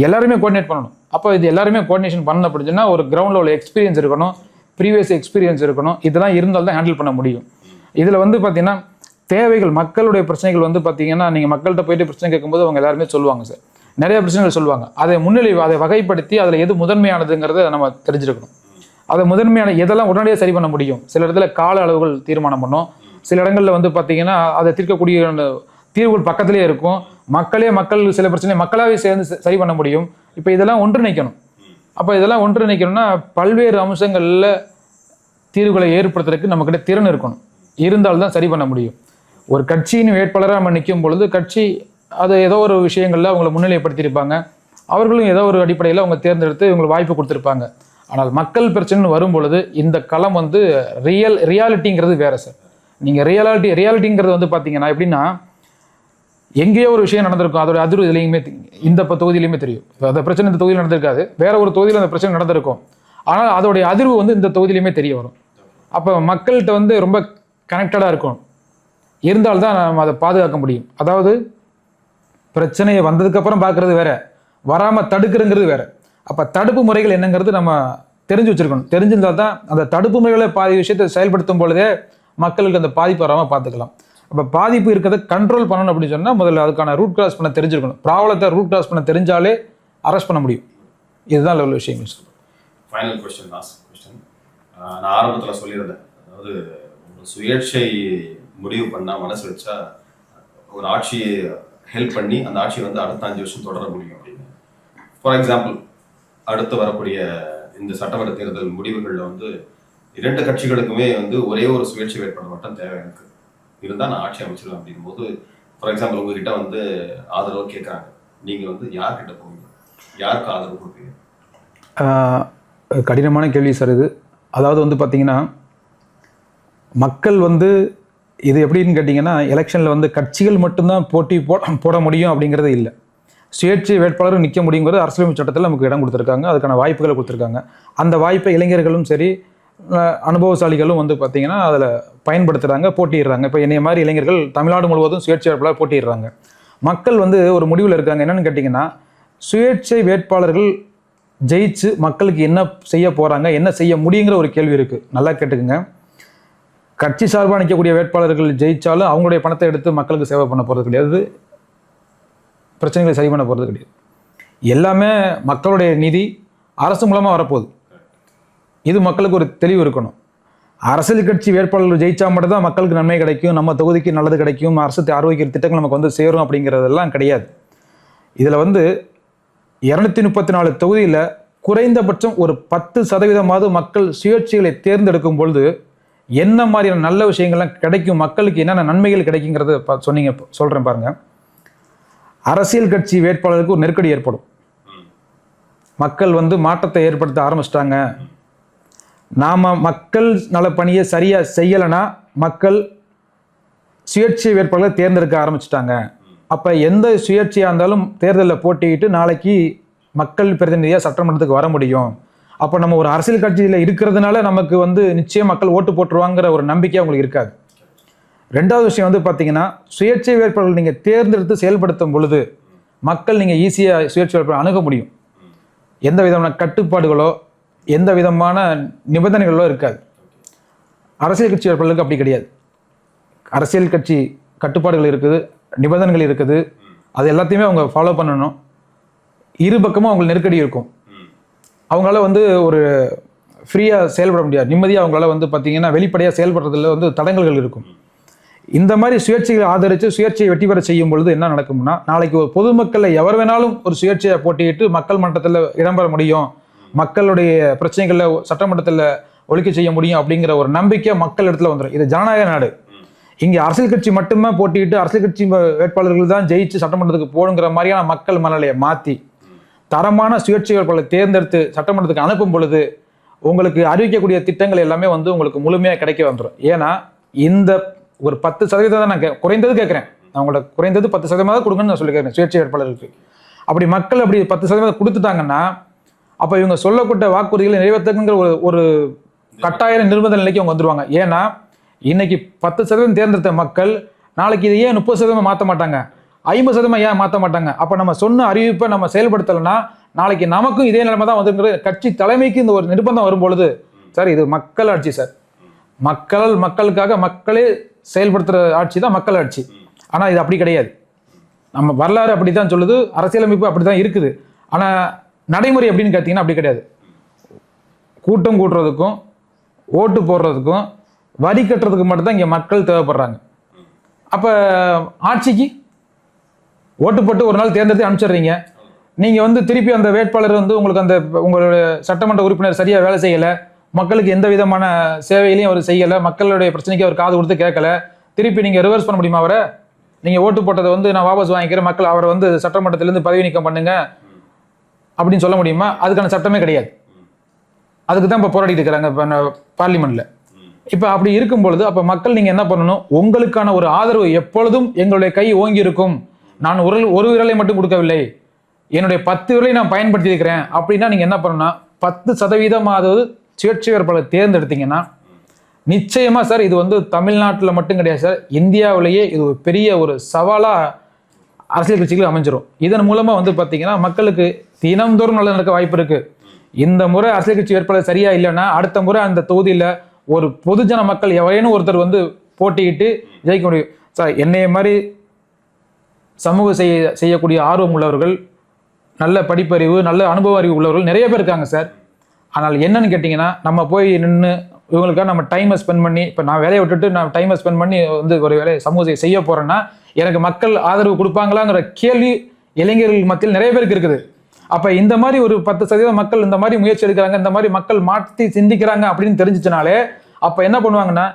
எல்லாருமே கோஆர்டினேட் பண்ணணும். அப்போ இது எல்லாருமே கோஆர்டினேஷன் பண்ணணும் அப்படின்னு சொன்னால் ஒரு கிரவுண்ட் லெவல் எக்ஸ்பீரியன்ஸ் இருக்கணும், ப்ரீவியஸ் எக்ஸ்பீரியன்ஸ் இருக்கணும். இதெல்லாம் இருந்தால் தான் ஹேண்டில் பண்ண முடியும். இதில் வந்து பார்த்தீங்கன்னா தேவைகள், மக்களுடைய பிரச்சனைகள் வந்து பார்த்தீங்கன்னா நீங்கள் மக்கள்கிட்ட போயிட்டு பிரச்சனை கேட்கும்போது அவங்க எல்லாருமே சொல்லுவாங்க சார், நிறைய பிரச்சனைகள் சொல்லுவாங்க. அதை வகைப்படுத்தி அதில் எது முதன்மையானதுங்கிறத நம்ம தெரிஞ்சிருக்கணும். அதை முதன்மையான எதெல்லாம் உடனடியாக சரி பண்ண முடியும். சில இடத்துல கால அளவுகள் தீர்மானம் பண்ணோம், சில இடங்களில் வந்து பார்த்தீங்கன்னா அதை தீர்க்கக்கூடிய தீர்வுகள் பக்கத்திலே இருக்கும். மக்கள் சில பிரச்சனை மக்களாகவே சேர்ந்து சரி பண்ண முடியும். இப்போ இதெல்லாம் ஒன்றிணைக்கணும். அப்போ இதெல்லாம் ஒன்றிணைக்கணும்னா பல்வேறு அம்சங்களில் தீர்வுகளை ஏற்படுத்துறதுக்கு நம்மக்கிட்ட திறன் இருக்கணும், இருந்தால்தான் சரி பண்ண முடியும். ஒரு கட்சியின் வேட்பாளராக நம்ம நிற்கும் பொழுது கட்சி அது ஏதோ ஒரு விஷயங்களில் அவங்களை முன்னிலைப்படுத்தியிருப்பாங்க, அவர்களும் ஏதோ ஒரு அடிப்படையில் அவங்க தேர்ந்தெடுத்து இவங்களுக்கு வாய்ப்பு கொடுத்துருப்பாங்க. ஆனால் மக்கள் பிரச்சனைன்னு வரும் பொழுது இந்த களம் வந்து ரியாலிட்டிங்கிறது வேறு சார். நீங்கள் ரியாலிட்டிங்கிறது வந்து பார்த்தீங்கன்னா எப்படின்னா, எங்கேயோ ஒரு விஷயம் நடந்திருக்கும், அதோட அதிர்வு இதுலையுமே இந்த தொகுதியிலையுமே தெரியும். அந்த பிரச்சனை இந்த தொகுதியில் நடந்திருக்காது, வேற ஒரு தொகுதியில் அந்த பிரச்சனை நடந்திருக்கும், ஆனால் அதோடைய அதிர்வு வந்து இந்த தொகுதியிலையுமே தெரிய வரும். அப்போ மக்கள்கிட்ட வந்து ரொம்ப கனெக்டடாக இருக்கும், இருந்தால்தான் நம்ம அதை பாதுகாக்க முடியும். அதாவது பிரச்சனையை வந்ததுக்கப்புறம் பார்க்குறது வேற, வராமல் தடுக்கிறங்கிறது வேற. அப்போ தடுப்பு முறைகள் என்னங்கிறது நம்ம தெரிஞ்சு வச்சுருக்கணும். தெரிஞ்சிருந்தால் தான் அந்த தடுப்பு முறைகளை பாதி விஷயத்தை செயல்படுத்தும் பொழுதே மக்களுக்கு அந்த பாதிப்பு வராமல் பார்த்துக்கலாம். அப்போ பாதிப்பு இருக்கிறத கண்ட்ரோல் பண்ணணும் அப்படின்னு சொன்னால் முதல்ல அதுக்கான ரூட் கிராஸ் பண்ண தெரிஞ்சிருக்கணும். ப்ராப்ளத்தை ரூட் கிராஸ் பண்ண தெரிஞ்சாலே அரெஸ்ட் பண்ண முடியும். இதுதான் லெவல் விஷயங்கள் sir. Final question, last question. நான் ஆரம்பத்தில் சொல்லியிருந்தேன், அதாவது ஒரு சுயேட்சை முடிவு பண்ணால் மனசு வச்சா ஒரு ஆட்சியை ஹெல்ப் பண்ணி அந்த ஆட்சியை வந்து அடுத்த 5 வருஷம் தொடர முடியும் அப்படின்னு. ஃபார் எக்ஸாம்பிள், அடுத்து வரக்கூடிய இந்த சட்டமன்ற தேர்தல் முடிவுகளில் வந்து 2 கட்சிகளுக்குமே வந்து ஒரே ஒரு சுயேட்சை வேட்பாளர் மட்டும் தேவை எனக்கு இருந்தால் நான் ஆட்சி அமைச்சிடுவேன் அப்படின் போது, ஃபார் எக்ஸாம்பிள் உங்ககிட்ட வந்து ஆதரவு கேட்குறாங்க, நீங்கள் வந்து யார்கிட்ட போவீங்க, யாருக்கு ஆதரவு கொடுப்பீங்க? கடினமான கேள்வி சார் இது. அதாவது வந்து பார்த்தீங்கன்னா, மக்கள் வந்து இது எப்படின்னு கேட்டிங்கன்னா, எலெக்ஷனில் வந்து கட்சிகள் மட்டும்தான் போட்டி போட முடியும் அப்படிங்கிறது இல்லை. சுயேட்சை வேட்பாளரும் நிற்க முடியுங்கிறது அரசியலமைப்பு சட்டத்தில் நமக்கு இடம் கொடுத்துருக்காங்க, அதுக்கான வாய்ப்புகளை கொடுத்துருக்காங்க. அந்த வாய்ப்பை இளைஞர்களும் சரி, அனுபவசாலிகளும் வந்து பார்த்தீங்கன்னா அதில் பயன்படுத்துகிறாங்க, போட்டிடுறாங்க. இப்போ என்னைய மாதிரி இளைஞர்கள் தமிழ்நாடு முழுவதும் சுயேட்சை வேட்பாளர் போட்டிடுறாங்க. மக்கள் வந்து ஒரு முடிவில் இருக்காங்க. என்னென்னு கேட்டிங்கன்னா, சுயேட்சை வேட்பாளர்கள் ஜெயிச்சு மக்களுக்கு என்ன செய்ய போகிறாங்க, என்ன செய்ய முடியுங்கிற ஒரு கேள்வி இருக்குது. நல்லா கேட்டுக்குங்க. கட்சி சார்பாக நிற்கக்கூடிய வேட்பாளர்கள் ஜெயித்தாலும் அவங்களுடைய பணத்தை எடுத்து மக்களுக்கு சேவை பண்ண போகிறது கிடையாது, பிரச்சனைகளை சரி பண்ண போகிறது கிடையாது. எல்லாமே மக்களுடைய நிதி அரசு மூலமாக வரப்போகுது. இது மக்களுக்கு ஒரு தெளிவு இருக்கணும். அரசியல் கட்சி வேட்பாளர்கள் ஜெயிச்சா மட்டும் தான் மக்களுக்கு நன்மை கிடைக்கும், நம்ம தொகுதிக்கு நல்லது கிடைக்கும், அரசு ஆரோக்கிய திட்டங்கள் நமக்கு வந்து சேரும் அப்படிங்கிறதெல்லாம் கிடையாது. இதில் வந்து 234 தொகுதியில் குறைந்தபட்சம் ஒரு 10% மக்கள் சுயேட்சைகளை தேர்ந்தெடுக்கும் பொழுது என்ன மாதிரியான நல்ல விஷயங்கள்லாம் கிடைக்கும், மக்களுக்கு என்னென்ன நன்மைகள் கிடைக்குங்கிறத சொல்கிறேன் பாருங்க. அரசியல் கட்சி வேட்பாளருக்கு ஒரு நெருக்கடி ஏற்படும். மக்கள் வந்து மாற்றத்தை ஏற்படுத்த ஆரம்பிச்சிட்டாங்க. நாம் மக்கள் நல பணியை சரியாக செய்யலைன்னா மக்கள் சுயேட்சை வேட்பாளர்களை தேர்ந்தெடுக்க ஆரம்பிச்சிட்டாங்க. அப்போ எந்த சுயேட்சையாக இருந்தாலும் தேர்தலில் போட்டியிட்டு நாளைக்கு மக்கள் பிரதிநிதியாக சட்டமன்றத்துக்கு வர முடியும். அப்போ நம்ம ஒரு அரசியல் கட்சியில் இருக்கிறதுனால நமக்கு வந்து நிச்சயம் மக்கள் ஓட்டு போட்டுருவாங்கிற ஒரு நம்பிக்கை அவங்களுக்கு இருக்காது. ரெண்டாவது விஷயம் வந்து பார்த்தீங்கன்னா, சுயேட்சை வேட்பாளர்கள் நீங்கள் தேர்ந்தெடுத்து செயல்படுத்தும் பொழுது மக்கள் நீங்கள் ஈஸியாக சுயேட்சை வேட்பாளர் அணுக முடியும். எந்த விதமான கட்டுப்பாடுகளோ எந்த விதமான நிபந்தனைகளோ இருக்காது. அரசியல் கட்சி வேட்பாளர்களுக்கு அப்படி கிடையாது. அரசியல் கட்சி கட்டுப்பாடுகள் இருக்குது, நிபந்தனைகள் இருக்குது, அது எல்லாத்தையுமே அவங்க ஃபாலோ பண்ணணும். இரு பக்கமும் அவங்களுக்கு நெருக்கடி இருக்கும். அவங்களால வந்து ஒரு ஃப்ரீயாக செயல்பட முடியாது, நிம்மதியாக அவங்களால வந்து பார்த்தீங்கன்னா வெளிப்படையாக செயல்படுறதுல வந்து தடங்கல்கள் இருக்கும். இந்த மாதிரி சுயேட்சைகளை ஆதரித்து சுயேட்சையை வெற்றி பெற செய்யும் பொழுது என்ன நடக்கும்னா, நாளைக்கு ஒரு பொதுமக்களில் எவர் வேணாலும் ஒரு சுயேட்சையை போட்டியிட்டு மக்கள் மன்றத்தில் இடம்பெற முடியும், மக்களுடைய பிரச்சனைகளில் சட்டமன்றத்தில் ஒழிக்க செய்ய முடியும் அப்படிங்கிற ஒரு நம்பிக்கை மக்கள் இடத்துல வந்துடும். இது ஜனநாயக நாடு. இங்கே அரசியல் கட்சி மட்டுமே போட்டியிட்டு அரசியல் கட்சி வேட்பாளர்கள் தான் ஜெயிச்சு சட்டமன்றத்துக்கு போகணுங்கிற மாதிரியான மக்கள் மனநிலையை மாற்றி தரமான சுயேட்சை வேட்பாளரை தேர்ந்தெடுத்து சட்டமன்றத்துக்கு அனுப்பும் பொழுது உங்களுக்கு அறிவிக்கக்கூடிய திட்டங்கள் எல்லாமே வந்து உங்களுக்கு முழுமையாக கிடைக்க வந்துடும். ஏன்னா இந்த ஒரு 10% தான் நான் குறைந்தது கேட்குறேன். நான் உங்களோட குறைந்தது 10% கொடுங்கன்னு நான் சொல்லிக்கிறேன் சுயேட்சை வேட்பாளருக்கு. அப்படி மக்கள் அப்படி 10% கொடுத்துட்டாங்கன்னா அப்போ இவங்க சொல்லப்பட்ட வாக்குறுதிகளை நிறைவேற்றுங்கிற ஒரு கட்டாய நிர்பந்த நிலைக்கு அவங்க வந்துடுவாங்க. ஏன்னா இன்னைக்கு 10% தேர்ந்தெடுத்த மக்கள் நாளைக்கு இதை ஏன் 30% மாற்ற மாட்டாங்க, 50% ஏன் மாற்ற மாட்டாங்க? அப்போ நம்ம சொன்ன அறிவிப்பை நம்ம செயல்படுத்தலைன்னா நாளைக்கு நமக்கும் இதே நிலைமை தான் வந்துங்கிற கட்சி தலைமைக்கு இந்த ஒரு நிர்பந்தம் வரும்பொழுது, சார் இது மக்கள் ஆட்சி சார், மக்களுக்காக மக்களே செயல்படுத்துகிற ஆட்சி தான் மக்கள் ஆட்சி. ஆனால் இது அப்படி கிடையாது. நம்ம வரலாறு அப்படி தான் சொல்லுது, அரசியலமைப்பு அப்படி தான் இருக்குது. ஆனால் நடைமுறை எப்படின்னு கேட்டிங்கன்னா அப்படி கிடையாது. கூட்டம் கூட்டுறதுக்கும் ஓட்டு போடுறதுக்கும் வரி கட்டுறதுக்கு மட்டும்தான் இங்கே மக்கள் தேவைப்படுறாங்க. அப்போ ஆட்சிக்கு ஓட்டு போட்டு ஒரு நாள் தேர்ந்தெடுத்து அனுப்பிச்சிடுறீங்க. நீங்கள் வந்து திருப்பி அந்த வேட்பாளர் வந்து உங்களுக்கு அந்த உங்களுடைய சட்டமன்ற உறுப்பினர் சரியாக வேலை செய்யலை, மக்களுக்கு எந்த விதமான சேவையிலையும் அவர் செய்யலை, மக்களுடைய பிரச்சனைக்கு அவர் காது கொடுத்து கேட்கல, திருப்பி நீங்கள் ரிவர்ஸ் பண்ண முடியுமா? அவரை நீங்கள் ஓட்டு போட்டதை வந்து நான் வாபஸ் வாங்கிக்கிறேன், மக்கள் அவரை வந்து சட்டமன்றத்திலேருந்து பதவி நீக்கம் பண்ணுங்க அப்படின்னு சொல்ல முடியுமா? அதுக்கான சட்டமே கிடையாது. அதுக்கு தான் இப்போ போராடிட்டு இருக்கிறாங்க இப்போ பார்லிமெண்ட்டில். இப்போ அப்படி இருக்கும் பொழுது அப்போ மக்கள் நீங்கள் என்ன பண்ணணும், உங்களுக்கான ஒரு ஆதரவு எப்பொழுதும் எங்களுடைய கை ஓங்கி இருக்கும், நான் ஒரு விரலை மட்டும் கொடுக்கவில்லை, என்னுடைய 10 விரலை நான் பயன்படுத்தியிருக்கிறேன் அப்படின்னா நீங்கள் என்ன பண்ணணும்னா 10% சுயேட்சை வேட்பாளர் தேர்ந்தெடுத்தீங்கன்னா நிச்சயமாக சார் இது வந்து தமிழ்நாட்டில் மட்டும் கிடையாது சார், இந்தியாவிலேயே இது ஒரு பெரிய ஒரு சவாலாக அரசியல் கட்சிகள் அமைஞ்சிரும். இதன் மூலமாக வந்து பார்த்தீங்கன்னா மக்களுக்கு தினந்தோறும் நல்ல நடக்க வாய்ப்பு இருக்குது. இந்த முறை அரசியல் கட்சி வேட்பாளர் சரியா இல்லைன்னா அடுத்த முறை அந்த தொகுதியில் ஒரு பொதுஜன மக்கள் எவரேனும் ஒருத்தர் வந்து போட்டியிட்டு ஜெயிக்க முடியும் சார். என்னைய மாதிரி சமூக செய்யக்கூடிய ஆர்வம் உள்ளவர்கள், நல்ல படிப்பறிவு, நல்ல அனுபவ அறிவு உள்ளவர்கள் நிறைய பேர் இருக்காங்க சார். ஆனால் என்னன்னு கேட்டிங்கன்னா நம்ம போய் நின்று இவங்களுக்காக நம்ம டைமை ஸ்பெண்ட் பண்ணி, இப்போ நான் வேலையை விட்டுட்டு நான் டைமை ஸ்பெண்ட் பண்ணி வந்து ஒரு வேலையை சமூக செய்ய போகிறேன்னா எனக்கு மக்கள் ஆதரவு கொடுப்பாங்களாங்கிற கேள்வி இளைஞர்கள் மத்தியில் நிறைய பேருக்கு இருக்குது. அப்போ இந்த மாதிரி ஒரு 10% மக்கள் இந்த மாதிரி முயற்சி எடுக்கிறாங்க, இந்த மாதிரி மக்கள் மாற்றி சிந்திக்கிறாங்க அப்படின்னு தெரிஞ்சிச்சனாலே அப்போ என்ன பண்ணுவாங்கன்னா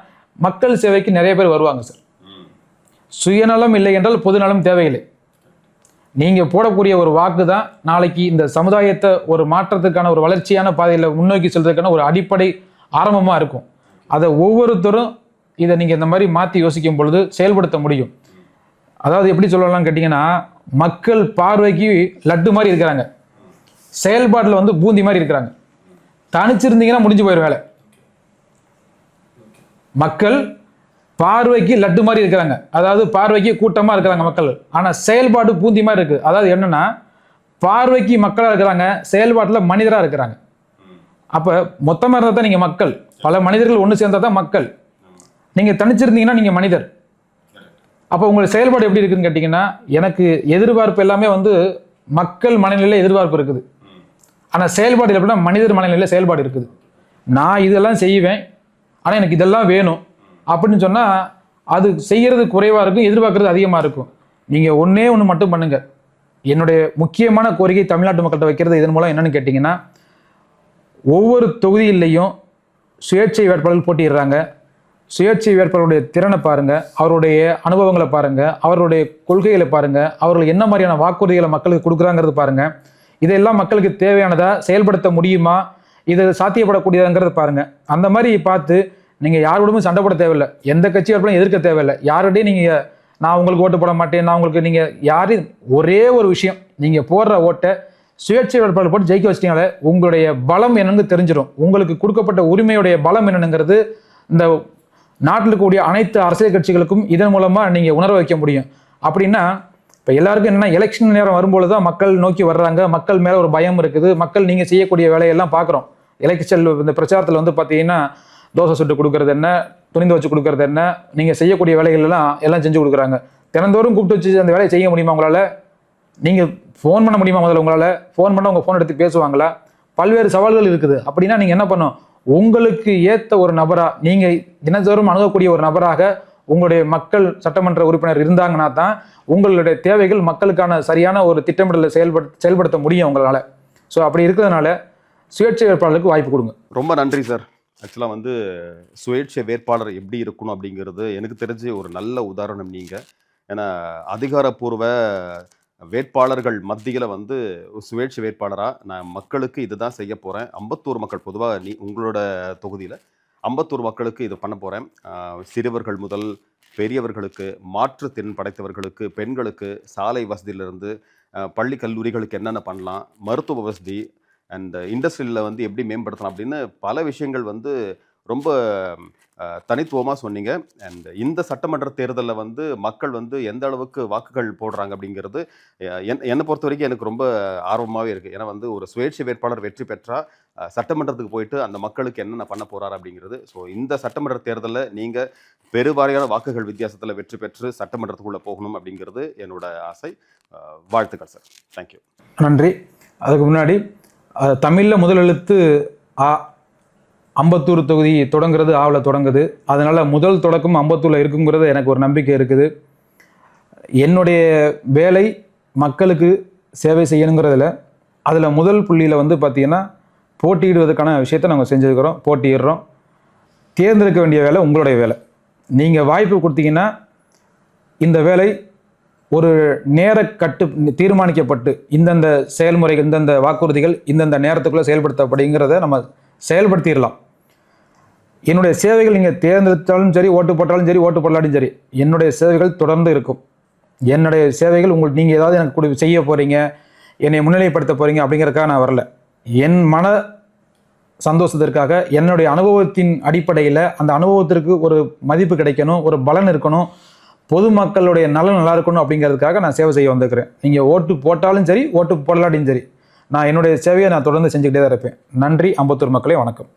மக்கள் சேவைக்கு நிறைய பேர் வருவாங்க சார். சுயநலம் இல்லை என்றால் பொதுநலம் தேவையில்லை. நீங்கள் போடக்கூடிய ஒரு வாக்கு தான் நாளைக்கு இந்த சமுதாயத்தை ஒரு மாற்றத்துக்கான ஒரு வளர்ச்சியான பாதையில் முன்னோக்கி செல்றதுக்கான ஒரு அடிப்படை ஆரம்பமாக இருக்கும். அதை ஒவ்வொருத்தரும் இதை நீங்கள் இந்த மாதிரி மாற்றி யோசிக்கும் பொழுது செயல்படுத்த முடியும். அதாவது எப்படி சொல்லலாம்னு கேட்டிங்கன்னா, மக்கள் பார்வைக்கு லட்டு மாதிரி இருக்கிறாங்க, செயல்பாட்டில் வந்து பூந்தி மாதிரி இருக்கிறாங்க. தனிச்சிருந்தீங்கன்னா முடிஞ்சு போயிடும் வேலை. மக்கள் பார்வைக்கு லட்டு மாதிரி இருக்கிறாங்க, அதாவது பார்வைக்கு கூட்டமாக இருக்கிறாங்க மக்கள், ஆனால் செயல்பாடு பூந்தி மாதிரி இருக்குது. அதாவது என்னன்னா, பார்வைக்கு மக்களாக இருக்கிறாங்க, செயல்பாட்டில் மனிதராக இருக்கிறாங்க. அப்போ மொத்தமாக இருந்தால் தான் நீங்கள் மக்கள், பல மனிதர்கள் ஒன்று சேர்ந்தால் தான் மக்கள். நீங்கள் தனிச்சிருந்தீங்கன்னா நீங்கள் மனிதர். அப்போ உங்களுடைய செயல்பாடு எப்படி இருக்குன்னு கேட்டிங்கன்னா, எனக்கு எதிர்பார்ப்பு எல்லாமே வந்து மக்கள் மனநிலையில் எதிர்பார்ப்பு இருக்குது, ஆனால் செயல்பாடு எப்படின்னா மனிதர் மனநிலையில் செயல்பாடு இருக்குது. நான் இதெல்லாம் செய்வேன், ஆனால் எனக்கு இதெல்லாம் வேணும் அப்படின்னு சொன்னால் அது செய்கிறது குறைவாக இருக்கும், எதிர்பார்க்கறது அதிகமாக இருக்கும். நீங்கள் ஒன்றே ஒன்று மட்டும் பண்ணுங்கள். என்னுடைய முக்கியமான கோரிக்கை தமிழ்நாட்டு மக்கள்கிட்ட வைக்கிறது இதன் மூலம் என்னென்னு கேட்டிங்கன்னா, ஒவ்வொரு தொகுதியிலையும் சுயேட்சை வேட்பாளர்கள் போட்டிடுறாங்க. சுயேட்சை வேட்பாளருடைய திறனை பாருங்கள், அவருடைய அனுபவங்களை பாருங்கள், அவருடைய கொள்கைகளை பாருங்கள், அவர்கள் என்ன மாதிரியான வாக்குறுதிகளை மக்களுக்கு கொடுக்குறாங்கிறது பாருங்கள். இதெல்லாம் மக்களுக்கு தேவையானதா, செயல்படுத்த முடியுமா, இது சாத்தியப்படக்கூடியதுங்கிறது பாருங்கள். அந்த மாதிரி பார்த்து நீங்கள் யாரோடவும் சண்டை போட தேவையில்லை, எந்த கட்சி வேட்பாளரும் எதிர்க்க தேவையில்லை, யார்கிட்டையும் நீங்கள் நான் உங்களுக்கு ஓட்டு போட மாட்டேன், நான் உங்களுக்கு, நீங்கள் யாரையும், ஒரே ஒரு விஷயம், நீங்கள் போடுற ஓட்டை சுயேட்சை வேட்பாளர் போட்டு ஜெயிக்க வச்சிட்டீங்களே உங்களுடைய பலம் என்னன்னு தெரிஞ்சிடும். உங்களுக்கு கொடுக்கப்பட்ட உரிமையுடைய பலம் என்னங்கிறது இந்த நாட்டில் இருக்கக்கூடிய அனைத்து அரசியல் கட்சிகளுக்கும் இதன் மூலமாக நீங்கள் உணர வைக்க முடியும். அப்படின்னா இப்போ எல்லாருக்கும் என்னென்னா, எலெக்ஷன் நேரம் வரும்பொழுது தான் மக்கள் நோக்கி வர்றாங்க, மக்கள் மேலே ஒரு பயம் இருக்குது, மக்கள் நீங்கள் செய்யக்கூடிய வேலையெல்லாம் பார்க்குறோம். எலெக்ஷன் இந்த பிரச்சாரத்தில் வந்து பார்த்தீங்கன்னா, தோசை சுட்டு கொடுக்கறது என்ன, துணிந்து வச்சு கொடுக்கறது என்ன, நீங்கள் செய்யக்கூடிய வேலைகள் எல்லாம் செஞ்சு கொடுக்குறாங்க. தினந்தோறும் கூப்பிட்டு வச்சு அந்த வேலையை செய்ய முடியுமா உங்களால்? நீங்கள் ஃபோன் பண்ண முடியுமா? முதல்ல உங்களால் ஃபோன் பண்ணால் உங்கள் ஃபோன் எடுத்து பேசுவாங்களா? பல்வேறு சவால்கள் இருக்குது. அப்படின்னா நீங்கள் என்ன பண்ணணும், உங்களுக்கு ஏற்ற ஒரு நபராக, நீங்கள் தினந்தோறும் அணுகக்கூடிய ஒரு நபராக உங்களுடைய மக்கள் சட்டமன்ற உறுப்பினர் இருந்தாங்கன்னா தான் உங்களுடைய தேவைகள் மக்களுக்கான சரியான ஒரு திட்டமிடலை செயல்படுத்த முடியும் உங்களால். ஸோ அப்படி இருக்கிறதுனால சுயேட்சை வேட்பாளருக்கு வாய்ப்பு கொடுங்க. ரொம்ப நன்றி சார். ஆக்சுவலாக வந்து சுயேட்சை வேட்பாளர் எப்படி இருக்கணும் அப்படிங்கிறது எனக்கு தெரிஞ்சு ஒரு நல்ல உதாரணம் நீங்கள். ஏன்னா அதிகாரப்பூர்வ வேட்பாளர்கள் மத்தியில் வந்து சுயேட்சை வேட்பாளராக நான் மக்களுக்கு இதுதான் செய்ய போகிறேன், அம்பத்தூர் மக்கள் பொதுவாக உங்களோட தொகுதியில் அம்பத்தூர் மக்களுக்கு இது பண்ண போகிறேன், சிறுவர்கள் முதல் பெரியவர்களுக்கு, மாற்றுத்திறன் படைத்தவர்களுக்கு, பெண்களுக்கு சாலை வசதியிலிருந்து பள்ளி கல்லூரிகளுக்கு என்னென்ன பண்ணலாம், மருத்துவ வசதி அண்ட் இண்டஸ்ட்ரியில் வந்து எப்படி மேம்படுத்தலாம் அப்படின்னு பல விஷயங்கள் வந்து ரொம்ப தனித்துவமாக சொன்னீங்க. அண்ட் இந்த சட்டமன்ற தேர்தலில் வந்து மக்கள் வந்து எந்த அளவுக்கு வாக்குகள் போடுறாங்க அப்படிங்கிறது என்னை பொறுத்த வரைக்கும் எனக்கு ரொம்ப ஆர்வமாகவே இருக்குது. ஏன்னா வந்து ஒரு சுயேட்சை வேட்பாளர் வெற்றி பெற்றால் சட்டமன்றத்துக்கு போயிட்டு அந்த மக்களுக்கு என்னென்ன பண்ண போகிறாரு அப்படிங்கிறது. ஸோ இந்த சட்டமன்ற தேர்தலில் நீங்கள் பெருவாரியான வாக்குகள் வித்தியாசத்தில் வெற்றி பெற்று சட்டமன்றத்துக்குள்ளே போகணும் அப்படிங்கிறது என்னோட ஆசை. வாழ்த்துக்கள் சார். தேங்க்யூ. நன்றி. அதுக்கு முன்னாடி தமிழில் முதல் எழுத்து ஆ, அம்பத்தூர் தொகுதி தொடங்குறது ஆவில் தொடங்குது, அதனால் முதல் தொடக்கம் அம்பத்தூரில் இருக்குங்கிறது எனக்கு ஒரு நம்பிக்கை இருக்குது. என்னுடைய வேலை மக்களுக்கு சேவை செய்யணுங்கிறதுல அதில் முதல் புள்ளியில் வந்து பார்த்திங்கன்னா போட்டியிடுவதற்கான விஷயத்தை நாங்கள் செஞ்சுருக்கிறோம், போட்டியிடுறோம். தேர்ந்தெடுக்க வேண்டிய வேலை உங்களுடைய வேலை. நீங்கள் வாய்ப்பு கொடுத்தீங்கன்னா இந்த வேலை ஒரு நேர தீர்மானிக்கப்பட்டு இந்தந்த செயல்முறைகள், இந்தந்த வாக்குறுதிகள் இந்தந்த நேரத்துக்குள்ளே செயல்படுத்தப்படுங்கிறத நம்ம செயல்படுத்திடலாம். என்னுடைய சேவைகள் நீங்கள் தேர்ந்தெடுத்தாலும் சரி, ஓட்டு போட்டாலும் சரி, ஓட்டு போடலாலும் சரி, என்னுடைய சேவைகள் தொடர்ந்து இருக்கும். என்னுடைய சேவைகள் உங்களுக்கு, நீங்கள் ஏதாவது எனக்கு செய்ய போகிறீங்க, என்னை முன்னிலைப்படுத்த போகிறீங்க அப்படிங்கிறதுக்காக நான் வரல. என் மன சந்தோஷத்திற்காக, என்னுடைய அனுபவத்தின் அடிப்படையில் அந்த அனுபவத்திற்கு ஒரு மதிப்பு கிடைக்கணும், ஒரு பலன் இருக்கணும், பொதுமக்களுடைய நலன் நல்லா இருக்கணும் அப்படிங்கிறதுக்காக நான் சேவை செய்ய வந்திருக்கிறேன். நீங்கள் ஓட்டு போட்டாலும் சரி, ஓட்டு போடலாட்டியும் சரி, நான் என்னுடைய சேவையை நான் தொடர்ந்து செஞ்சுக்கிட்டே தான் இருப்பேன். நன்றி. அம்பத்தூர் மக்களே, வணக்கம்.